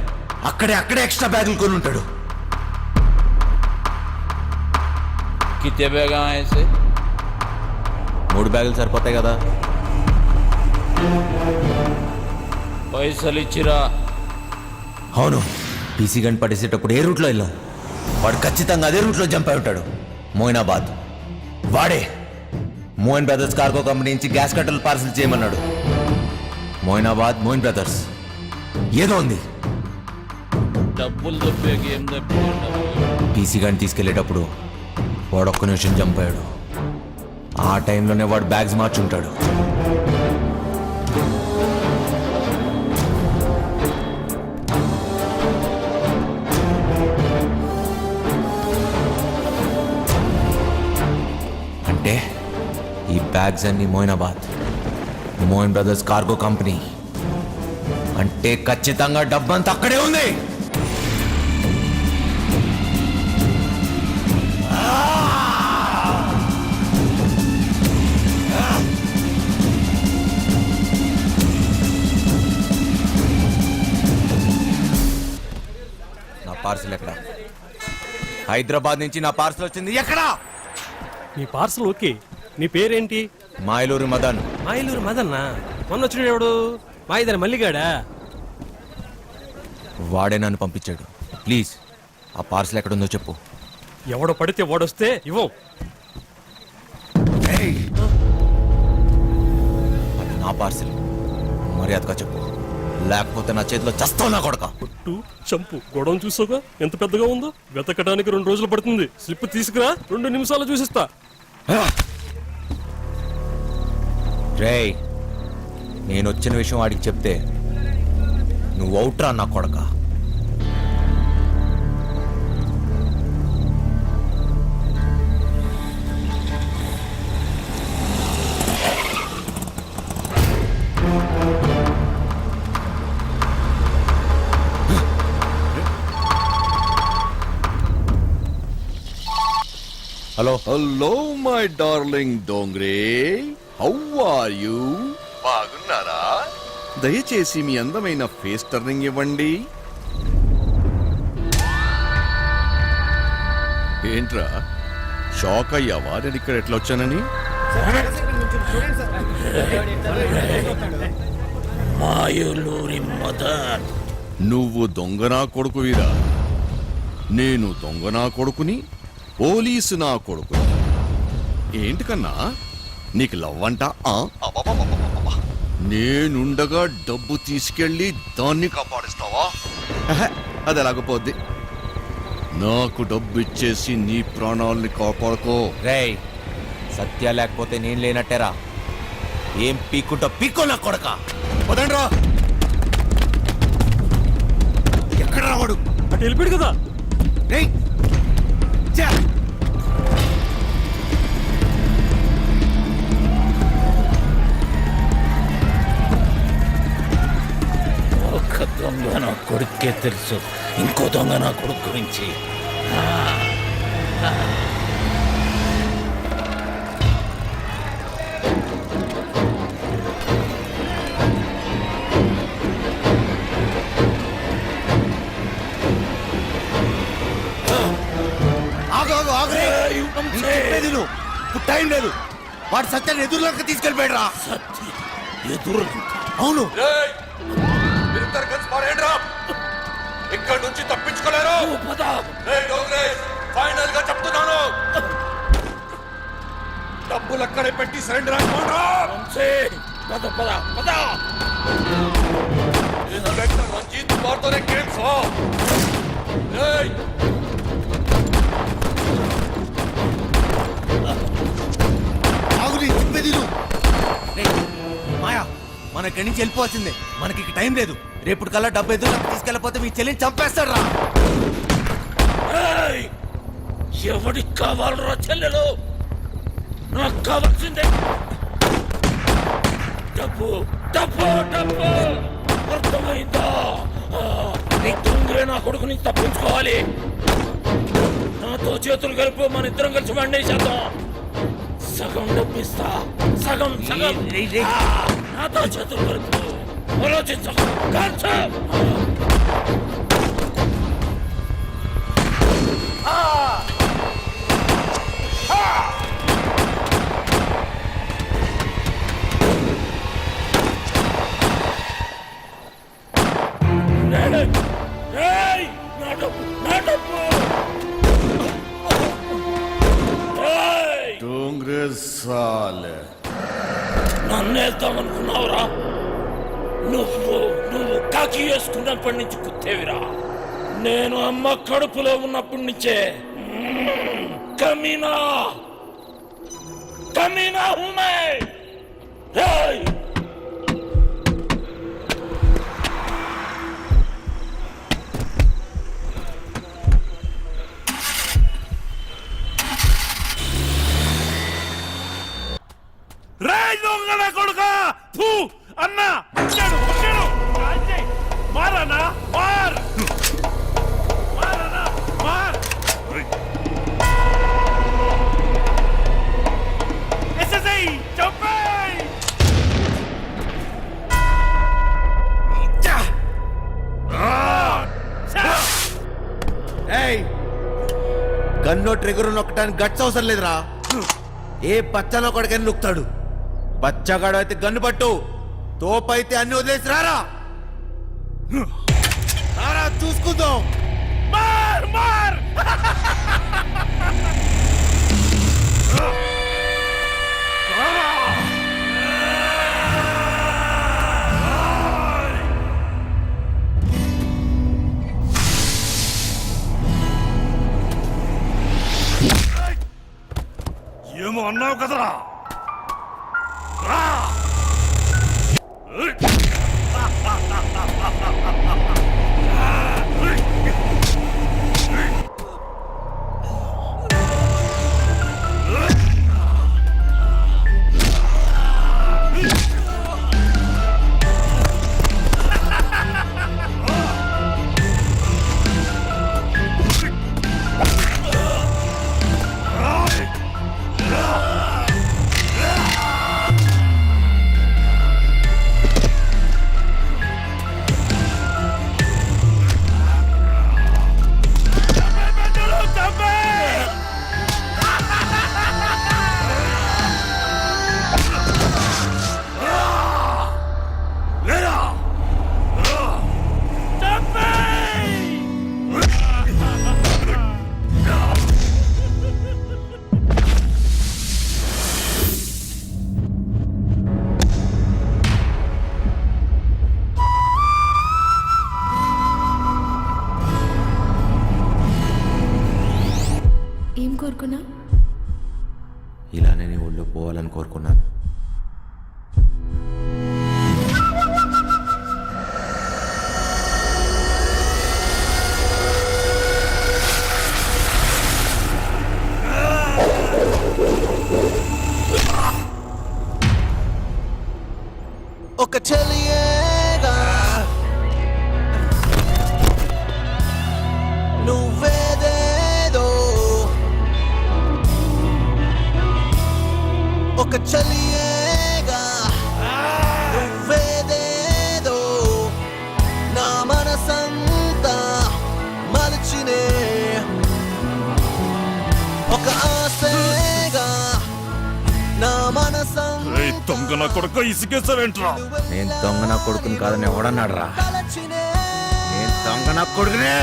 అక్కడే ఎక్స్ట్రా బ్యాగులు కొని ఉంటాడు. कितने बैग आए ऐसे? 3 బ్యాగులు సరిపోతాయి కదా. పైసలు ఇచ్చిరా? అవును. పీసీ గన్ పడేసేటప్పుడు ఏ రూట్లో వెళ్ళాం? వాడు ఖచ్చితంగా అదే రూట్లో జంప్ అయి ఉంటాడు. మోయినాబాద్. వాడే మోయిన్ బ్రదర్స్ కార్గో కంపెనీ నుంచి గ్యాస్ కట్టలు పార్సల్ చేయమన్నాడు. మోయినాబాద్, మోయిన్ బ్రదర్స్ ఏదో ఉంది. డబ్బులు దొబ్బేకి ఏం దొబ్బి? పీసీ గన్ తీసుకెళ్లేటప్పుడు వాడు ఒక్క నిమిషం జంప్ అయ్యాడు. ఆ టైంలోనే వాడు బ్యాగ్స్ మార్చుంటాడు. అంటే ఈ బ్యాగ్స్ అన్ని Moinabad, Moin brothers cargo company. అంటే ఖచ్చితంగా డబ్బంతా అక్కడే ఉంది. నా పార్సల్ ఎక్కడ? హైదరాబాద్ నుంచి నా పార్సల్ వచ్చింది. ఎక్కడా? నీ పార్సల్ ఓకే. నీ పేరేంటి? మాయలూరు మదన్. మాయలూరు మదన్నా? మొన్న వచ్చిన ఎవడు? మాయిదాని మల్లిగాడా? వాడే నన్ను పంపించాడు. ప్లీజ్ ఆ పార్సల్ ఎక్కడుందో చెప్పు. ఎవడో పడితే వాడొస్తే ఇవ్వం. అది నా పార్సల్. మర్యాదగా చెప్పు, లేకపోతే నా చేతిలో చస్తావు నా కొడక. పొట్టు చంపు. గొడవ చూసావుగా ఎంత పెద్దగా ఉందో. వెతకడానికి 2 రోజులు పడుతుంది. స్లిప్ తీసుకురా, 2 నిమిషాలు చూసిస్తా. రేయ్, నేను వచ్చిన విషయం వాడికి చెప్తే నువ్వు అవుట్రా నా కొడక. Hello hello my darling Dongre, how are you? బాగున్నారా? దయచేసి మీ అందమైన ఫేస్ టర్నింగ్ ఇవ్వండి. ఏంట్రా షాక్ అయ్యావా నేను ఇక్కడ ఎట్లా వచ్చానని? మాయూలూరి మదన్. నువ్వు దొంగనా కొడుకువిరా, నేను దొంగనా కొడుకుని, పోలీసు నా కొడుకుని. ఏంటి కన్నా నీకు లవ్వంట? నేనుండగా డబ్బు తీసుకెళ్ళి దాన్ని కాపాడిస్తావా? అది ఎలాగపోద్ది. నాకు డబ్బు ఇచ్చేసి నీ ప్రాణాల్ని కాపాడుకో. రేయ్, సత్య లేకపోతే నేను లేనట్టేరా. ఏం పీక్కుంటా పీక్కో నా కొడక. వదండ్రా. ఎక్కడ రావాడు? అటు వెళ్ళిపోయాడు కదా. రేయ్ ఛా! ఒక దొంగ నా కొడుకే తెలుసు, ఇంకో దొంగ నా కొడుకు గురించి. ఇప్పుడు టైం లేదు. వాడు సత్యాన్ని ఎదురులోకి తీసుకెళ్ళిపోయాడు రా. ఎదురు అవును. ఇక్కడ నుంచి తప్పించుకోలేరు. ఫైనల్ గా చెప్తున్నాను, డబ్బులు అక్కడే పెట్టి సరెండర్ రంజిత్ వారితోనే గేమ్స్. మాయా, మన ఇక్కడి నుంచి వెళ్ళిపోవాల్సిందే. మనకి ఇక టైం లేదు. రేపు కల్లా డబ్బు ఎదురులోకి తీసుకెళ్ళకపోతే మీ చెల్లిని చంపేస్తాడు రా. ఎవడికి కావాలరా చెల్లెలు? నాకు కావాల్సిందే డబ్బు, డబ్బు, డబ్బు. అర్థమైందా? దొంగరే నా కొడుకు నుంచి తప్పించుకోవాలి. నాతో చేతులు కలిపి మన ఇద్దరం కలిసి వండేసేద్దాం. సగం డబ్బిస్తా, సగం సగం. నాతో చేతులు కలుపు. ఆలోచించకు. నన్నేద్దామనుకున్నావురా? నువ్వు కాకి వేసుకున్నప్పటి నుంచి కుత్తేవిరా. నేను అమ్మ కడుపులో ఉన్నప్పటి నుంచే కమీనా కమీనా హూమే. దొంగల కొడుక అన్నా మారానా మార్ మారానా మార్. ఎస్ఎస్ఐ చంపేయ్. గన్నో ట్రిగర్ నొక్కడానికి గట్స్ అవసరం లేదురా. ఏ బచ్చనో కొడుకని నొక్కుతాడు. బచ్చగాడు అయితే గన్ను పట్టు, తోపైతే అన్ని వదిలేసి రారా. చూసుకుందాం. మార్ మార్. ఏమో అన్నావు కదరా. కోరుకున్నా? ఇలానే నీ ఒళ్ళు పోవాలని కోరుకున్నాను. ఒక చెలియేగా నువ్వేదేదో, ఒక చెలియేగా నువ్వేదేదో, నా మనసంతా మలచినే ఒక ఆశగా నా మనసంతా దొంగ నా కొడుకు ఇసుకేసావేంట్రా? నేను దొంగ నా కొడుకుని కాదని ఎవడన్నాడు రా? నేను దొంగ నా కొడుకునే.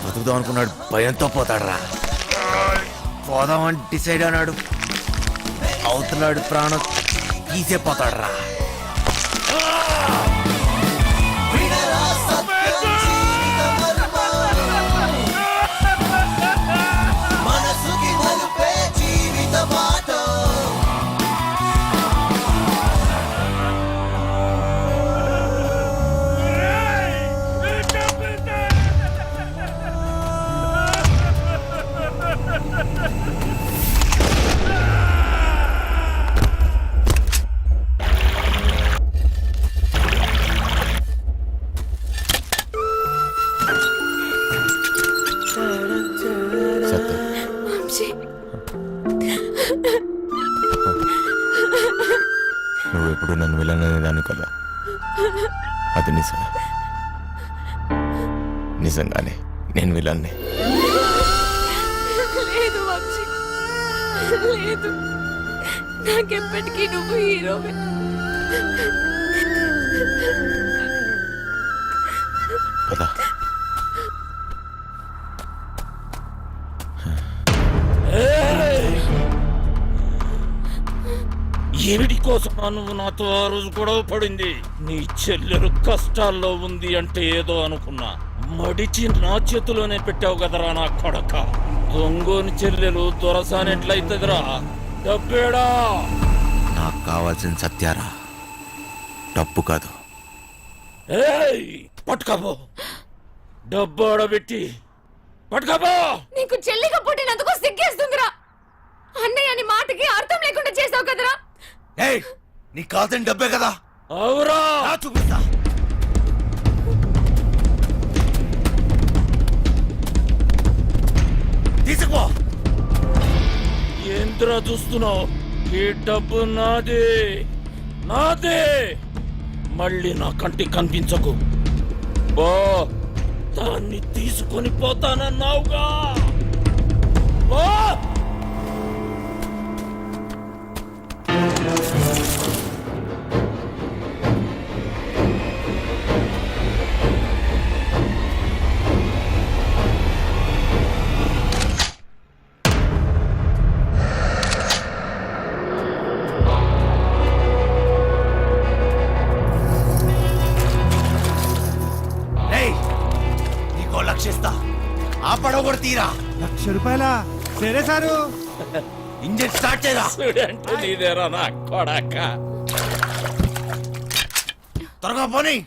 బతుకుదాం అనుకున్నాడు, భయంతో పోతాడురా. పోదామని డిసైడ్ అన్నాడు, అవుతున్నాడు ప్రాణం తీసే పోతాడురా. మనసుకి నలుపే జీవిత మాట. సత్యం, వంశీ, నువ్వు ఎప్పుడు నన్ను వెళ్ళననేదాన్ని కదా, అది నిజమే. నిజంగానే నేను విలన్ని. లేదు వంశీ, లేదు. నాకెప్పటికీ నువ్వు హీరోవే. కదా ఏమిటి కోసం నువ్వు నాతో ఆ రోజు గొడవ పడింది? నీ చెల్లెలు కష్టాల్లో ఉంది అంటే ఏదో అనుకున్నా, మడిచి నా చేతిలోనే పెట్టావు కదరా నా కొడక. దొంగోని చెల్లెలు దొరసానెట్లయితదిరా? డబ్బేడా? నాకు కావాల్సిన సత్యారా, డబ్బు కాదు. పట్టుకోబో, డబ్బు ఆడబెట్టి పట్టుకోబో. నీకు చెల్లిగా పుట్టినందుకు సిగ్గేస్తుందిరా. అన్నయ్య అని మాటకి అర్థం లేకుండా చేసావు కదరా. నీకు కావాల్సిన డబ్బే కదా. అవురా, చూపిస్తా. తీసుకుపో. ఏంద్రా చూస్తున్నావు? ఈ డబ్బు నాదే, నాదే. మళ్ళీ నా కంటికి కనిపించకు. బో, దాన్ని తీసుకొని పోతానన్నావుగా. బో. నీకో లక్షిస్తా, ఆ పడవ కూడా తీరా. ₹1,00,000 సరే సారు. ఇంజన్ స్టార్ట్ చేయరా. అంటే నీదేరా నా కొడక. త్వరగా పోనీ.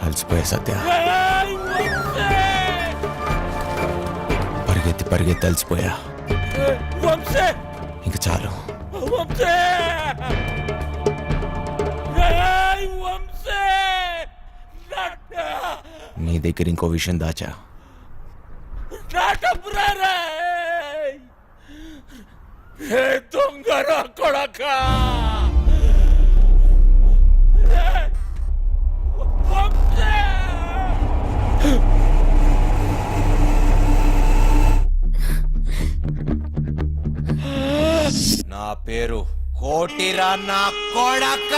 అలసిపోయా సత్య, పరిగెత్తి పరిగెత్తి అలసిపోయా. వంశీ, ఇంక చాలు. వంశీ, వంశీ. నీ దగ్గర ఇంకో విషయం దాచా. దొంగ కొడక. నా కొడక